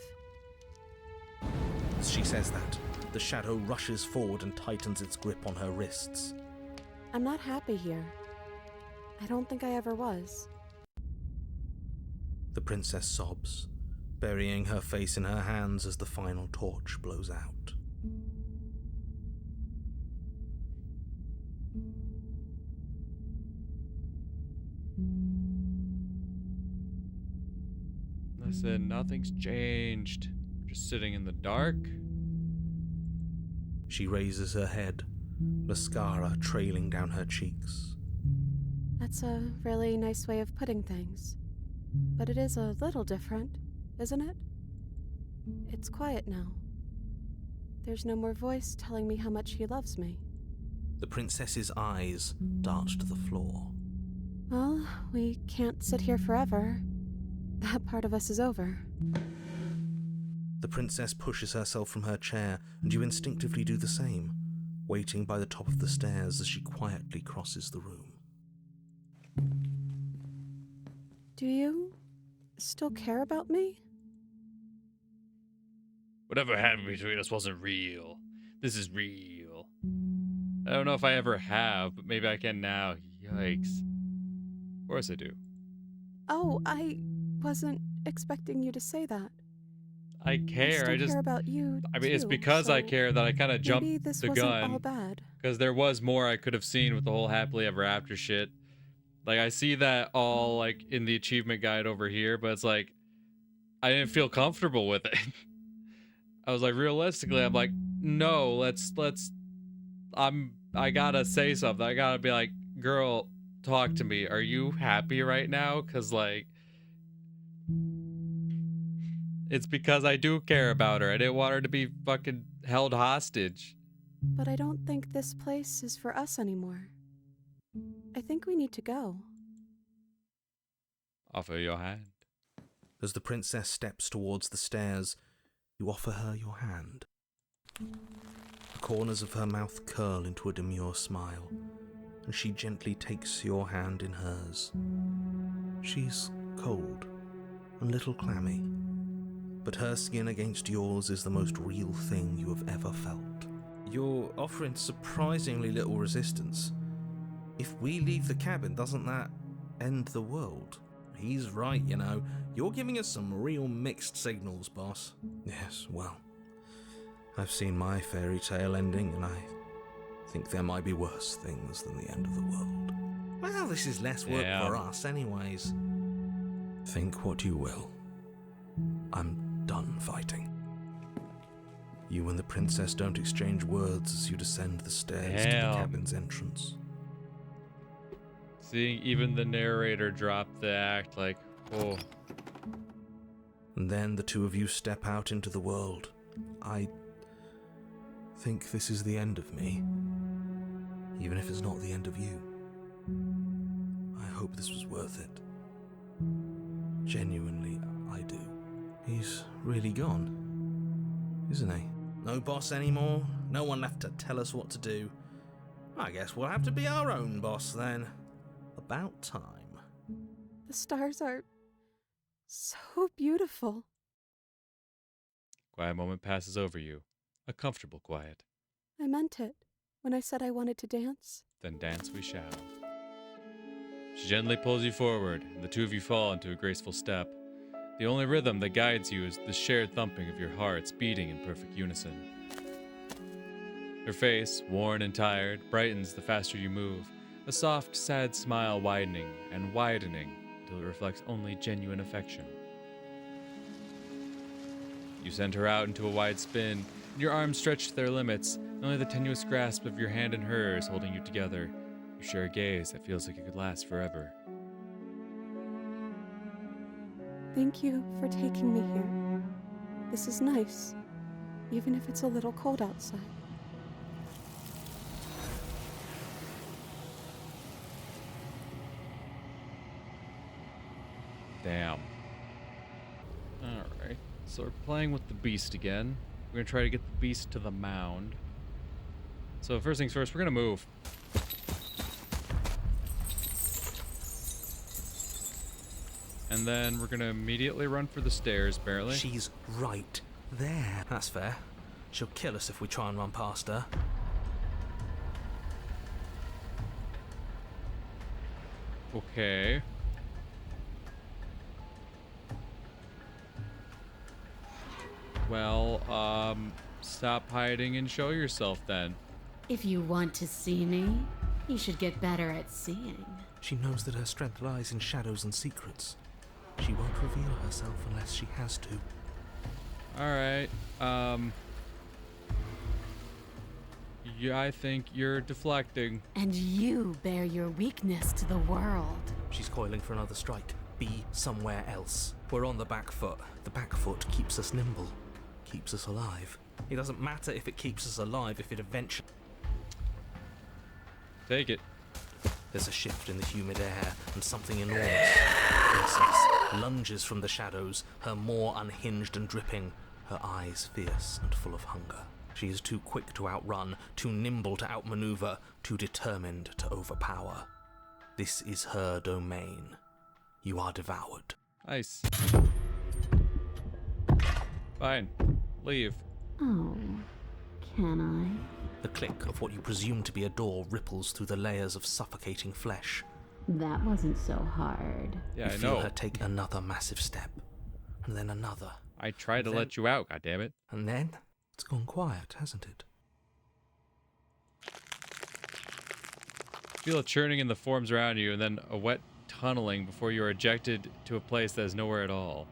As she says that, the shadow rushes forward and tightens its grip on her wrists. I'm not happy here. I don't think I ever was. The princess sobs, burying her face in her hands as the final torch blows out. Listen, nothing's changed. Just sitting in the dark. She raises her head, mascara trailing down her cheeks. That's a really nice way of putting things. But it is a little different, isn't it? It's quiet now. There's no more voice telling me how much he loves me. The princess's eyes dart to the floor. Well, we can't sit here forever. That part of us is over. The princess pushes herself from her chair, and you instinctively do the same, waiting by the top of the stairs as she quietly crosses the room. Do you still care about me? Whatever happened between us wasn't real. This is real. I don't know if I ever have, but maybe I can now. Yikes. Of course I do. Oh, I wasn't expecting you to say that. I care. I care about you. I mean, it's too, because so I care that I kind of jumped maybe this the wasn't gun. all bad. Because there was more I could have seen with the whole happily ever after shit. Like, I see that all, like, in the achievement guide over here, but it's like, I didn't feel comfortable with it. I was like, realistically, I'm like, no, I gotta say something. I gotta be like, girl, talk to me. Are you happy right now? Because, like, it's because I do care about her. I didn't want her to be fucking held hostage. But I don't think this place is for us anymore. I think we need to go. Offer your hand. As the princess steps towards the stairs, you offer her your hand. The corners of her mouth curl into a demure smile, and she gently takes your hand in hers. She's cold, and a little clammy, but her skin against yours is the most real thing you have ever felt. You're offering surprisingly little resistance. If we leave the cabin, doesn't that end the world? He's right, you know. You're giving us some real mixed signals, boss. Yes, well, I've seen my fairy tale ending, and I think there might be worse things than the end of the world. Well, this is less work for us anyways. Think what you will. I'm done fighting. You and the princess don't exchange words as you descend the stairs to the cabin's entrance. Seeing even the narrator drop the act, like, oh. And then the two of you step out into the world. I think this is the end of me, even if it's not the end of you. I hope this was worth it. Genuinely, I do. He's really gone, isn't he? No boss anymore, no one left to tell us what to do. I guess we'll have to be our own boss then. About time. The stars are so beautiful. Quiet moment passes over you. A comfortable quiet. I meant it when I said I wanted to dance? Then dance we shall. She gently pulls you forward, and the two of you fall into a graceful step. The only rhythm that guides you is the shared thumping of your hearts beating in perfect unison. Her face, worn and tired, brightens the faster you move, a soft, sad smile widening and widening until it reflects only genuine affection. You send her out into a wide spin, and your arms stretch to their limits, and only the tenuous grasp of your hand in hers holding you together. You share a gaze that feels like it could last forever. Thank you for taking me here. This is nice, even if it's a little cold outside. Damn. Alright, so we're playing with the beast again. We're gonna try to get the beast to the mound. So first things first, we're gonna move. And then we're gonna immediately run for the stairs, apparently. She's right there. That's fair. She'll kill us if we try and run past her. Okay. Well, stop hiding and show yourself then. If you want to see me, you should get better at seeing. She knows that her strength lies in shadows and secrets. She won't reveal herself unless she has to. Alright, yeah, I think you're deflecting. And you bear your weakness to the world. She's coiling for another strike. Be somewhere else. We're on the back foot. The back foot keeps us nimble, keeps us alive. It doesn't matter if it keeps us alive if it eventually... Take it. There's a shift in the humid air, and something enormous, the princess, lunges from the shadows, her maw unhinged and dripping, her eyes fierce and full of hunger. She is too quick to outrun, too nimble to outmaneuver, too determined to overpower. This is her domain. You are devoured. Nice. Fine. Leave. Oh, can I? The click of what you presume to be a door ripples through the layers of suffocating flesh. That wasn't so hard. Yeah, You I feel know. her take another massive step, and then another. I tried to Then- let you out, goddammit. And then it's gone quiet, hasn't it? Feel a churning in the forms around you, and then a wet tunneling before you are ejected to a place that is nowhere at all.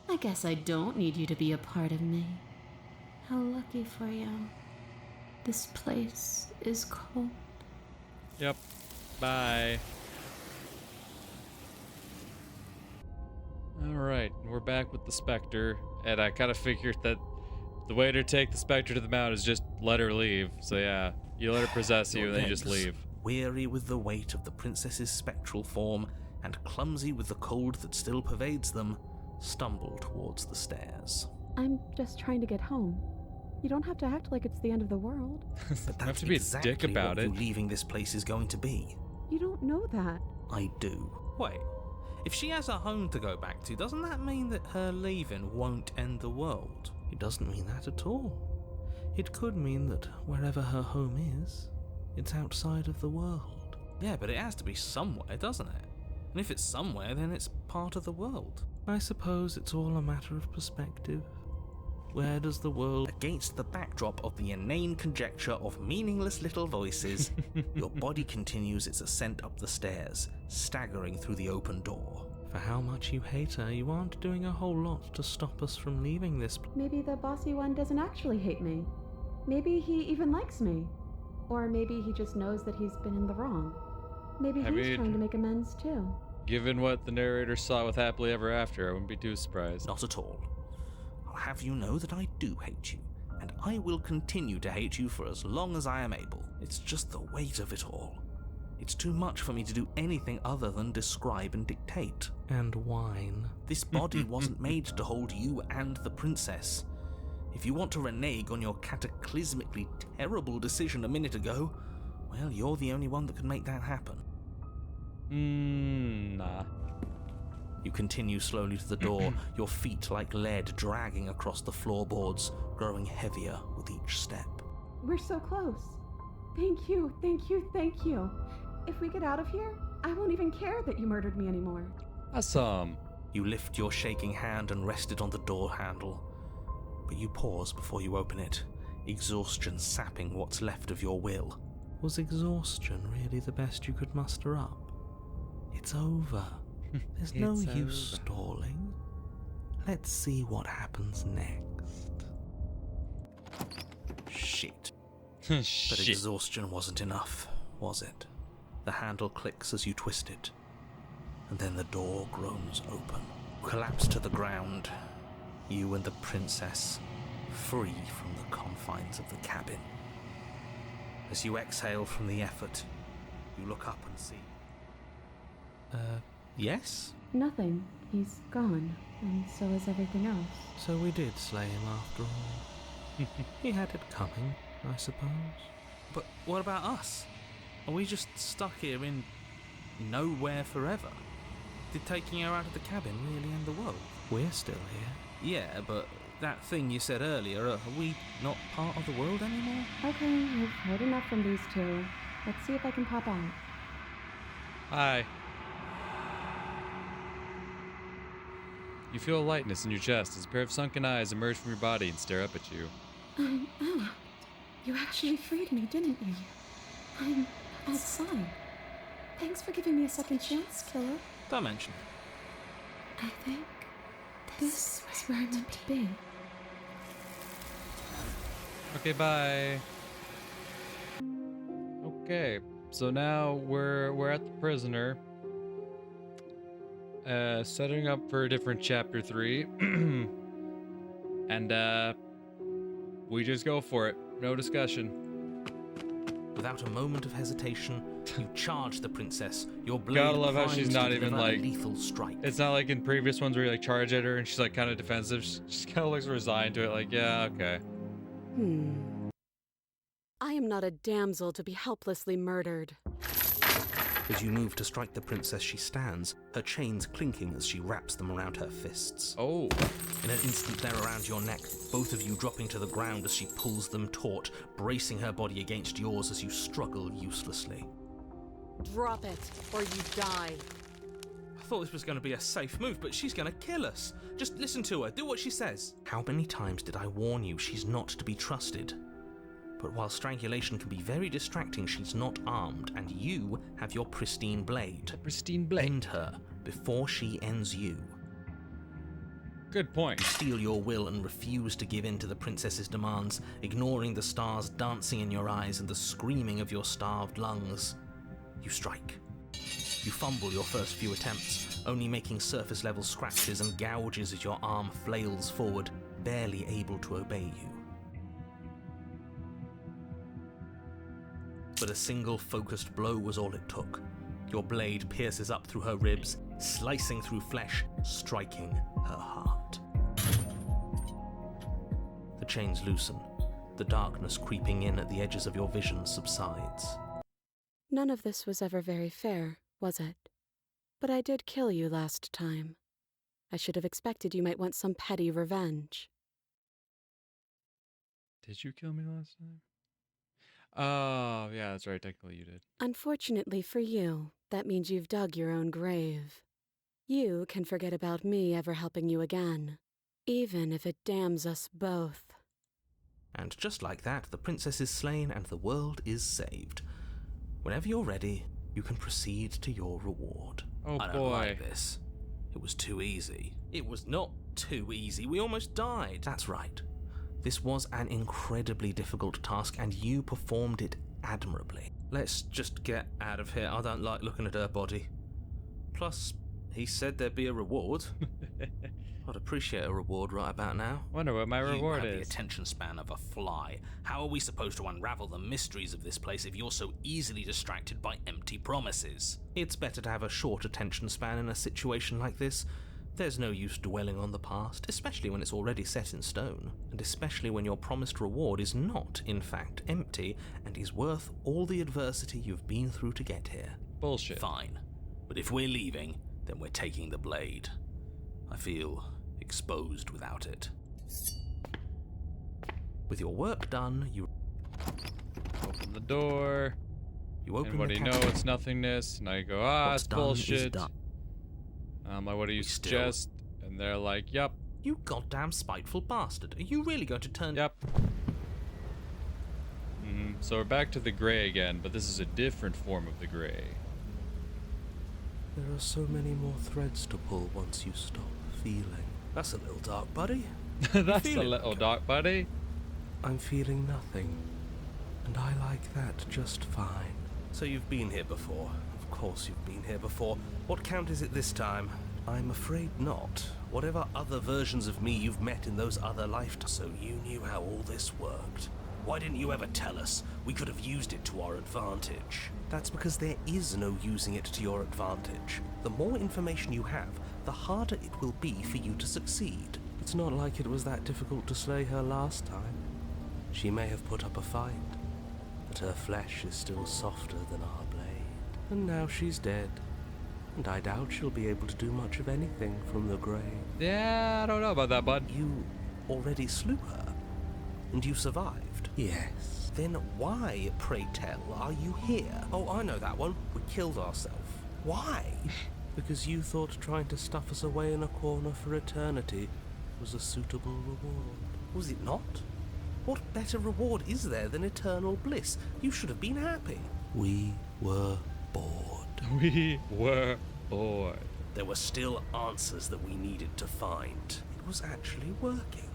I guess I don't need you to be a part of me. How lucky for you. This place is cold. Yep. Bye. Alright, we're back with the Spectre, and I kind of figured that the way to take the Spectre to the mount is just let her leave. So yeah, you let her possess you, Your and then you just legs, leave. Weary with the weight of the princess's spectral form, and clumsy with the cold that still pervades them, stumble towards the stairs. I'm just trying to get home. You don't have to act like it's the end of the world. But You have that's to be exactly a dick about what it. you leaving this place is going to be. You don't know that. I do. Wait, if she has a home to go back to, doesn't that mean that her leaving won't end the world? It doesn't mean that at all. It could mean that wherever her home is, it's outside of the world. Yeah, but it has to be somewhere, doesn't it? And if it's somewhere, then it's part of the world. I suppose it's all a matter of perspective. Where does the world... Against the backdrop of the inane conjecture of meaningless little voices, your body continues its ascent up the stairs, staggering through the open door. For how much you hate her, you aren't doing a whole lot to stop us from leaving this place. Maybe the bossy one doesn't actually hate me. Maybe he even likes me. Or maybe he just knows that he's been in the wrong. Maybe I he's mean- trying to make amends too. Given what the narrator saw with Happily Ever After, I wouldn't be too surprised. Not at all. I'll have you know that I do hate you, and I will continue to hate you for as long as I am able. It's just the weight of it all. It's too much for me to do anything other than describe and dictate. And whine. This body wasn't made to hold you and the princess. If you want to renege on your cataclysmically terrible decision a minute ago, well, you're the only one that can make that happen. Nah. You continue slowly to the door, your feet like lead dragging across the floorboards, growing heavier with each step. We're so close. Thank you, thank you, thank you. If we get out of here, I won't even care that you murdered me anymore. Awesome. You lift your shaking hand and rest it on the door handle, but you pause before you open it, exhaustion sapping what's left of your will. Was exhaustion really the best you could muster up? It's over. There's no use stalling. Let's see what happens next. Shit. But exhaustion wasn't enough, was it? The handle clicks as you twist it, and then the door groans open. Collapse to the ground, you and the princess, free from the confines of the cabin. As you exhale from the effort, you look up and see... yes? Nothing. He's gone, and so is everything else. So we did slay him after all. He had it coming, I suppose. But what about us? Are we just stuck here in nowhere forever? Did taking her out of the cabin really end the world? We're still here. Yeah, but that thing you said earlier, are we not part of the world anymore? Okay, I've heard enough from these two. Let's see if I can pop out. Hi. You feel a lightness in your chest as a pair of sunken eyes emerge from your body and stare up at you. Oh, you actually freed me, didn't you? I'm outside. Thanks for giving me a second chance, killer. Don't mention it. I think this is where I'm meant to be. Okay, bye. Okay, so now we're at the prisoner. Setting up for a different chapter 3. And we just go for it. No discussion. Without a moment of hesitation, you charge the princess. Your blade Gotta love how primed she's to not even deliver a like lethal strike. It's not like in previous ones where you like charge at her and she's like kind of defensive. She just kind of looks resigned to it, like, yeah, okay. I am not a damsel to be helplessly murdered. As you move to strike the princess, she stands, her chains clinking as she wraps them around her fists. Oh. In an instant, they're around your neck, both of you dropping to the ground as she pulls them taut, bracing her body against yours as you struggle uselessly. Drop it, or you die. I thought this was going to be a safe move, but she's going to kill us. Just listen to her, do what she says. How many times did I warn you she's not to be trusted? But while strangulation can be very distracting, she's not armed, and you have your pristine blade. Pristine blade. End her before she ends you. Good point. You steel your will and refuse to give in to the princess's demands, ignoring the stars dancing in your eyes and the screaming of your starved lungs. You strike. You fumble your first few attempts, only making surface-level scratches and gouges as your arm flails forward, barely able to obey you. But a single focused blow was all it took. Your blade pierces up through her ribs, slicing through flesh, striking her heart. The chains loosen. The darkness creeping in at the edges of your vision subsides. None of this was ever very fair, was it? But I did kill you last time. I should have expected you might want some petty revenge. Did you kill me last time? Oh, yeah, that's right. Technically, you did. Unfortunately for you, that means you've dug your own grave. You can forget about me ever helping you again, even if it damns us both. And just like that, the princess is slain and the world is saved. Whenever you're ready, you can proceed to your reward. Oh, I don't like this. It was too easy. It was not too easy. We almost died. That's right. This was an incredibly difficult task, and you performed it admirably. Let's just get out of here. I don't like looking at her body. Plus, he said there'd be a reward. I'd appreciate a reward right about now. Wonder what my reward You have is. the attention span of a fly. How are we supposed to unravel the mysteries of this place if you're so easily distracted by empty promises? It's better to have a short attention span in a situation like this. There's no use dwelling on the past, especially when it's already set in stone, and especially when your promised reward is not, in fact, empty, and is worth all the adversity you've been through to get here. Bullshit. Fine. But if we're leaving, then we're taking the blade. I feel exposed without it. With your work done, you Open the door. You open And what the do you know? cabin. It's nothingness. And I go, ah, What's it's done is bullshit. done. I'm like, what do you still- suggest? And they're like, yep, You goddamn spiteful bastard. Are you really going to turn... yep. So we're back to the gray again, but this is a different form of the gray. There are so many more threads to pull once you stop feeling. That's a little dark, buddy. That's a feeling little okay? dark, buddy. I'm feeling nothing, and I like that just fine. So you've been here before. Of course you've been here before. What count is it this time? I'm afraid not. Whatever other versions of me you've met in those other lifetimes. So you knew how all this worked. Why didn't you ever tell us? We could have used it to our advantage. That's because there is no using it to your advantage. The more information you have, the harder it will be for you to succeed. It's not like it was that difficult to slay her last time. She may have put up a fight, but her flesh is still softer than our blade. And now she's dead, and I doubt she'll be able to do much of anything from the grave. Yeah, I don't know about that, bud. You already slew her, and you survived. Yes. Then why, pray tell, are you here? Oh, I know that one. We killed ourselves. Why? Because you thought trying to stuff us away in a corner for eternity was a suitable reward. Was it not? What better reward is there than eternal bliss? You should have been happy. We were bored. We were bored. There were still answers that we needed to find. It was actually working.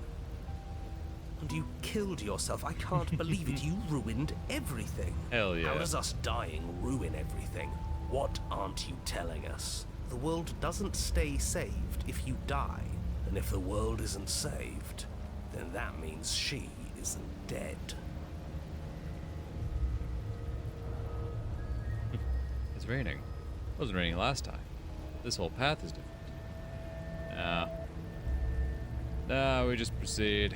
And you killed yourself. I can't believe it. You ruined everything. Hell yeah. How does us dying ruin everything? What aren't you telling us? The world doesn't stay saved if you die. And if the world isn't saved, then that means she isn't dead. It's raining. It wasn't raining last time. This whole path is different. Nah, we just proceed.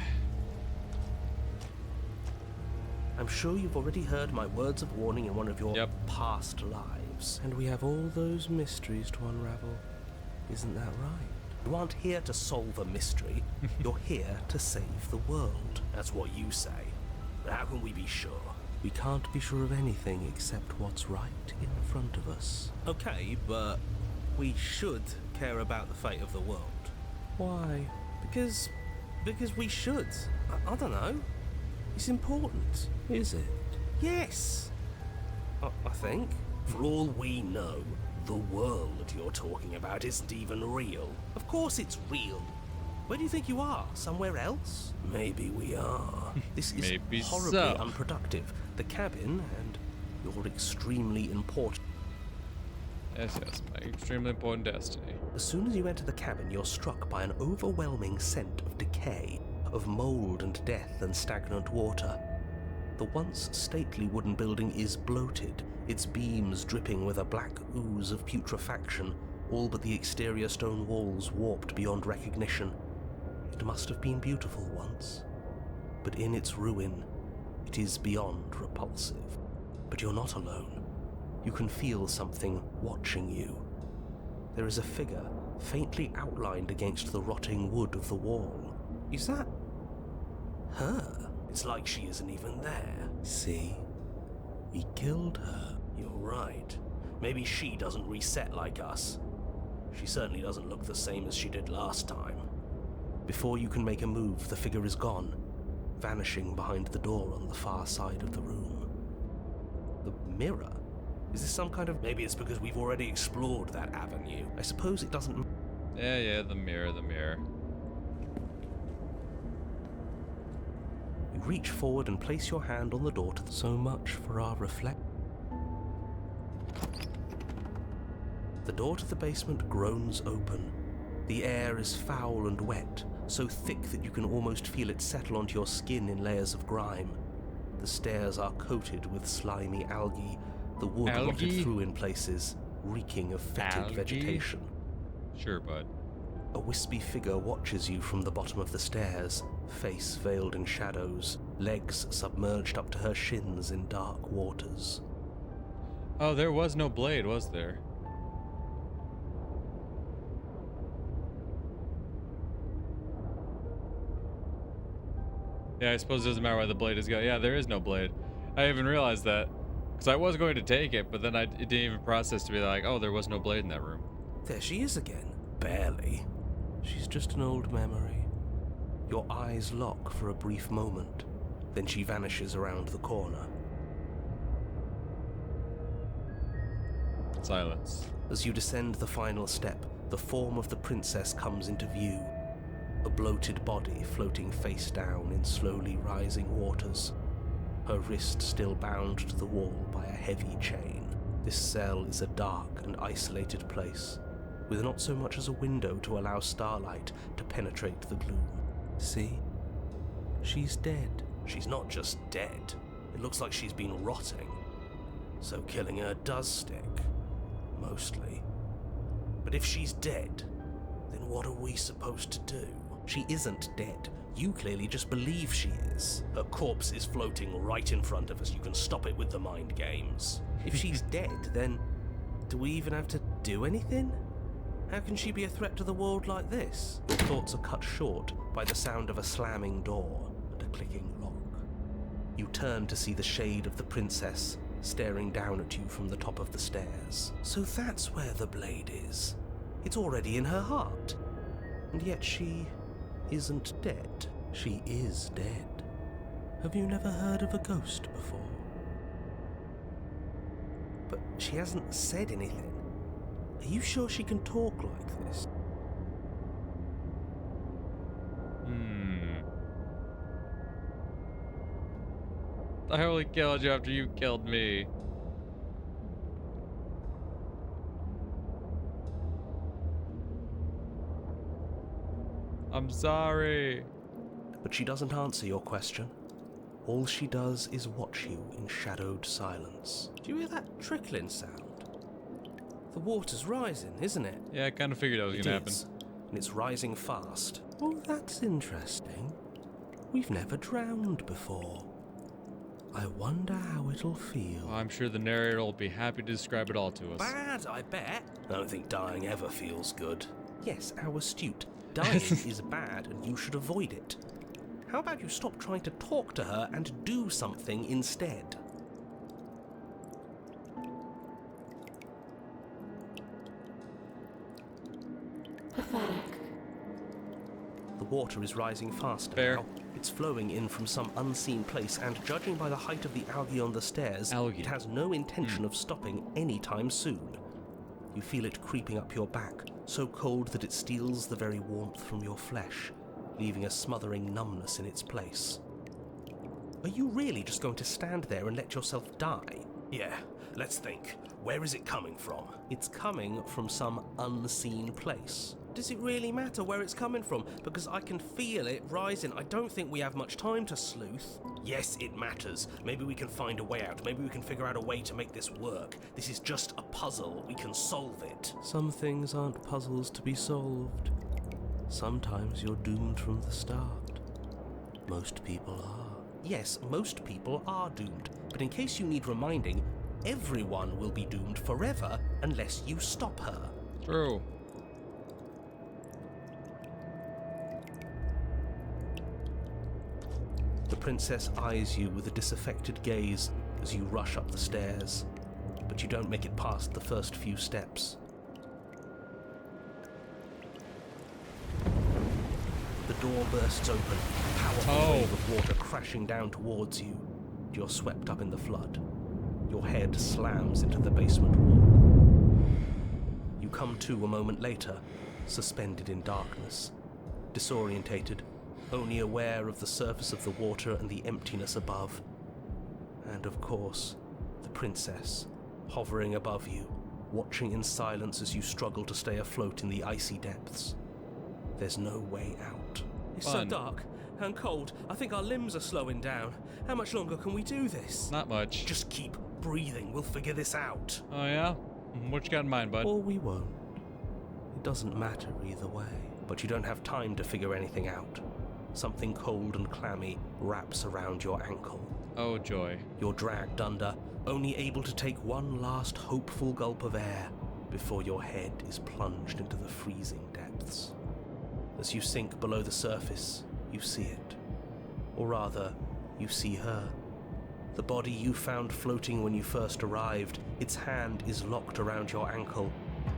I'm sure you've already heard my words of warning in one of your past lives. And we have all those mysteries to unravel. Isn't that right? You aren't here to solve a mystery. You're here to save the world. That's what you say. But how can we be sure? We can't be sure of anything except what's right in front of us. Okay, but we should care about the fate of the world. Why? Because we should. I don't know. It's important. Is it? Yes. I think. For all we know, the world you're talking about isn't even real. Of course it's real. Where do you think you are? Somewhere else? Maybe we are. This is Maybe horribly so. unproductive. The cabin and your extremely important... Yes, my extremely important destiny. As soon as you enter the cabin, you're struck by an overwhelming scent of decay, of mold and death and stagnant water. The once stately wooden building is bloated, its beams dripping with a black ooze of putrefaction, all but the exterior stone walls warped beyond recognition. It must have been beautiful once, but in its ruin, it is beyond repulsive. But you're not alone. You can feel something watching you. There is a figure faintly outlined against the rotting wood of the wall. Is that her? It's like she isn't even there. See? We killed her. You're right. Maybe she doesn't reset like us. She certainly doesn't look the same as she did last time. Before you can make a move, the figure is gone, vanishing behind the door on the far side of the room. The mirror? Is this some kind of... Maybe it's because we've already explored that avenue. I suppose it doesn't... Yeah, the mirror. You reach forward and place your hand on the door to So much for our reflect. The door to the basement groans open. The air is foul and wet, so thick that you can almost feel it settle onto your skin in layers of grime. The stairs are coated with slimy algae, the wood rotted through in places, reeking of fetid vegetation. Sure, bud. A wispy figure watches you from the bottom of the stairs, face veiled in shadows, legs submerged up to her shins in dark waters. Oh, there was no blade, was there? Yeah, I suppose it doesn't matter where the blade is going. Yeah, there is no blade. I even realized that. Because I was going to take it, but then it didn't even process to be like, oh, there was no blade in that room. There she is again. Barely. She's just an old memory. Your eyes lock for a brief moment, then she vanishes around the corner. Silence. As you descend the final step, the form of the princess comes into view. A bloated body floating face down in slowly rising waters. Her wrist still bound to the wall by a heavy chain. This cell is a dark and isolated place, with not so much as a window to allow starlight to penetrate the gloom. See? She's dead. She's not just dead. It looks like she's been rotting. So killing her does stick. Mostly. But if she's dead, then what are we supposed to do? She isn't dead. You clearly just believe she is. Her corpse is floating right in front of us. You can stop it with the mind games. If she's dead, then do we even have to do anything? How can she be a threat to the world like this? Your thoughts are cut short by the sound of a slamming door and a clicking lock. You turn to see the shade of the princess staring down at you from the top of the stairs. So that's where the blade is. It's already in her heart. And yet she isn't dead. She is dead. Have you never heard of a ghost before? But she hasn't said anything. Are you sure she can talk like this? I only killed you after you killed me. I'm sorry. But she doesn't answer your question. All she does is watch you in shadowed silence. Do you hear that trickling sound? The water's rising, isn't it? Yeah, I kind of figured that was going to happen. And it's rising fast. Oh, that's interesting. We've never drowned before. I wonder how it'll feel. I'm sure the narrator will be happy to describe it all to us. Bad, I bet. I don't think dying ever feels good. Yes, how astute. Dying is bad and you should avoid it. How about you stop trying to talk to her and do something instead? Pathetic. The water is rising faster Fair. now. It's flowing in from some unseen place, and judging by the height of the algae on the stairs, it has no intention of stopping anytime soon. You feel it creeping up your back, so cold that it steals the very warmth from your flesh, leaving a smothering numbness in its place. Are you really just going to stand there and let yourself die? Yeah, let's think. Where is it coming from? It's coming from some unseen place. Does it really matter where it's coming from? Because I can feel it rising. I don't think we have much time to sleuth. Yes, it matters. Maybe we can find a way out. Maybe we can figure out a way to make this work. This is just a puzzle. We can solve it. Some things aren't puzzles to be solved. Sometimes you're doomed from the start. Most people are. Yes, most people are doomed. But in case you need reminding, everyone will be doomed forever unless you stop her. True. The princess eyes you with a disaffected gaze as you rush up the stairs, but you don't make it past the first few steps. The door bursts open, a powerful wave of water crashing down towards you. You're swept up in the flood. Your head slams into the basement wall. You come to a moment later, suspended in darkness, disorientated, only aware of the surface of the water and the emptiness above. And of course, the princess, hovering above you, watching in silence as you struggle to stay afloat in the icy depths. There's no way out. It's so dark and cold. I think our limbs are slowing down. How much longer can we do this? Not much. Just keep breathing. We'll figure this out. Oh, yeah? What you got in mind, bud? Or we won't. It doesn't matter either way. But you don't have time to figure anything out. Something cold and clammy wraps around your ankle. Oh, joy. You're dragged under, only able to take one last hopeful gulp of air before your head is plunged into the freezing depths. As you sink below the surface, you see it. Or rather, you see her. The body you found floating when you first arrived, its hand is locked around your ankle,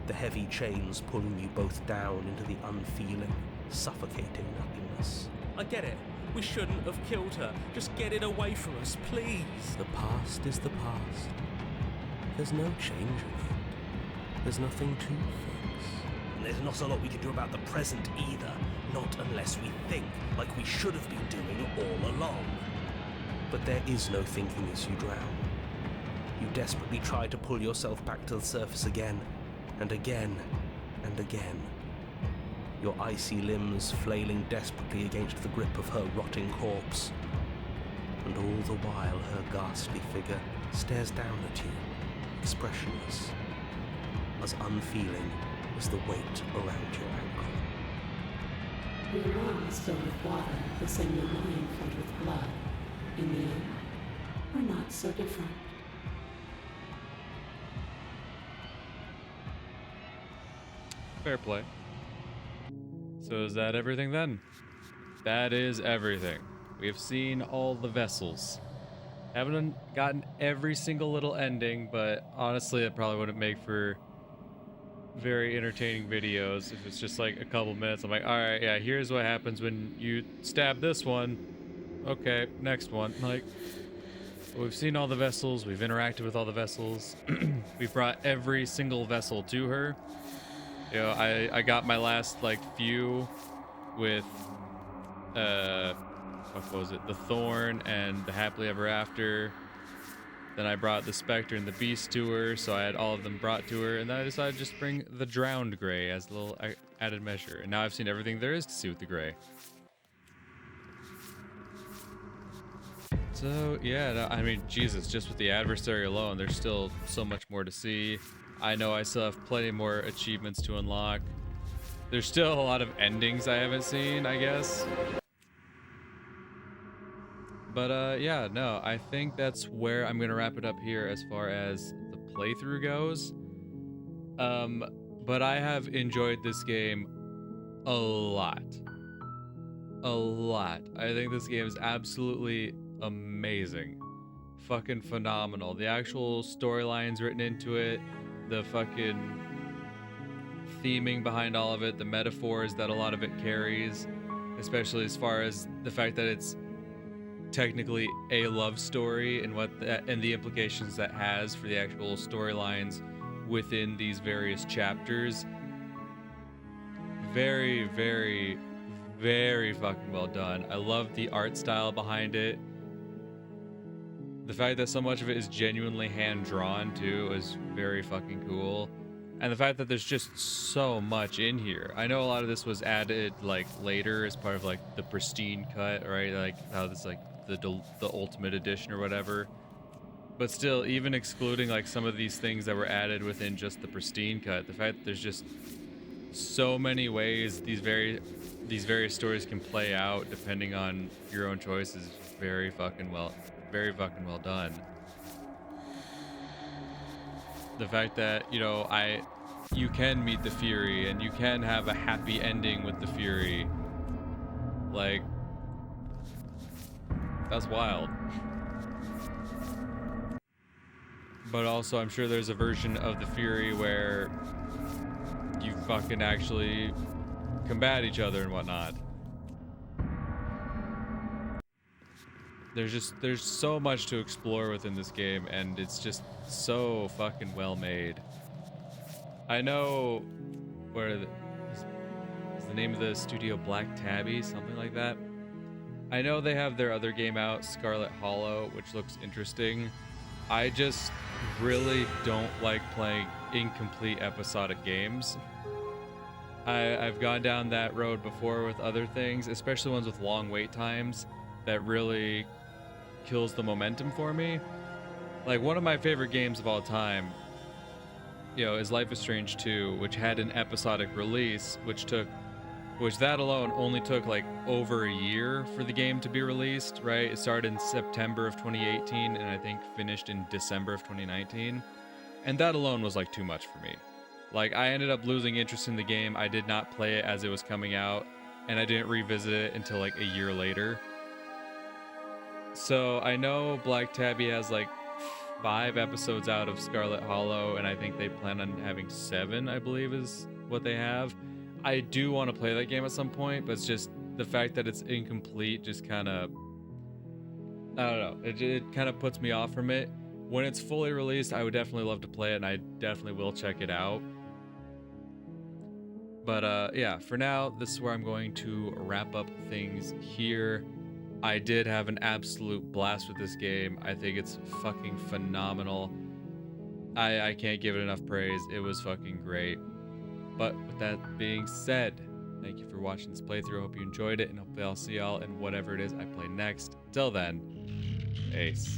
the heavy chains pulling you both down into the unfeeling, suffocating nothingness. I get it. We shouldn't have killed her. Just get it away from us, please. The past is the past. There's no changing it. There's nothing to fix. And there's not a lot we can do about the present either, not unless we think like we should have been doing all along. But there is no thinking as you drown. You desperately try to pull yourself back to the surface again, and again, and again. Your icy limbs flailing desperately against the grip of her rotting corpse. And all the while her ghastly figure stares down at you, expressionless, as unfeeling as the weight around your ankle. Your lungs filled with water, the same your mind filled with blood. In the end, we're not so different. Fair play. So is that everything then? That is everything. We've seen all the vessels. Haven't gotten every single little ending, but honestly, it probably wouldn't make for very entertaining videos if it's just like a couple minutes. I'm like, all right, yeah, here's what happens when you stab this one. Okay, next one. Like, we've seen all the vessels. We've interacted with all the vessels. We've brought every single vessel to her. You know, I got my last like few with what was it? The Thorn and the Happily Ever After. Then I brought the Spectre and the Beast to her, so I had all of them brought to her, and then I decided to just bring the Drowned Gray as a little added measure. And now I've seen everything there is to see with the Gray. So yeah, no, I mean, Jesus, just with the adversary alone, there's still so much more to see. I know I still have plenty more achievements to unlock. There's still a lot of endings I haven't seen, I guess. But yeah, no, I think that's where I'm gonna wrap it up here as far as the playthrough goes. But I have enjoyed this game a lot. A lot. I think this game is absolutely amazing. Fucking phenomenal. The actual storylines written into it, the fucking theming behind all of it, the metaphors that a lot of it carries, especially as far as the fact that it's technically a love story and what and the implications that has for the actual storylines within these various chapters. Very, very, very fucking well done. I love the art style behind it. The fact that so much of it is genuinely hand-drawn too is very fucking cool. And the fact that there's just so much in here. I know a lot of this was added like later as part of like the pristine cut, right? Like how this like the ultimate edition or whatever. But still, even excluding like some of these things that were added within just the pristine cut, the fact that there's just so many ways these various stories can play out depending on your own choices is very fucking well done. The fact that, you know, you can meet the Fury and you can have a happy ending with the Fury, like, that's wild. But also, I'm sure there's a version of the Fury where you fucking actually combat each other and whatnot. There's so much to explore within this game, and it's just so fucking well made. I know is the name of the studio Black Tabby, something like that. I know they have their other game out, Scarlet Hollow, which looks interesting. I just really don't like playing incomplete episodic games. I've gone down that road before with other things, especially ones with long wait times that really kills the momentum for me. Like, one of my favorite games of all time, you know, is Life is Strange 2, which had an episodic release, which that alone only took like over a year for the game to be released, right? It started in September of 2018 and I think finished in December of 2019. And that alone was like too much for me. Like, I ended up losing interest in the game. I did not play it as it was coming out, and I didn't revisit it until like a year later. So I know Black Tabby has like 5 episodes out of Scarlet Hollow, and I think they plan on having 7, I believe is what they have. I do want to play that game at some point, but it's just the fact that it's incomplete just kind of, I don't know, it kind of puts me off from it. When it's fully released, I would definitely love to play it, and I definitely will check it out. But yeah, for now, this is where I'm going to wrap up things here. I did have an absolute blast with this game. I think it's fucking phenomenal. I can't give it enough praise. It was fucking great. But with that being said, thank you for watching this playthrough. I hope you enjoyed it, and hopefully I'll see y'all in whatever it is I play next. Till then, ace.